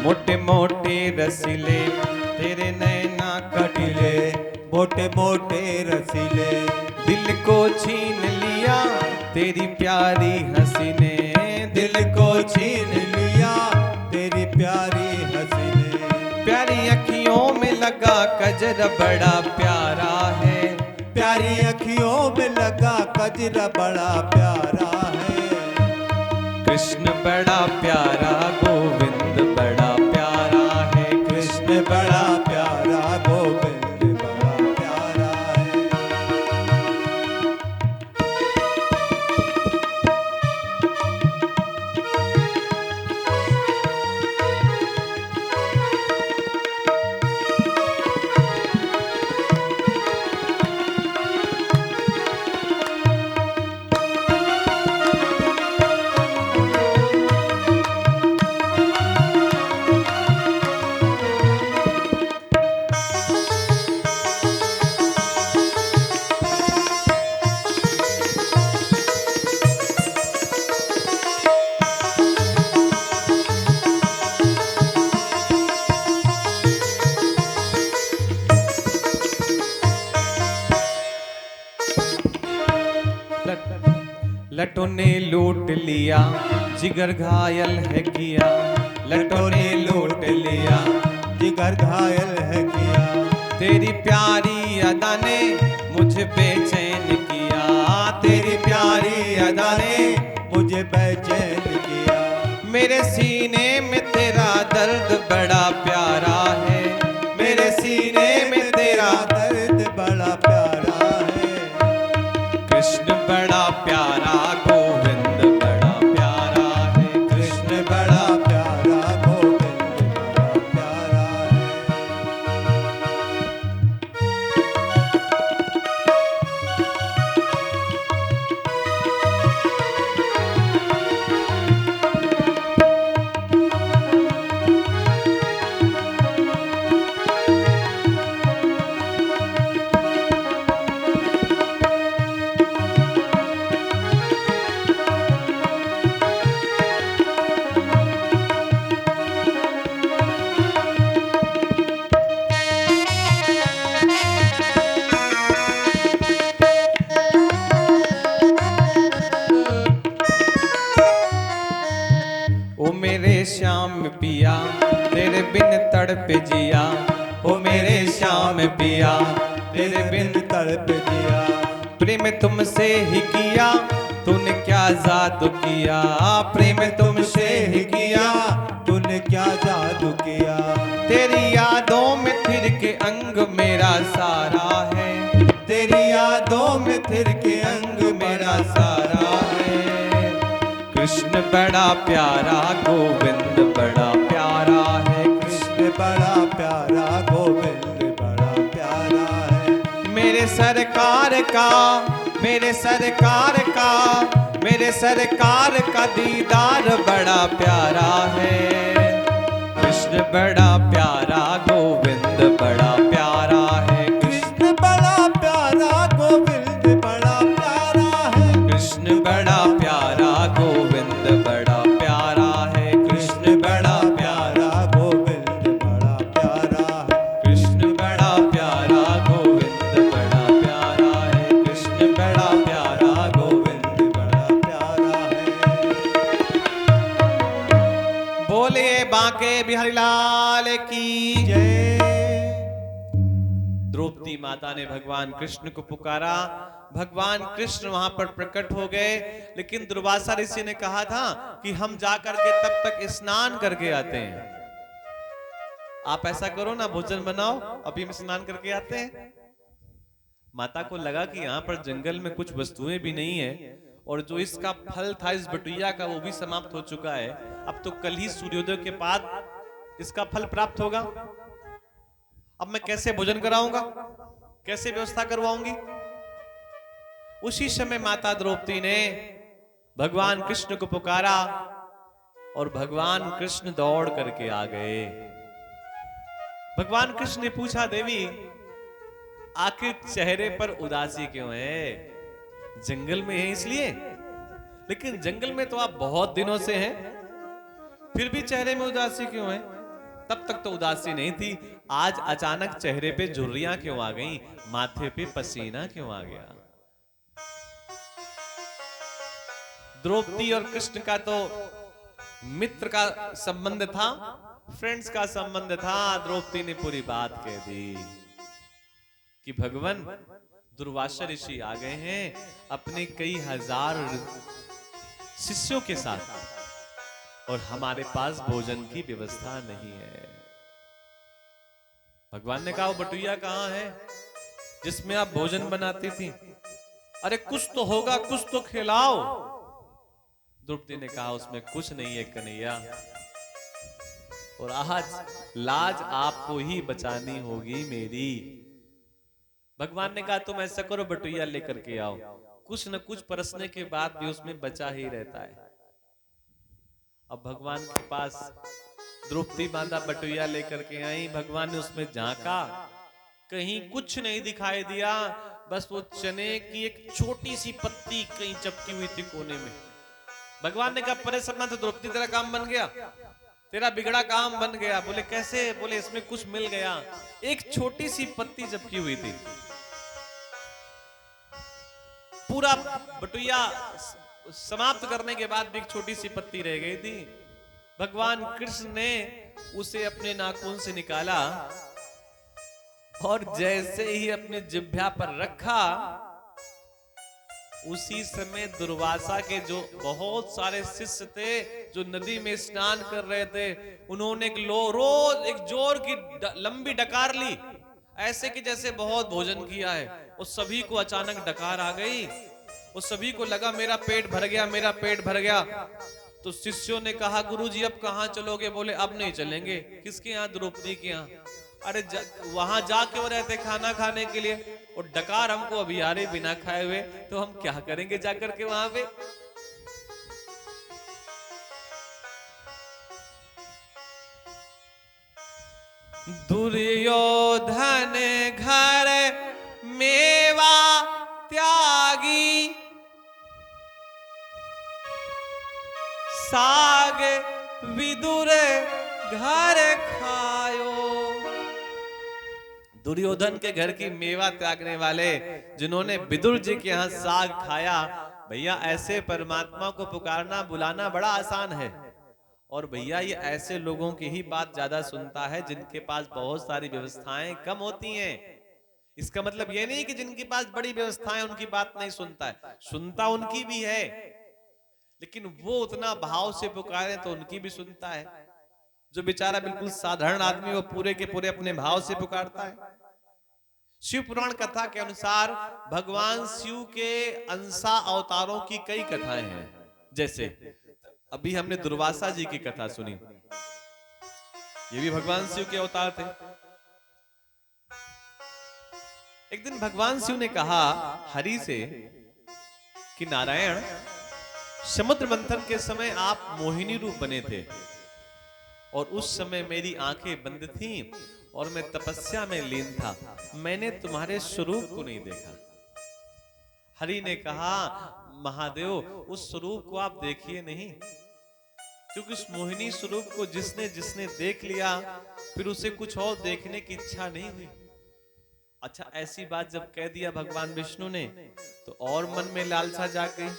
मोटे मोटे रसीले, तेरे नैना कटिले मोटे मोटे रसीले, दिल को छीन लिया तेरी प्यारी हंसी ने, दिल को छीन लिया तेरी प्यारी हंसी ने। प्यारी अखियों में लगा कजरा बड़ा प्यारा है, प्यारी अखियों में लगा कजरा बड़ा प्यारा है। कृष्ण बड़ा प्यारा गोविंद बड़ा प्यारा है, कृष्ण बड़ा प्यारा गोविंद बड़ा प्यारा है। लटों ने लूट लिया जिगर घायल है किया, लटों ने लूट लिया जिगर घायल है किया, तेरी प्यारी अदा ने मुझे बेचैन किया, तेरी प्यारी अदा ने मुझे बेचैन किया। मेरे सीने में तेरा दर्द बड़ा प्यारा है, मेरे सीने में तेरा दर्द बड़ा प्यारा है। कृष्ण बड़ा प्यारा गोविंद बड़ा प्यारा है, कृष्ण बड़ा प्यारा गोविंद बड़ा प्यारा है। ओ मेरे श्याम पिया तेरे बिन तड़प जिया, ओ मेरे श्याम पिया तेरे बिन तड़प जिया। प्रेम तुमसे ही किया तूने क्या जादू किया, प्रेम तुमसे ही किया तूने क्या जादू किया। तेरी यादों में फिर के अंग मेरा सारा है, तेरी यादों में फिर के अंग मेरा सारा है। कृष्ण बड़ा प्यारा गोविंद बड़ा प्यारा है, कृष्ण बड़ा प्यारा गोविंद बड़ा प्यारा है। मेरे सरकार का मेरे सरकार का मेरे सरकार का दीदार बड़ा प्यारा है। कृष्ण बड़ा प्यारा गोविंद बड़ा प्यारा है, कृष्ण बड़ा प्यारा गोविंद बड़ा प्यारा है। कृष्ण बड़ा प्यारा गोविंद बड़ा प्यारा है, कृष्ण बड़ा प्यारा गोविंद बड़ा प्यारा है। कृष्ण बड़ा प्यारा गोविंद बड़ा प्यारा है, कृष्ण बड़ा प्यारा गोविंद बड़ा प्यारा है। बोले बांके बिहारी लाल की जय। द्रौपदी माता ने भगवान कृष्ण को पुकारा, भगवान कृष्ण वहां पर प्रकट हो गए, लेकिन दुर्वासा ऋषि ने कहा था कि हम जाकर के तब तक स्नान करके आते हैं। आप ऐसा करो ना, भोजन बनाओ, अभी हम स्नान करके आते हैं। माता को लगा कि यहाँ पर जंगल में कुछ वस्तुएं भी नहीं है और जो इसका फल था इस बटुइया का वो भी समाप्त हो चुका है। अब तो कल ही सूर्योदय के बाद इसका फल प्राप्त होगा। अब मैं कैसे भोजन कराऊंगा, कैसे व्यवस्था करवाऊंगी? उसी समय माता द्रौपदी ने भगवान कृष्ण को पुकारा और भगवान कृष्ण दौड़ करके आ गए। भगवान कृष्ण ने पूछा, देवी आखिर चेहरे पर उदासी क्यों है? जंगल में है इसलिए? लेकिन जंगल में तो आप बहुत दिनों से हैं, फिर भी चेहरे में उदासी क्यों है? तब तक तो उदासी नहीं थी, आज अचानक चेहरे पे झुर्रियां क्यों आ गईं? माथे पे पसीना क्यों आ गया? द्रौपदी और कृष्ण का तो मित्र का संबंध था, फ्रेंड्स का संबंध था। द्रौपदी ने पूरी बात कह दी कि भगवान दुर्वासा ऋषि आ गए हैं अपने कई हजार शिष्यों के साथ और हमारे पास भोजन की व्यवस्था नहीं है। भगवान ने कहा वो बटुइया कहां है जिसमें आप भोजन बनाती थी? अरे कुछ तो होगा, कुछ तो खिलाओ। द्रौपदी ने कहा उसमें कुछ नहीं है कन्हैया, और आज लाज आपको ही बचानी होगी मेरी। भगवान ने कहा तुम ऐसा करो, बटुइया लेकर के आओ। कुछ न कुछ परसने के बाद भी उसमें बचा ही रहता है। अब भगवान के पास द्रौपदी माता बटुइया लेकर के आई। भगवान ने उसमें झांका, कहीं कुछ नहीं दिखाई दिया, बस वो चने की एक छोटी सी पत्ती कहीं चपकी हुई थी कोने में। भगवान ने कहा परेशान तो द्रौपदी, तेरा काम बन गया, तेरा बिगड़ा काम बन गया। बोले कैसे? बोले इसमें कुछ मिल गया। एक छोटी सी पत्ती चपकी हुई थी, पूरा बटुइया समाप्त करने के बाद भी एक छोटी सी पत्ती रह गई थी। भगवान कृष्ण ने उसे अपने नाखून से निकाला और जैसे ही अपने जिह्वा पर रखा, उसी समय दुर्वासा के जो बहुत सारे शिष्य थे जो नदी में स्नान कर रहे थे, उन्होंने रोज एक जोर की लंबी डकार ली, ऐसे कि जैसे बहुत भोजन किया है। उस सभी को अचानक डकार आ गई, उस सभी को लगा मेरा पेट भर गया, मेरा पेट भर गया। तो शिष्यों ने कहा गुरुजी अब कहां चलोगे? बोले अब नहीं चलेंगे। किसके यहाँ? द्रौपदी के यहाँ। अरे वहां जा क्यों रहते खाना खाने के लिए, और डकार हमको अभी आ रही बिना खाए हुए, तो हम क्या करेंगे जाकर के वहां पे? दुर्योधन घर मेवा त्यागी, साग विदुर घर खायो। दुर्योधन के घर की मेवा त्यागने वाले, जिन्होंने विदुर जी के यहाँ साग खाया। भैया ऐसे परमात्मा को पुकारना बुलाना बड़ा आसान है, और भैया ये ऐसे लोगों की ही बात ज्यादा सुनता है जिनके पास बहुत सारी व्यवस्थाएं कम होती हैं। इसका मतलब ये नहीं कि जिनके पास बड़ी व्यवस्थाएं उनकी बात नहीं सुनता है, सुनता उनकी भी है, लेकिन वो उतना भाव से पुकारे तो उनकी भी सुनता है। जो बेचारा बिल्कुल साधारण आदमी, वो पूरे के पूरे अपने भाव से पुकारता है। शिव पुराण कथा के अनुसार भगवान शिव के अंशा अवतारों की कई कथाएं हैं। जैसे अभी हमने दुर्वासा जी की कथा सुनी, ये भी भगवान शिव के अवतार थे। एक दिन भगवान शिव ने कहा हरि से कि नारायण, समुद्र मंथन के समय आप मोहिनी रूप बने थे, और उस समय मेरी आंखें बंद थीं और मैं तपस्या में लीन था, मैंने तुम्हारे स्वरूप को नहीं देखा। हरि ने कहा महादेव, उस स्वरूप को आप देखिए नहीं, क्योंकि उस मोहिनी स्वरूप को जिसने जिसने देख लिया, फिर उसे कुछ और देखने की इच्छा नहीं हुई। अच्छा, ऐसी बात जब कह दिया भगवान विष्णु ने, तो और मन में लालसा जाग गई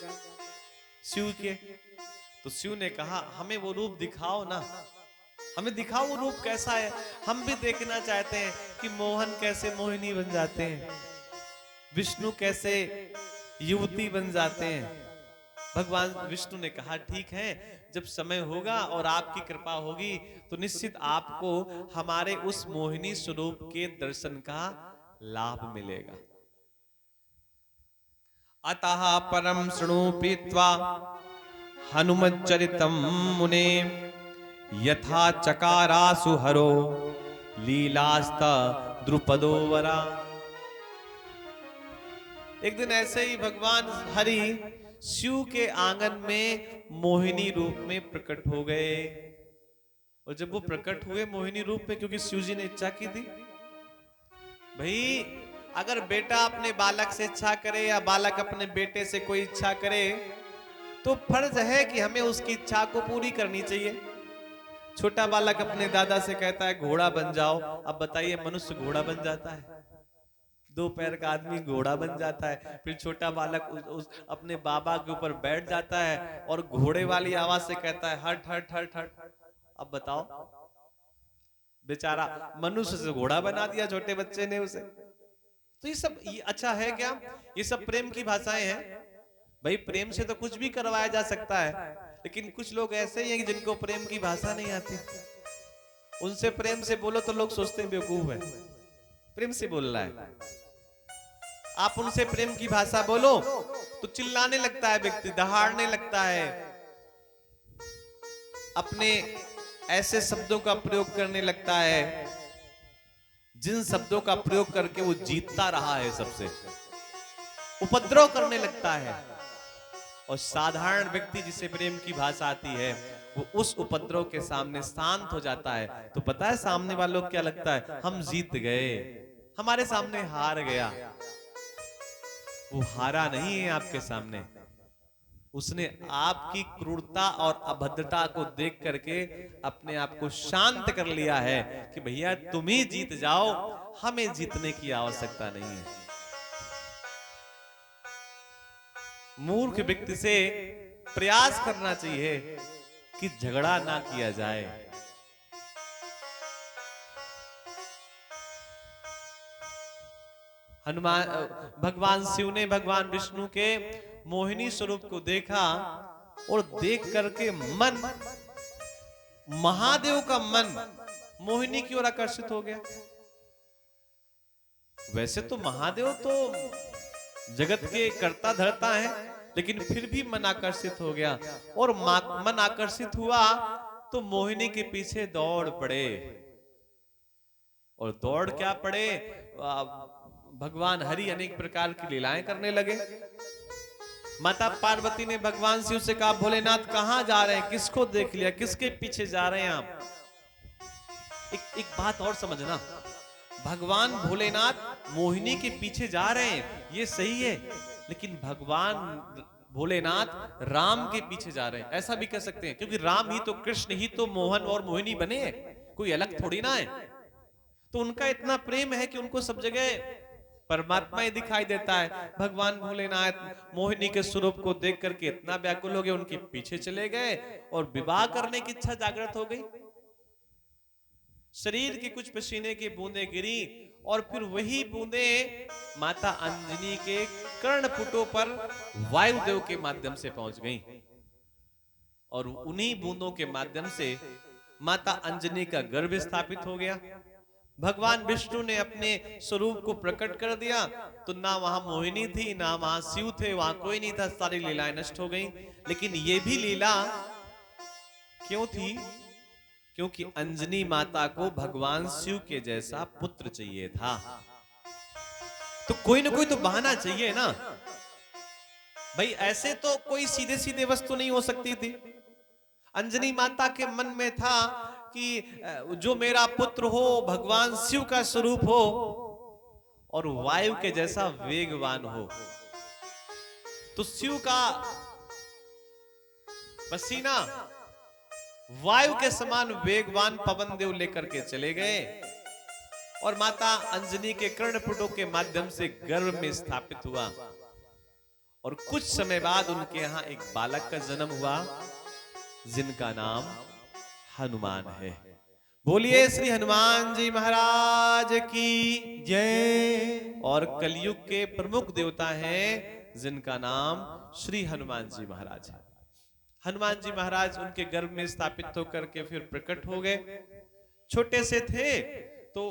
शिव के। तो शिव ने कहा हमें वो रूप दिखाओ ना, हमें दिखाओ वो रूप कैसा है, हम भी देखना चाहते हैं कि मोहन कैसे मोहिनी बन जाते हैं, विष्णु कैसे युवती बन जाते हैं। भगवान विष्णु ने कहा ठीक है, जब समय होगा और आपकी कृपा होगी तो निश्चित आपको हमारे उस मोहिनी स्वरूप के दर्शन का लाभ मिलेगा। अतः परम शृणु पीत्वा हनुमच्चरितम मुने, यथा चकारासु हरो लीलास्ता द्रुपदो वरा। एक दिन ऐसे ही भगवान हरि शिव के आंगन में मोहिनी रूप में प्रकट हो गए, और जब वो प्रकट हुए मोहिनी रूप में, क्योंकि शिव जी ने इच्छा की थी, भाई अगर बेटा अपने बालक से इच्छा करे या बालक अपने बेटे से कोई इच्छा करे, तो फर्ज है कि हमें उसकी इच्छा को पूरी करनी चाहिए। छोटा बालक अपने दादा से कहता है घोड़ा बन जाओ। अब बताइए मनुष्य घोड़ा बन जाता है? 2 पैर का आदमी घोड़ा बन जाता है? फिर छोटा बालक अपने बाबा के ऊपर बैठ जाता है और घोड़े वाली आवाज से कहता है हट हट हट हट। अब बताओ, बेचारा मनुष्य से घोड़ा बना दिया छोटे बच्चे ने उसे। तो ये सब ये अच्छा है क्या? ये सब प्रेम की भाषाएं हैं। भाई प्रेम से तो कुछ भी करवाया जा सकता है, लेकिन कुछ लोग ऐसे ही हैं कि जिनको प्रेम की भाषा नहीं आती। उनसे प्रेम से बोलो तो लोग सोचते हैं बेवकूफ है, प्रेम से बोल रहा है। आप उनसे प्रेम की भाषा बोलो तो चिल्लाने लगता है व्यक्ति, दहाड़ने लगता है, अपने ऐसे शब्दों का प्रयोग करने लगता है जिन शब्दों का प्रयोग करके वो जीतता रहा है सबसे, उपद्रव करने लगता है। और साधारण व्यक्ति जिसे प्रेम की भाषा आती है वो उस उपद्रव के सामने शांत हो जाता है। तो पता है सामने वालों को क्या लगता है? हम जीत गए, हमारे सामने हार गया। वो हारा नहीं है आपके सामने, उसने आपकी क्रूरता और अभद्रता को देख करके अपने आप को शांत कर लिया है कि भैया तुम ही जीत जाओ, हमें जीतने की आवश्यकता नहीं है। मूर्ख व्यक्ति से प्रयास करना चाहिए कि झगड़ा ना किया जाए। भगवान शिव ने भगवान विष्णु के मोहिनी स्वरूप को देखा और देख करके मन, महादेव का मन मोहिनी की ओर आकर्षित हो गया। वैसे तो महादेव तो जगत के कर्ता धर्ता है, लेकिन फिर भी मन आकर्षित हो गया। और मन आकर्षित हुआ तो मोहिनी के पीछे दौड़ पड़े। और दौड़ क्या पड़े? भगवान हरि अनेक प्रकार की लीलाएं करने लगे। माता पार्वती ने भगवान शिव से कहा भोलेनाथ कहां जा रहे हैं? किसको देख लिया? किसके पीछे जा रहे हैं आप? एक बात और समझना, भगवान भोलेनाथ मोहिनी के पीछे जा रहे हैं ये सही है, लेकिन भगवान भोलेनाथ राम के पीछे जा रहे हैं ऐसा भी कह सकते हैं, क्योंकि राम ही तो, कृष्ण ही तो मोहन और मोहिनी बने हैं, कोई अलग थोड़ी ना है। तो उनका इतना प्रेम है कि उनको सब जगह परमात्मा ही दिखाई देता है। भगवान भोलेनाथ मोहिनी के स्वरूप को देख करके इतना व्याकुल हो गए, उनके पीछे चले गए और विवाह करने की इच्छा जागृत हो गई। शरीर की कुछ पसीने की बूंदें गिरी और फिर वही बूंदें माता अंजनी के कर्णपुटों पर वायुदेव के माध्यम से पहुंच गईं। और उन्हीं बूंदों के माध्यम से माता अंजनी का गर्भ स्थापित हो गया। भगवान विष्णु ने अपने स्वरूप को प्रकट कर दिया तो ना वहां मोहिनी थी, ना वहां शिव थे, वहां कोई नहीं था, सारी लीलाएं नष्ट हो गईं। लेकिन ये भी लीला क्यों थी? क्योंकि अंजनी माता को भगवान शिव के जैसा पुत्र चाहिए था। तो कोई ना कोई तो बहाना चाहिए ना भाई, ऐसे तो कोई सीधे सीधे वस्तु नहीं हो सकती थी। अंजनी माता के मन में था कि जो मेरा पुत्र हो भगवान शिव का स्वरूप हो और वायु के जैसा वेगवान हो। तो शिव का पसीना वायु के समान वेगवान पवन देव लेकर के चले गए और माता अंजनी के कर्णपुटों के माध्यम से गर्भ में स्थापित हुआ। और कुछ समय बाद उनके यहां एक बालक का जन्म हुआ जिनका नाम हनुमान है। बोलिए श्री हनुमान जी महाराज की जय। और कलयुग के प्रमुख देवता हैं जिनका नाम श्री हनुमान जी महाराज है। हनुमान जी महाराज उनके गर्भ में स्थापित होकर के फिर प्रकट हो गए। छोटे से थे तो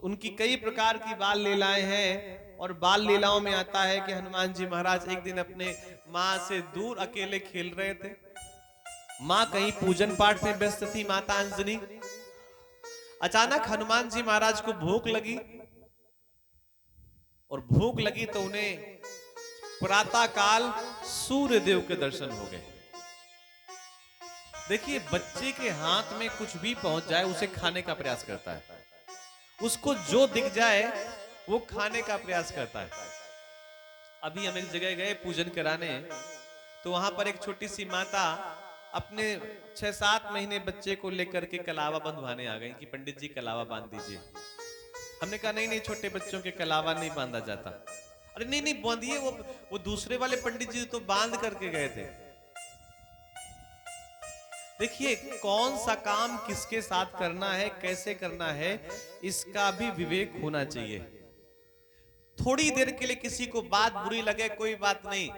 उनकी कई प्रकार की बाल लीलाएं हैं और बाल लीलाओं में आता है कि हनुमान जी महाराज एक दिन अपने माँ से दूर अकेले खेल रहे थे। माँ कहीं पूजन पाठ में व्यस्त थी, माता अंजनी। अचानक हनुमान जी महाराज को भूख लगी और भूख लगी तो उन्हें प्रातः काल सूर्य देव के दर्शन हो गए। देखिए बच्चे के हाथ में कुछ भी पहुंच जाए उसे खाने का प्रयास करता है, उसको जो दिख जाए वो खाने का प्रयास करता है। अभी हम एक जगह गए पूजन कराने तो वहां पर एक छोटी सी माता अपने 6-7 महीने बच्चे को लेकर के कलावा बंधवाने आ गई कि पंडित जी कलावा बांध दीजिए। हमने कहा नहीं नहीं, छोटे बच्चों के कलावा नहीं बांधा जाता। अरे नहीं नहीं बांधिए, वो दूसरे वाले पंडित जी तो बांध करके गए थे। देखिए, कौन सा काम किसके साथ करना है, कैसे करना है, इसका भी विवेक होना चाहिए। थोड़ी देर के लिए किसी को बात बुरी लगे कोई बात नहीं,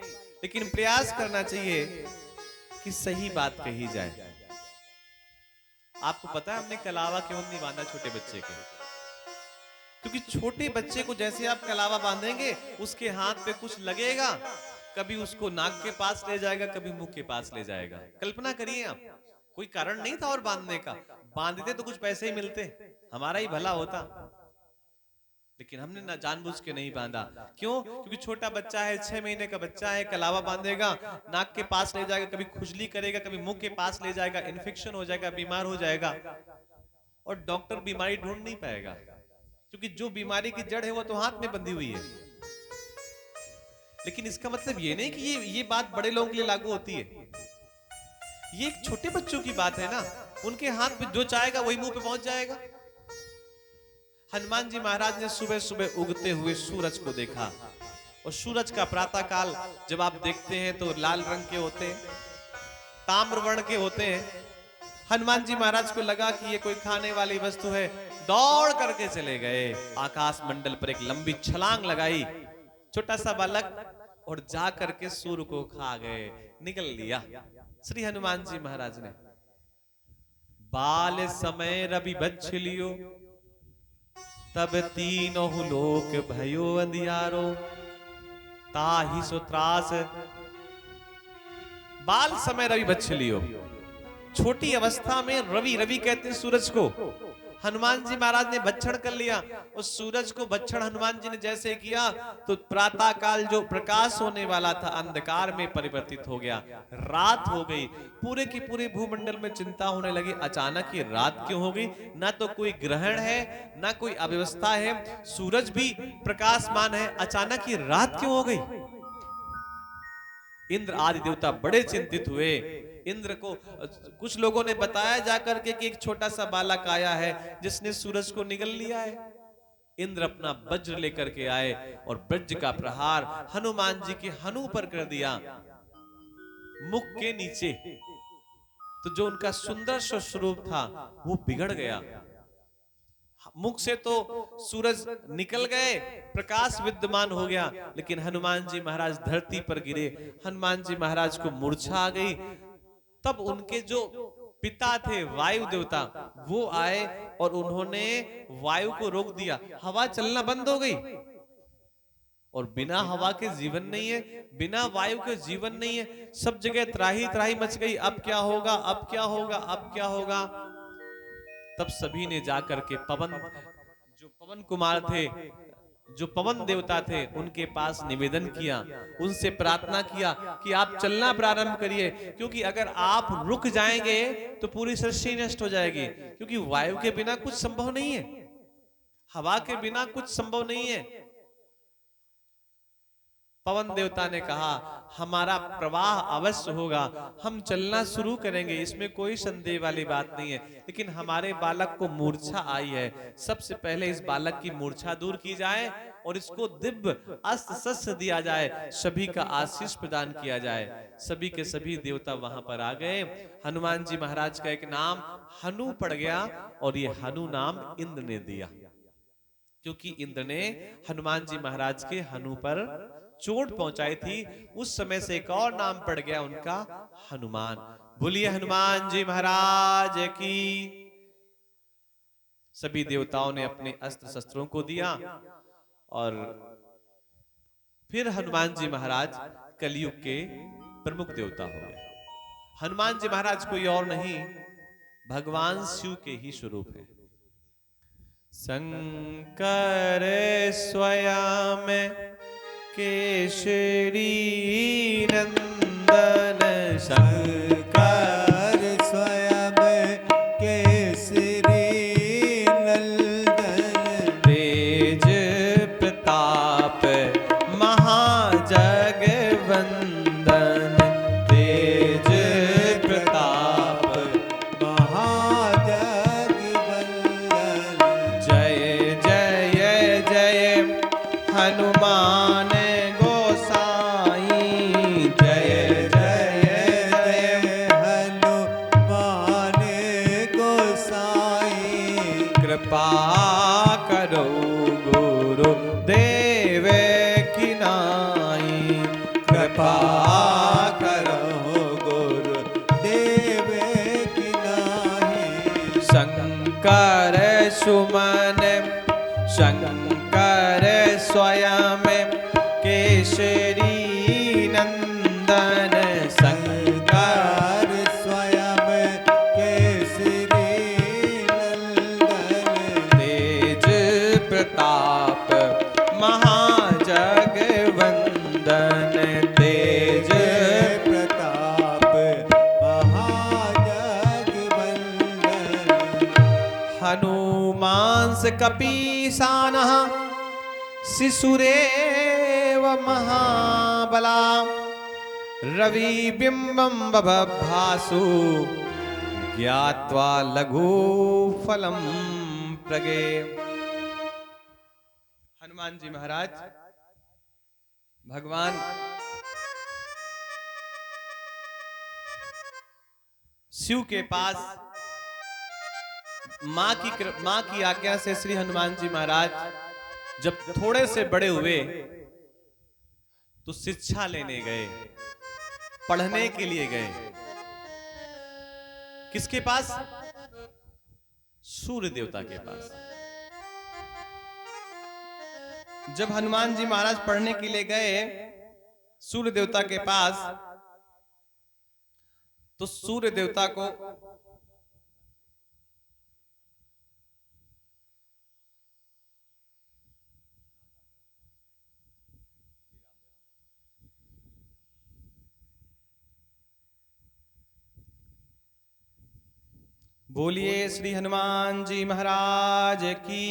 लेकिन प्रयास करना चाहिए कि सही बात कही जाए। आपको पता है हमने कलावा क्यों नहीं बांधा छोटे बच्चे के? क्योंकि छोटे बच्चे को जैसे आप कलावा बांधेंगे, उसके हाथ पे कुछ लगेगा, कभी उसको नाक के पास ले जाएगा, कभी मुंह के पास ले जाएगा। कल्पना करिए आप, कोई कारण नहीं था और बांधने का, बांधते तो कुछ पैसे ही मिलते, हमारा ही भला होता, लेकिन हमने ना जानबूझ के नहीं बांधा। क्यों? क्योंकि छोटा बच्चा है, 6 महीने का बच्चा है, कलावा बांधेगा, नाक के पास ले जाएगा, कभी खुजली करेगा, कभी मुंह के पास ले जाएगा, इन्फेक्शन हो जाएगा, बीमार हो जाएगा, और डॉक्टर बीमारी ढूंढ नहीं पाएगा, क्योंकि जो बीमारी की जड़ है वो तो हाथ में बंधी हुई है। लेकिन इसका मतलब ये नहीं कि ये बात बड़े लोगों के लिए लागू होती है। ये एक छोटे बच्चों की बात है ना, उनके हाथ में जो चाहेगा वही मुंह पे पहुंच जाएगा। हनुमान जी महाराज ने सुबह सुबह उगते हुए सूरज को देखा, और सूरज का प्रातः काल जब आप देखते हैं तो लाल रंग के होते हैं, ताम्र वर्ण के होते हैं। हनुमान जी महाराज को लगा कि ये कोई खाने वाली वस्तु है, दौड़ करके चले गए, आकाश मंडल पर एक लंबी छलांग लगाई, छोटा सा बालक, और जा करके सूर्य को खा गए, निकल लिया श्री हनुमान जी महाराज ने। बाल समय रवि बच्छलियो, तब तीनों लोक भयो अंधियारो, ताहि सो त्रास। बाल समय रवि बच्छलियो, छोटी अवस्था में रवि, रवि कहते हैं सूरज को, हनुमान जी महाराज ने भक्षण कर लिया। उस सूरज को भक्षण हनुमान जी ने जैसे किया तो प्रातः काल जो प्रकाश होने वाला था अंधकार में परिवर्तित हो गया, रात हो गई। पूरे की पूरे भूमंडल में चिंता होने लगी, अचानक ये रात क्यों हो गई? ना तो कोई ग्रहण है, ना कोई अव्यवस्था है, सूरज भी प्रकाशमान है, अचानक ये रात क्यों हो गई? इंद्र आदि देवता बड़े चिंतित हुए। इंद्र को कुछ लोगों ने बताया जाकर के कि एक छोटा सा बालक आया है जिसने सूरज को निगल लिया है। इंद्र अपना वज्र लेकर के आए और वज्र का प्रहार हनुमान जी के हनु पर कर दिया, मुख के नीचे। तो जो उनका सुंदर स्वरूप था वो बिगड़ गया। मुख से तो सूरज निकल गए, प्रकाश विद्यमान हो गया, लेकिन हनुमान जी महाराज धरती पर गिरे। हनुमान जी महाराज को मूर्छा आ गई। तब उनके जो पिता थे वायु देवता, वो आए और उन्होंने वायु को रोक दिया, हवा चलना बंद हो गई। और बिना हवा के जीवन नहीं है, बिना वायु के जीवन नहीं है। सब जगह त्राही त्राही मच गई, अब क्या होगा, अब क्या होगा, अब क्या होगा। तब सभी ने जाकर के जो पवन कुमार थे, जो पवन देवता थे, उनके पास निवेदन किया, उनसे प्रार्थना किया कि आप चलना प्रारंभ करिए, क्योंकि अगर आप रुक जाएंगे तो पूरी सृष्टि नष्ट हो जाएगी। क्योंकि वायु के बिना कुछ संभव नहीं है, हवा के बिना कुछ संभव नहीं है। पवन देवता ने कहा हमारा प्रवाह अवश्य होगा, हम चलना शुरू करेंगे, इसमें कोई संदेह वाली बात नहीं है। लेकिन हमारे बालक को मूर्छा आई है, सबसे पहले इस बालक की मूर्छा दूर की जाए और इसको दिव्य अस्त्र शस्त्र दिया जाए, सभी का आशीष प्रदान किया जाए। सभी के सभी देवता वहां पर आ गए। हनुमान जी महाराज का एक नाम हनु पड़ गया और ये हनु नाम इंद्र ने दिया, क्योंकि इंद्र ने हनुमान जी महाराज के हनु पर चोट पहुंचाई थी। उस समय से एक और नाम पड़ गया उनका हनुमान। बोलिए हनुमान जी महाराज की। सभी देवताओं ने अपने अस्त्र शस्त्रों को दिया और फिर हनुमान जी महाराज कलयुग के प्रमुख देवता हो गए। हनुमान जी महाराज कोई और नहीं, भगवान शिव के ही स्वरूप है। शंकर स्वयं केशरी नंदन, शंकर स्वयं केसरी नंदन, तेज प्रताप महाजगवंदन, तेज प्रताप कृपा करो गुरु देव की नाई। कृपा करो गुरु देव की नाई। शंकर सुमन शंकर स्वयं केसरी नंदन। शंकर स्वयं केसरी नंदन। तेज प्रताप महाजगवंदन। तेज प्रताप महाजगवंदन। हनुमांस कपीसानः शिशुरेव महाबला। रविबिंबं बभभासु ज्ञात्वा लघु फलं प्रगे। हनुमान जी महाराज भगवान शिव के पास मां की आज्ञा से श्री हनुमान जी महाराज जब थोड़े से बड़े हुए तो शिक्षा लेने गए, पढ़ने के लिए गए। किसके पास? सूर्य देवता के पास। जब हनुमान जी महाराज पढ़ने के लिए गए सूर्य देवता के पास, तो सूर्य देवता को बोलिए श्री हनुमान जी महाराज की।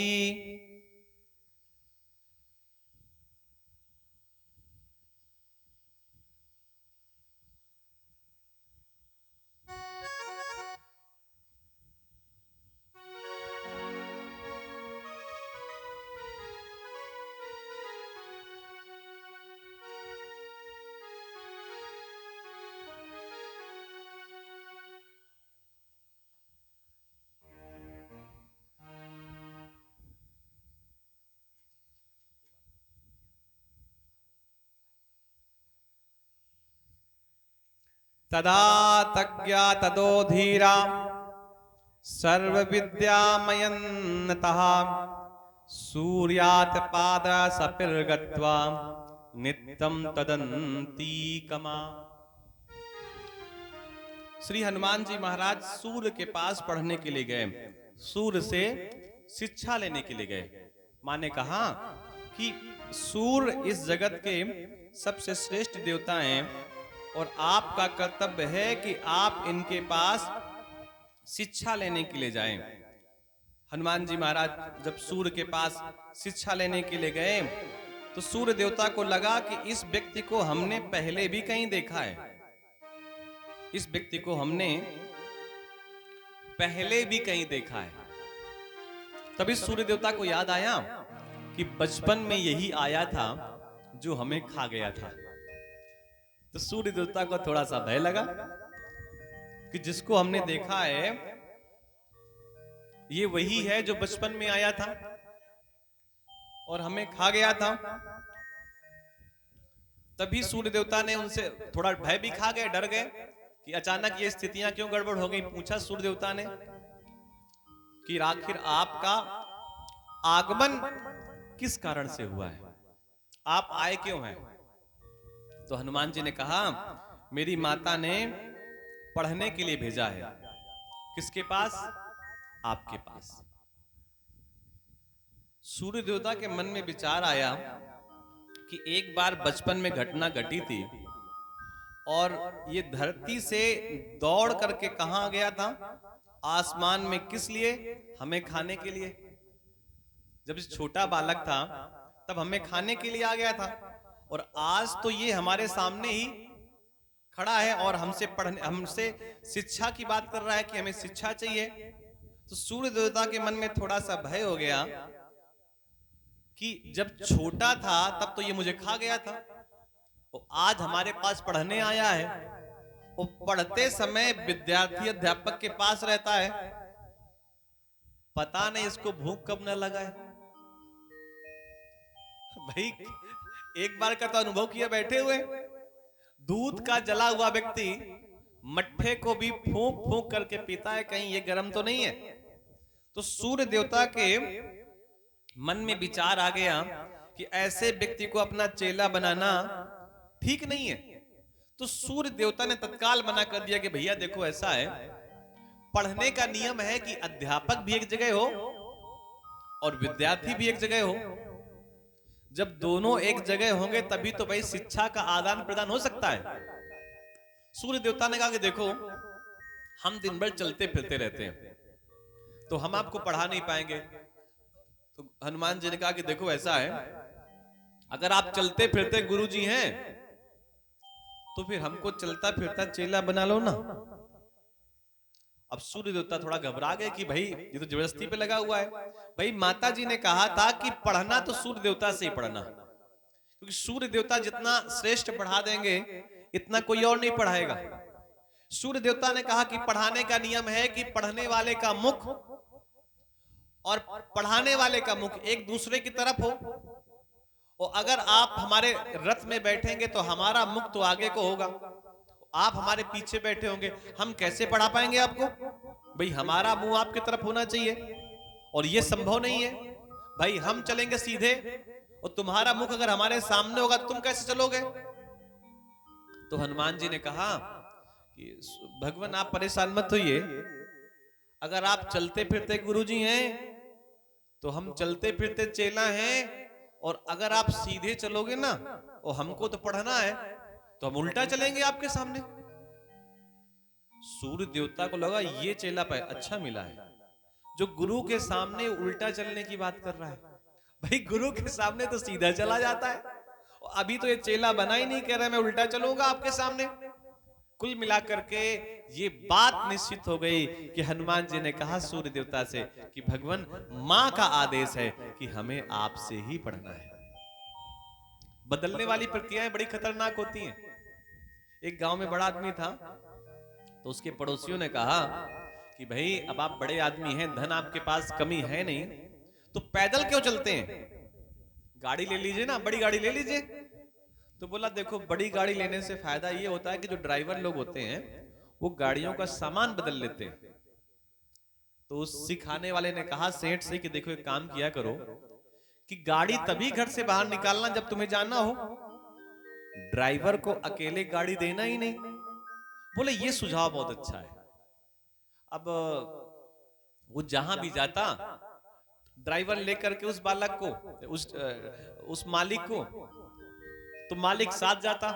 तदा तज्ञा तदो धीरा सर्व विद्यामयन्तः। सूर्यात् पाद सपिर्गत्वा नित्यं तदन्तिकमा। श्री हनुमान जी महाराज सूर्य के पास पढ़ने के लिए गए, सूर्य से शिक्षा लेने के लिए गए। माँ ने कहा कि सूर्य इस जगत के सबसे श्रेष्ठ देवता हैं और आपका कर्तव्य है कि आप इनके पास शिक्षा लेने के लिए जाएं। हनुमान जी महाराज जब सूर्य के पास शिक्षा लेने के लिए गए तो सूर्य देवता को लगा कि इस व्यक्ति को हमने पहले भी कहीं देखा है, इस व्यक्ति को हमने पहले भी कहीं देखा है। तभी सूर्य देवता को याद आया कि बचपन में यही आया था जो हमें खा गया था। तो सूर्य देवता को थोड़ा सा भय लगा कि जिसको हमने देखा है ये वही है जो बचपन में आया था और हमें खा गया था। तभी सूर्य देवता ने उनसे थोड़ा भय भी खा गए, डर गए कि अचानक ये स्थितियां क्यों गड़बड़ हो गई। पूछा सूर्य देवता ने कि आखिर आपका आगमन किस कारण से हुआ है, आप आए क्यों हैं। तो हनुमान जी ने कहा मेरी माता ने पढ़ने के लिए भेजा है। किसके पास? आपके पास। सूर्य देवता के मन में विचार आया कि एक बार बचपन में घटना घटी थी और ये धरती से दौड़ करके कहां गया था? आसमान में। किस लिए? हमें खाने के लिए। जब इस छोटा बालक था तब हमें खाने के लिए आ गया था और आज तो ये हमारे सामने ही खड़ा है और हमसे शिक्षा की बात कर रहा है कि हमें शिक्षा चाहिए। तो सूर्य देवता के मन में थोड़ा सा भय हो गया कि जब छोटा था तब तो ये मुझे खा गया था और आज हमारे पास पढ़ने आया है। वो पढ़ते समय विद्यार्थी अध्यापक के पास रहता है पता नहीं इसको भूख कब न लगा है। भाई एक बार का तो अनुभव किया बैठे हुए, दूध का जला हुआ व्यक्ति मट्ठे को भी फूंक फूंक करके पीता है, कहीं ये गर्म तो नहीं है। तो सूर्य देवता के मन में विचार आ गया कि ऐसे व्यक्ति को अपना चेला बनाना ठीक नहीं है। तो सूर्य देवता ने तत्काल मना कर दिया कि भैया देखो ऐसा है, पढ़ने का नियम है कि अध्यापक भी एक जगह हो और विद्यार्थी भी एक जगह हो। जब दोनों एक जगह होंगे तभी तो भाई शिक्षा का आदान प्रदान हो सकता है। सूर्य देवता ने कहा कि देखो हम दिन भर चलते फिरते रहते हैं तो हम आपको पढ़ा नहीं पाएंगे। तो हनुमान जी ने कहा कि देखो ऐसा है, अगर आप चलते फिरते गुरुजी हैं तो फिर हमको चलता फिरता चेला बना लो ना। अब सूर्य देवता थोड़ा घबरा गए कि भाई ये तो जबरदस्ती पे लगा हुआ है। भाई माता जी ने कहा था कि पढ़ना तो सूर्य देवता से ही पढ़ना, क्योंकि सूर्य देवता जितना श्रेष्ठ पढ़ा देंगे इतना कोई और नहीं पढ़ाएगा। सूर्य देवता ने कहा कि पढ़ाने का नियम है कि पढ़ने वाले का मुख और पढ़ाने वाले का मुख एक दूसरे की तरफ हो, और अगर आप हमारे रथ में बैठेंगे तो हमारा मुख तो आगे को होगा, आप हमारे पीछे बैठे होंगे, हम कैसे पढ़ा पाएंगे आपको? भाई हमारा मुंह आपकी तरफ होना चाहिए और ये संभव नहीं है। भाई हम चलेंगे सीधे और तुम्हारा मुख अगर हमारे सामने होगा तो तुम कैसे चलोगे? तो हनुमान जी ने कहा कि भगवान आप परेशान मत होइए, अगर आप चलते फिरते गुरुजी हैं तो हम चलते फिरते चेला हैं, और अगर आप सीधे चलोगे ना और हमको तो पढ़ना है तो हम उल्टा चलेंगे आपके सामने। सूर्य देवता को लगा ये चेला पे अच्छा मिला है जो गुरु के सामने उल्टा चलने की बात कर रहा है। भाई गुरु के सामने तो सीधा चला जाता है, अभी तो ये चेला बना ही नहीं, कह रहा मैं उल्टा चलूंगा आपके सामने। कुल मिलाकर के ये बात निश्चित हो गई कि हनुमान जी ने कहा सूर्य देवता से कि भगवान मां का आदेश है कि हमें आपसे ही पढ़ना है। बदलने वाली प्रक्रियाएं बड़ी खतरनाक होती हैं। एक गांव में बड़ा आदमी था तो उसके पड़ोसियों ने कहा कि भाई अब आप बड़े आदमी हैं, धन आपके पास कमी है नहीं, तो पैदल क्यों चलते हैं? गाड़ी ले लीजिए ना, बड़ी गाड़ी ले लीजिए। तो बोला देखो बड़ी गाड़ी लेने से फायदा ये होता है कि जो ड्राइवर लोग होते हैं वो गाड़ियों का सामान बदल लेते हैं। तो उस सिखाने वाले ने कहा सेठ से कि देखो एक काम किया करो कि गाड़ी तभी घर से बाहर निकालना जब तुम्हें जाना हो, ड्राइवर को अकेले गाड़ी देना ही नहीं। बोले ये सुझाव बहुत अच्छा है। अब वो जहां भी जाता ड्राइवर लेकर के उस बालक को उस मालिक को, तो मालिक साथ जाता,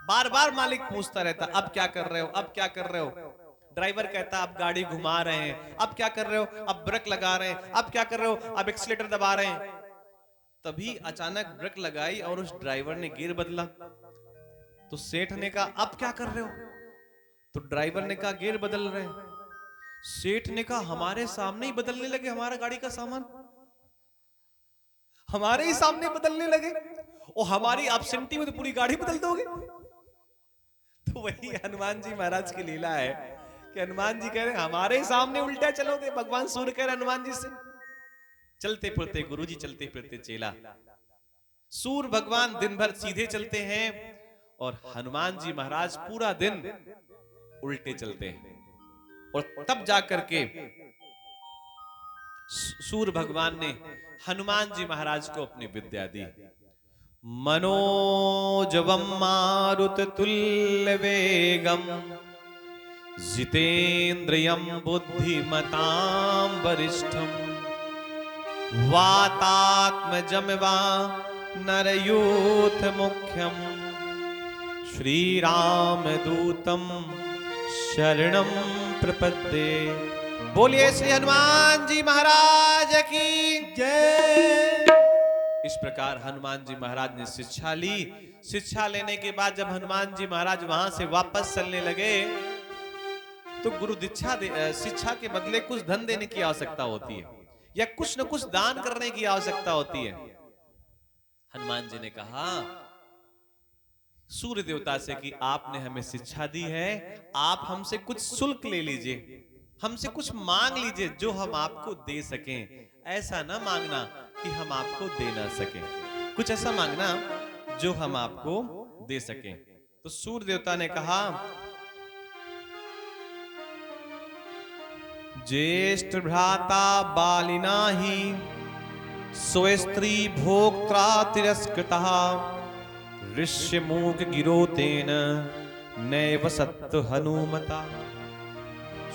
बार बार मालिक पूछता रहता अब क्या कर रहे हो, अब क्या कर रहे हो? ड्राइवर कहता अब गाड़ी घुमा रहे हैं, अब क्या कर रहे हो? अब ब्रेक लगा रहे हैं, अब क्या कर रहे हो? अब एक्सीलेटर दबा रहे हैं। तभी अचानक ब्रेक लगाई और उस ड्राइवर ने गियर बदला। तो सेठ ने कहा अब क्या कर रहे हो? तो ड्राइवर ने कहा गियर बदल रहे हैं। सेठ ने कहा हमारे सामने ही बदलने लगे, हमारा गाड़ी का सामान हमारे ही सामने बदलने लगे, और हमारी एब्सेंटी में तो पूरी गाड़ी बदल दोगे। तो वही हनुमान जी महाराज की लीला है कि हनुमान जी कह रहे हैं हमारे सामने उल्टा चलोगे। भगवान सूर्य कह रहे हनुमान जी से चलते फिरते गुरुजी, चलते फिरते चेला। सूर्य भगवान दिन भर सीधे चलते हैं और हनुमान जी महाराज पूरा दिन उल्टे चलते हैं। और तब जाकर के सूर्य भगवान ने हनुमान जी महाराज को अपनी विद्या दी। मनोजवम मारुत तुल्य वेगम जितेन्द्रियम बुद्धिमतां वरिष्ठम वातात्मजं वा नरयूथ मुख्यम श्री राम दूतम शरणं प्रपद्ये। बोलिए श्री हनुमान जी महाराज की जय। इस प्रकार हनुमान जी महाराज ने शिक्षा ली। शिक्षा लेने के बाद जब हनुमान जी महाराज वहां से वापस चलने लगे तो गुरु दीक्षा शिक्षा के बदले कुछ धन देने की आवश्यकता होती है या कुछ न कुछ दान करने की आवश्यकता होती है। हनुमान जी ने कहा सूर्य देवता से कि आपने हमें शिक्षा दी है, आप हमसे कुछ शुल्क ले लीजिए। हमसे कुछ मांग लीजिए जो हम आपको दे सकें। ऐसा ना मांगना कि हम आपको दे ना सकें। कुछ ऐसा मांगना जो हम आपको दे सकें। तो सूर्य देवता ने कहा, ज्येष्ठ भ्राता बालिना ही स्वस्त्री भोक्त्रा तिरस्कृतः ऋष्य मूक गिरोतेन नैव सत्त हनुमता।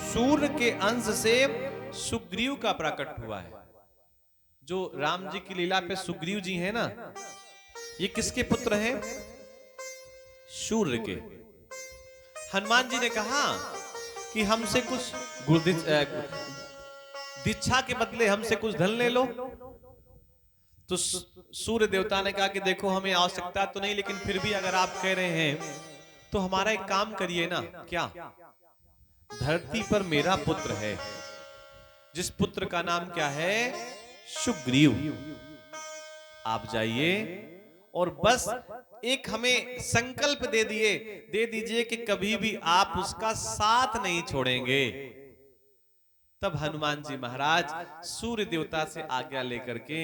सूर्य के अंश से सुग्रीव का प्रकट हुआ है। जो राम जी की लीला पे सुग्रीव जी हैं ना, ये किसके पुत्र हैं? सूर्य के। हनुमान जी ने कहा कि हमसे कुछ दीक्षा के बदले हमसे कुछ धन ले लो। तो सूर्य देवता ने कहा कि देखो हमें आवश्यकता तो नहीं, लेकिन फिर भी अगर आप कह रहे हैं तो हमारा एक काम करिए ना। क्या? धरती पर मेरा पुत्र है, जिस पुत्र का नाम क्या है? सुग्रीव। आप जाइए और बस एक हमें संकल्प दे दीजिए कि कभी भी आप उसका साथ नहीं छोड़ेंगे। तब हनुमान जी महाराज सूर्य देवता से आज्ञा लेकर के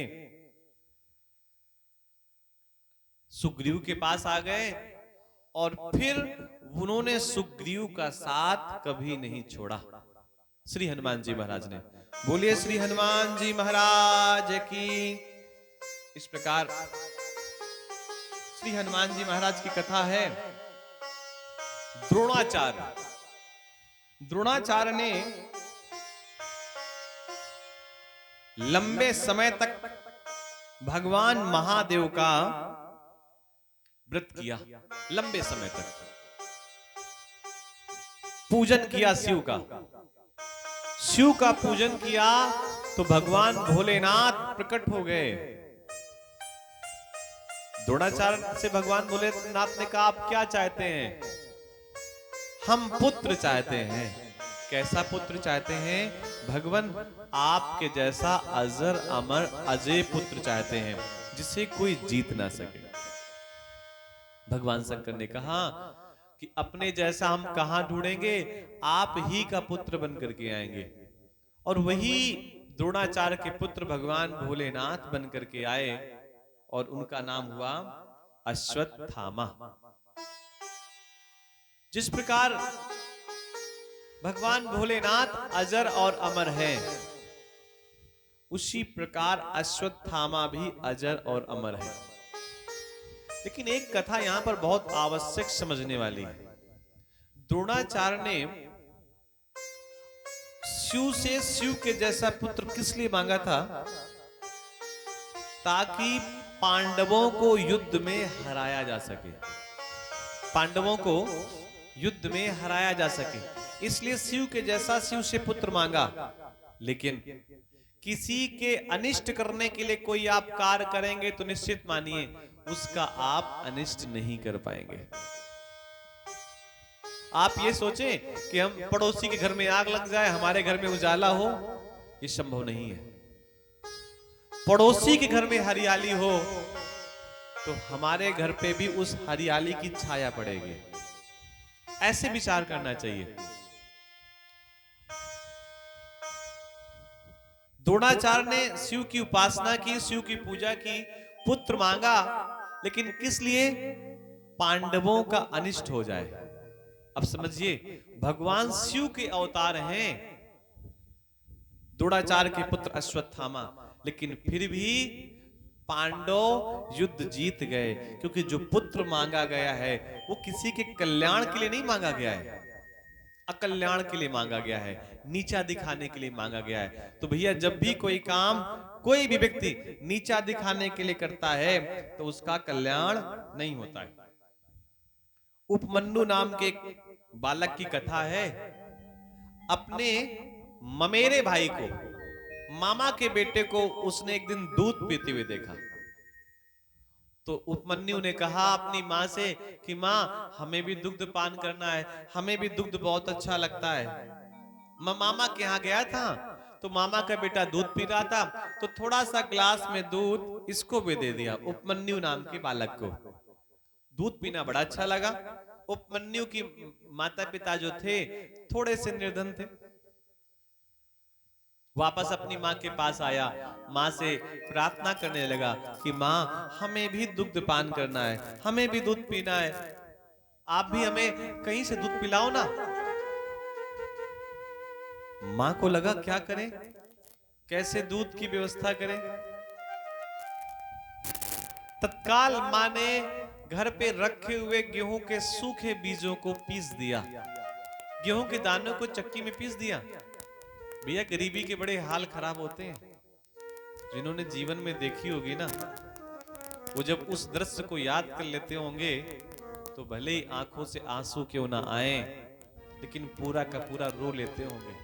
सुग्रीव के पास आ गए और फिर उन्होंने सुग्रीव का साथ कभी नहीं छोड़ा। श्री हनुमान जी महाराज ने। बोलिए श्री हनुमान जी महाराज की। इस प्रकार श्री हनुमान जी महाराज की कथा है। द्रोणाचार्य ने लंबे समय तक भगवान महादेव का व्रत किया। लंबे समय तक पूजन किया शिव का। शिव का पूजन किया तो भगवान भोलेनाथ प्रकट हो गए। द्रोणाचार्य से भगवान भोलेनाथ ने कहा, आप क्या चाहते हैं? हम पुत्र चाहते हैं। कैसा पुत्र चाहते हैं? भगवान आपके जैसा अजर अमर अजय पुत्र चाहते हैं, जिसे कोई जीत ना सके। भगवान शंकर ने कहा कि अपने जैसा हम कहां ढूंढेंगे, आप ही का पुत्र बनकर के आएंगे। और वही द्रोणाचार्य के पुत्र भगवान भोलेनाथ बनकर के आए और उनका नाम हुआ अश्वत्थामा। जिस प्रकार भगवान भोलेनाथ अजर और अमर है, उसी प्रकार अश्वत्थामा भी अजर और अमर है। लेकिन एक कथा यहां पर बहुत आवश्यक समझने वाली है। द्रोणाचार्य ने शिव से शिव के जैसा पुत्र किस लिए मांगा था? ताकि पांडवों को युद्ध में हराया जा सके। पांडवों को युद्ध में हराया जा सके, इसलिए शिव के जैसा शिव से पुत्र मांगा। लेकिन किसी के अनिष्ट करने के लिए कोई आप कार्य करेंगे तो निश्चित मानिए उसका आप अनिष्ट नहीं कर पाएंगे। आप ये सोचें कि हम पड़ोसी के घर में आग लग जाए, हमारे घर में उजाला हो, ये संभव नहीं है। पड़ोसी के घर में हरियाली हो तो हमारे घर पे भी उस हरियाली की छाया पड़ेगी। ऐसे विचार करना चाहिए। द्रोणाचार्य ने शिव की उपासना की, शिव की पूजा की, पुत्र मांगा, लेकिन किस लिए? पांडवों का अनिष्ट हो जाए। अब समझिए, भगवान शिव के अवतार हैं द्रोणाचार्य के पुत्र अश्वत्थामा, लेकिन फिर भी पांडव युद्ध जीत गए, क्योंकि जो पुत्र मांगा गया है वो किसी के कल्याण के लिए नहीं मांगा गया है, अकल्याण के लिए मांगा गया है, नीचा दिखाने के लिए मांगा गया है। तो भैया, जब भी कोई काम कोई भी व्यक्ति नीचा दिखाने के लिए करता है तो उसका कल्याण नहीं होता है। उपमन्यु नाम के एक बालक की कथा है। अपने ममेरे भाई को, मामा के बेटे को उसने एक दिन दूध पीते हुए देखा। तो उपमन्यु ने कहा अपनी माँ से कि माँ, हमें भी दुग्ध पान करना है, हमें भी दुग्ध बहुत अच्छा लगता है। मैं मामा के यहाँ गया था तो मामा का बेटा दूध पी रहा था, तो थोड़ा सा ग्लास में दूध इसको भी दे दिया, उपमन्यु नाम के बालक को। दूध पीना बड़ा अच्छा लगा। उपमन्यु की माता पिता जो थे थोड़े से निर्धन थे, वापस अपनी माँ के पास आया, माँ से प्रार्थना करने लगा कि माँ हमें भी दुग्ध पान करना है, हमें भी दूध पीना है, आप भी हमें कहीं से दूध पिलाओ ना। माँ को लगा क्या करें, कैसे दूध की व्यवस्था करें। तत्काल माँ ने घर पे रखे हुए गेहूं के सूखे बीजों को पीस दिया, गेहूं के दानों को चक्की में पीस दिया। भैया गरीबी के बड़े हाल खराब होते हैं, जिन्होंने जीवन में देखी होगी ना, वो जब उस दृश्य को याद कर लेते होंगे तो भले ही आंखों से आंसू क्यों ना आए, लेकिन पूरा का पूरा रो लेते होंगे।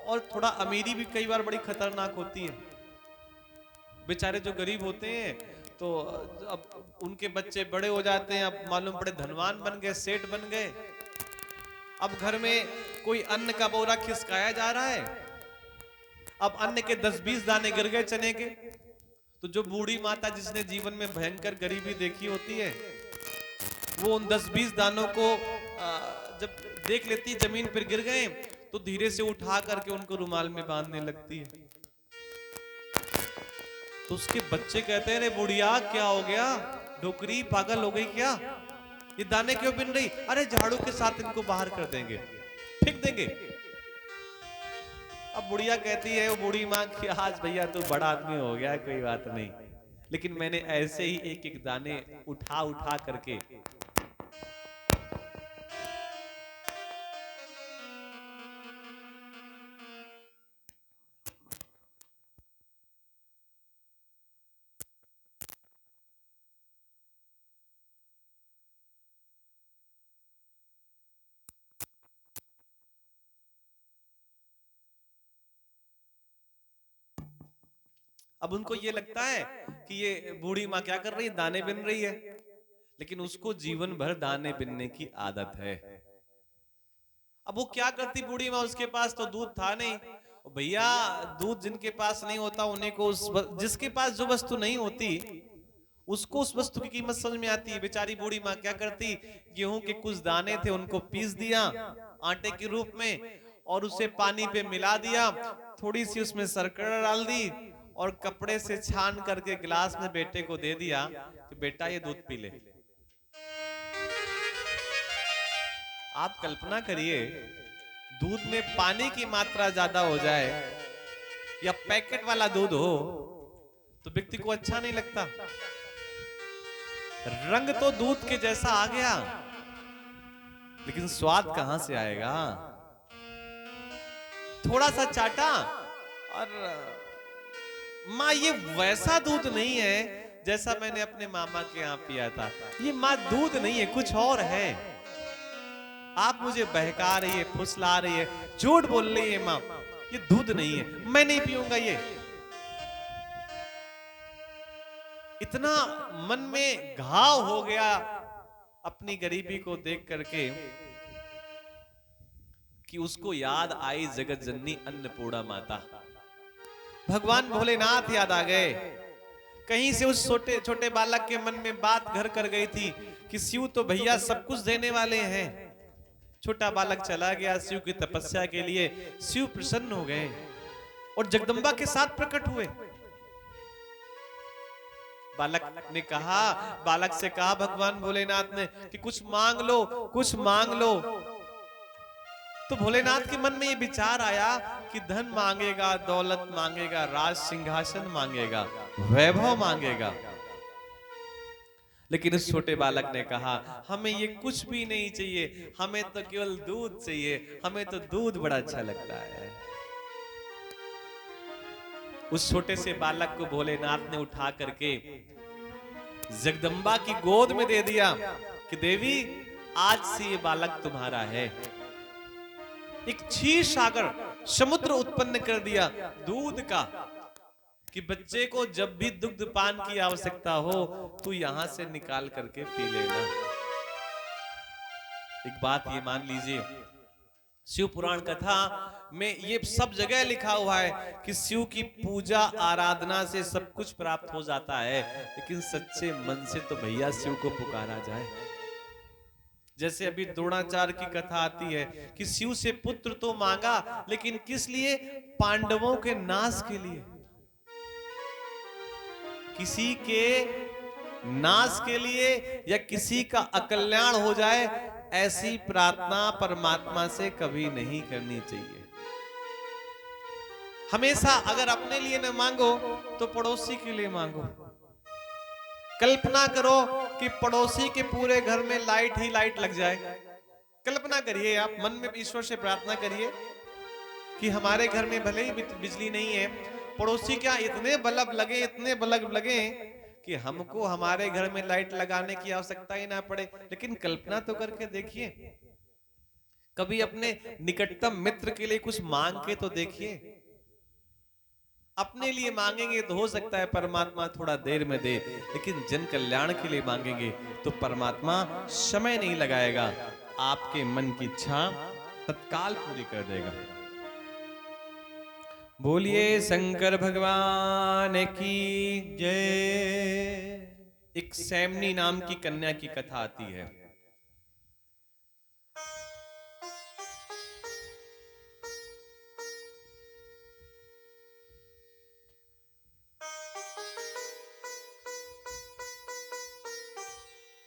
और थोड़ा अमीरी भी कई बार बड़ी खतरनाक होती है। बेचारे जो गरीब होते हैं तो अब उनके बच्चे बड़े हो जाते हैं, अब मालूम पड़े धनवान बन गए, सेठ बन गए। अब घर में कोई अन्न का बोरा खिसकाया जा रहा है, अब अन्न के 10-20 दाने गिर गए चने के, तो जो बूढ़ी माता जिसने जीवन में भयंकर गरीबी देखी होती है, वो उन 10-20 दानों को जब देख लेती है जमीन पर गिर गए तो धीरे से उठा करके उनको रुमाल में बांधने लगती है। तो उसके बच्चे कहते हैं, अरे बुढ़िया क्या हो गया, डोकरी पागल हो गई क्या, ये दाने क्यों बिन रही? अरे झाड़ू के साथ इनको बाहर कर देंगे, फेंक देंगे। अब बुढ़िया कहती है, वो बूढ़ी माँ की, आज भैया तू बड़ा आदमी हो गया, कोई बात नहीं, लेकिन मैंने ऐसे ही एक एक दाने उठा उठा करके अब उनको ये लगता है कि ये बूढ़ी माँ क्या कर रही है, दाने बिन रही है, लेकिन उसको जीवन भर दाने बिनने की आदत है। अब वो क्या करती बूढ़ी माँ, उसके पास तो दूध था नहीं। भैया दूध जिनके पास नहीं होता उन्हें को जिसके पास जो वस्तु नहीं होती उसको उस वस्तु की कीमत समझ में आती है। बेचारी बूढ़ी माँ क्या करती, गेहूं के कुछ दाने थे उनको पीस दिया आटे के रूप में और उसे पानी पे मिला दिया, थोड़ी सी उसमें शर्करा डाल दी और कपड़े से छान करके गिलास में बेटे को दे दिया कि बेटा ये दूध पी ले। आप कल्पना करिए, दूध में पानी की मात्रा ज्यादा हो जाए या पैकेट वाला दूध हो तो व्यक्ति को अच्छा नहीं लगता। रंग तो दूध के जैसा आ गया, लेकिन स्वाद कहां से आएगा? थोड़ा सा चाटा और माँ ये वैसा दूध नहीं है जैसा मैंने अपने मामा के यहाँ पिया था, ये माँ दूध नहीं है, कुछ और है। आप मुझे बहका रही है, फुसला रही है, झूठ बोल रही है माँ, ये दूध नहीं है, मैं नहीं पीऊंगा ये। इतना मन में घाव हो गया अपनी गरीबी को देख करके कि उसको याद आई जगत जननी अन्नपूर्णा माता। भगवान भोलेनाथ याद आ गए। कहीं से उस छोटे छोटे बालक के मन में बात घर कर गई थी कि शिव तो भैया सब कुछ देने वाले हैं। छोटा बालक चला गया शिव की तपस्या के लिए, शिव प्रसन्न हो गए और जगदम्बा के साथ प्रकट हुए। बालक ने कहा, बालक से कहा भगवान भोलेनाथ ने कि कुछ मांग लो, कुछ मांग लो। तो भोलेनाथ के मन में ये विचार आया कि धन मांगेगा, दौलत मांगेगा, राज सिंहासन मांगेगा, वैभव मांगेगा, लेकिन उस छोटे बालक ने कहा हमें ये कुछ भी नहीं चाहिए, हमें तो केवल दूध चाहिए, हमें तो दूध बड़ा अच्छा लगता है। उस छोटे से बालक को भोलेनाथ ने उठा करके जगदम्बा की गोद में दे दिया कि देवी आज से ये बालक तुम्हारा है। एक क्षीर सागर समुद्र उत्पन्न कर दिया दूध का कि बच्चे को जब भी दुग्ध पान की आवश्यकता हो तो यहां से निकाल करके पी लेना। एक बात ये मान लीजिए, शिव पुराण कथा में ये सब जगह लिखा हुआ है कि शिव की पूजा आराधना से सब कुछ प्राप्त हो जाता है, लेकिन सच्चे मन से तो भैया शिव को पुकारा जाए। जैसे अभी द्रोणाचार्य की कथा आती है कि शिव से पुत्र तो मांगा, लेकिन किस लिए? पांडवों के नाश के लिए। किसी के नाश के लिए या किसी का अकल्याण हो जाए, ऐसी प्रार्थना परमात्मा से कभी नहीं करनी चाहिए। हमेशा अगर अपने लिए न मांगो तो पड़ोसी के लिए मांगो। कल्पना करो कि पड़ोसी के पूरे घर में लाइट ही लाइट लग जाए। कल्पना करिए, आप मन में ईश्वर से प्रार्थना करिए कि हमारे घर में भले ही बिजली नहीं है, पड़ोसी क्या इतने बल्ब लगे, इतने बल्ब लगे कि हमको हमारे घर में लाइट लगाने की आवश्यकता ही ना पड़े। लेकिन कल्पना तो करके देखिए, कभी अपने निकटतम मित्र के लिए कुछ मांग के तो देखिए। अपने लिए मांगेंगे तो हो सकता है परमात्मा थोड़ा देर में दे, लेकिन जन कल्याण के लिए मांगेंगे तो परमात्मा समय नहीं लगाएगा, आपके मन की इच्छा तत्काल पूरी कर देगा। बोलिए शंकर भगवान की जय। एक सैमनी नाम की कन्या की कथा आती है।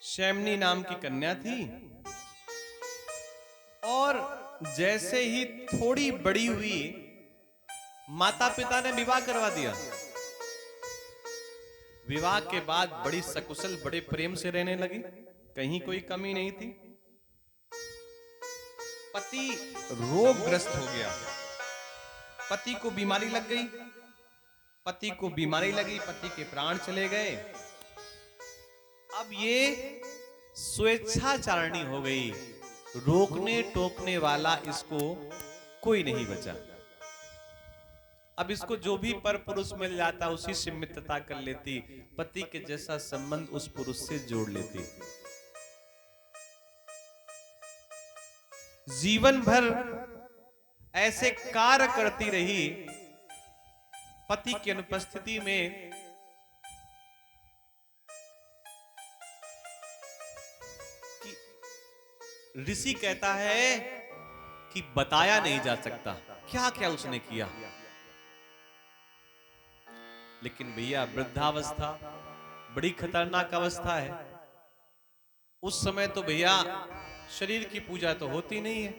सैमनी नाम की कन्या थी और जैसे ही थोड़ी बड़ी हुई, माता पिता ने विवाह करवा दिया। विवाह के बाद बड़ी सकुशल, बड़े प्रेम से रहने लगी, कहीं कोई कमी नहीं थी। पति रोगग्रस्त हो गया, पति को बीमारी लग गई, पति को बीमारी लगी, पति के प्राण चले गए। अब ये स्वेच्छाचारिणी हो गई, रोकने टोकने वाला इसको कोई नहीं बचा। अब इसको जो भी पर पुरुष मिल जाता उसी से मित्रता कर लेती, पति के जैसा संबंध उस पुरुष से जोड़ लेती। जीवन भर ऐसे कार्य करती रही, पति की अनुपस्थिति में ऋषि कहता है कि बताया नहीं जा सकता क्या क्या उसने किया। लेकिन भैया वृद्धावस्था बड़ी खतरनाक अवस्था है। उस समय तो भैया शरीर की पूजा तो होती नहीं है।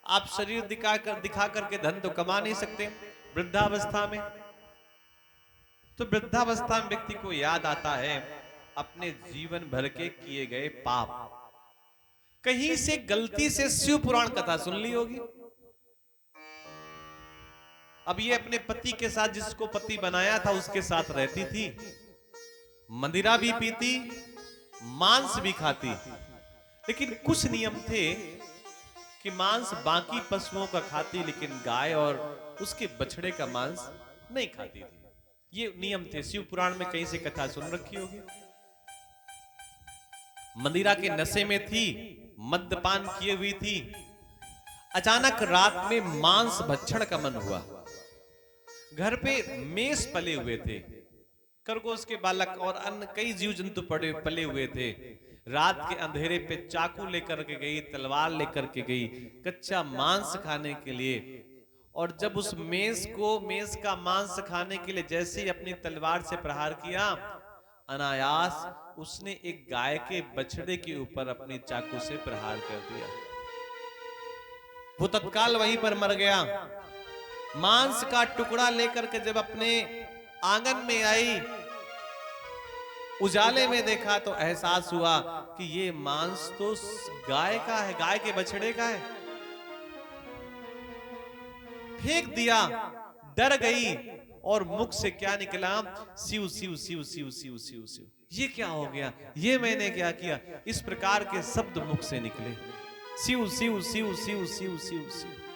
आप शरीर दिखा करके धन तो कमा नहीं सकते वृद्धावस्था में। तो वृद्धावस्था में व्यक्ति को याद आता है अपने जीवन भर के किए गए पाप। कहीं से गलती से शिव पुराण कथा सुन ली होगी। अब ये अपने पति के साथ, जिसको पति बनाया था, उसके साथ रहती थी, मदिरा भी पीती, मांस भी खाती। लेकिन कुछ नियम थे कि मांस बाकी पशुओं का खाती, लेकिन गाय और उसके बछड़े का मांस नहीं खाती थी। ये नियम थे, शिव पुराण में कहीं से कथा सुन रखी होगी। मदिरा के नशे में थी, मद्यपान किए हुई थी। अचानक रात में मांस भक्षण का मन हुआ। घर पे मेष पले हुए थे, खरगोश के बालक और अन्य कई जीव जंतु पले हुए थे। रात के अंधेरे पे चाकू लेकर के गई, तलवार लेकर के गई कच्चा मांस खाने के लिए। और जब उस मेष का मांस खाने के लिए जैसे ही अपनी तलवार से प्रहार किया, अनायास उसने एक गाय के बछड़े के ऊपर अपनी चाकू से प्रहार कर दिया। वो तत्काल वहीं पर मर गया। मांस का टुकड़ा लेकर के जब अपने आंगन में आई, उजाले में देखा तो एहसास हुआ कि ये मांस तो गाय का है, गाय के बछड़े का है। फेंक दिया, डर गई और मुख से क्या निकला? शिव शिव शिव शिव शिव शिव शिव। ये क्या हो गया? ये मैंने क्या किया? इस प्रकार के शब्द मुख से निकले, शिव शिव शिव शिव शिव शिव शिव।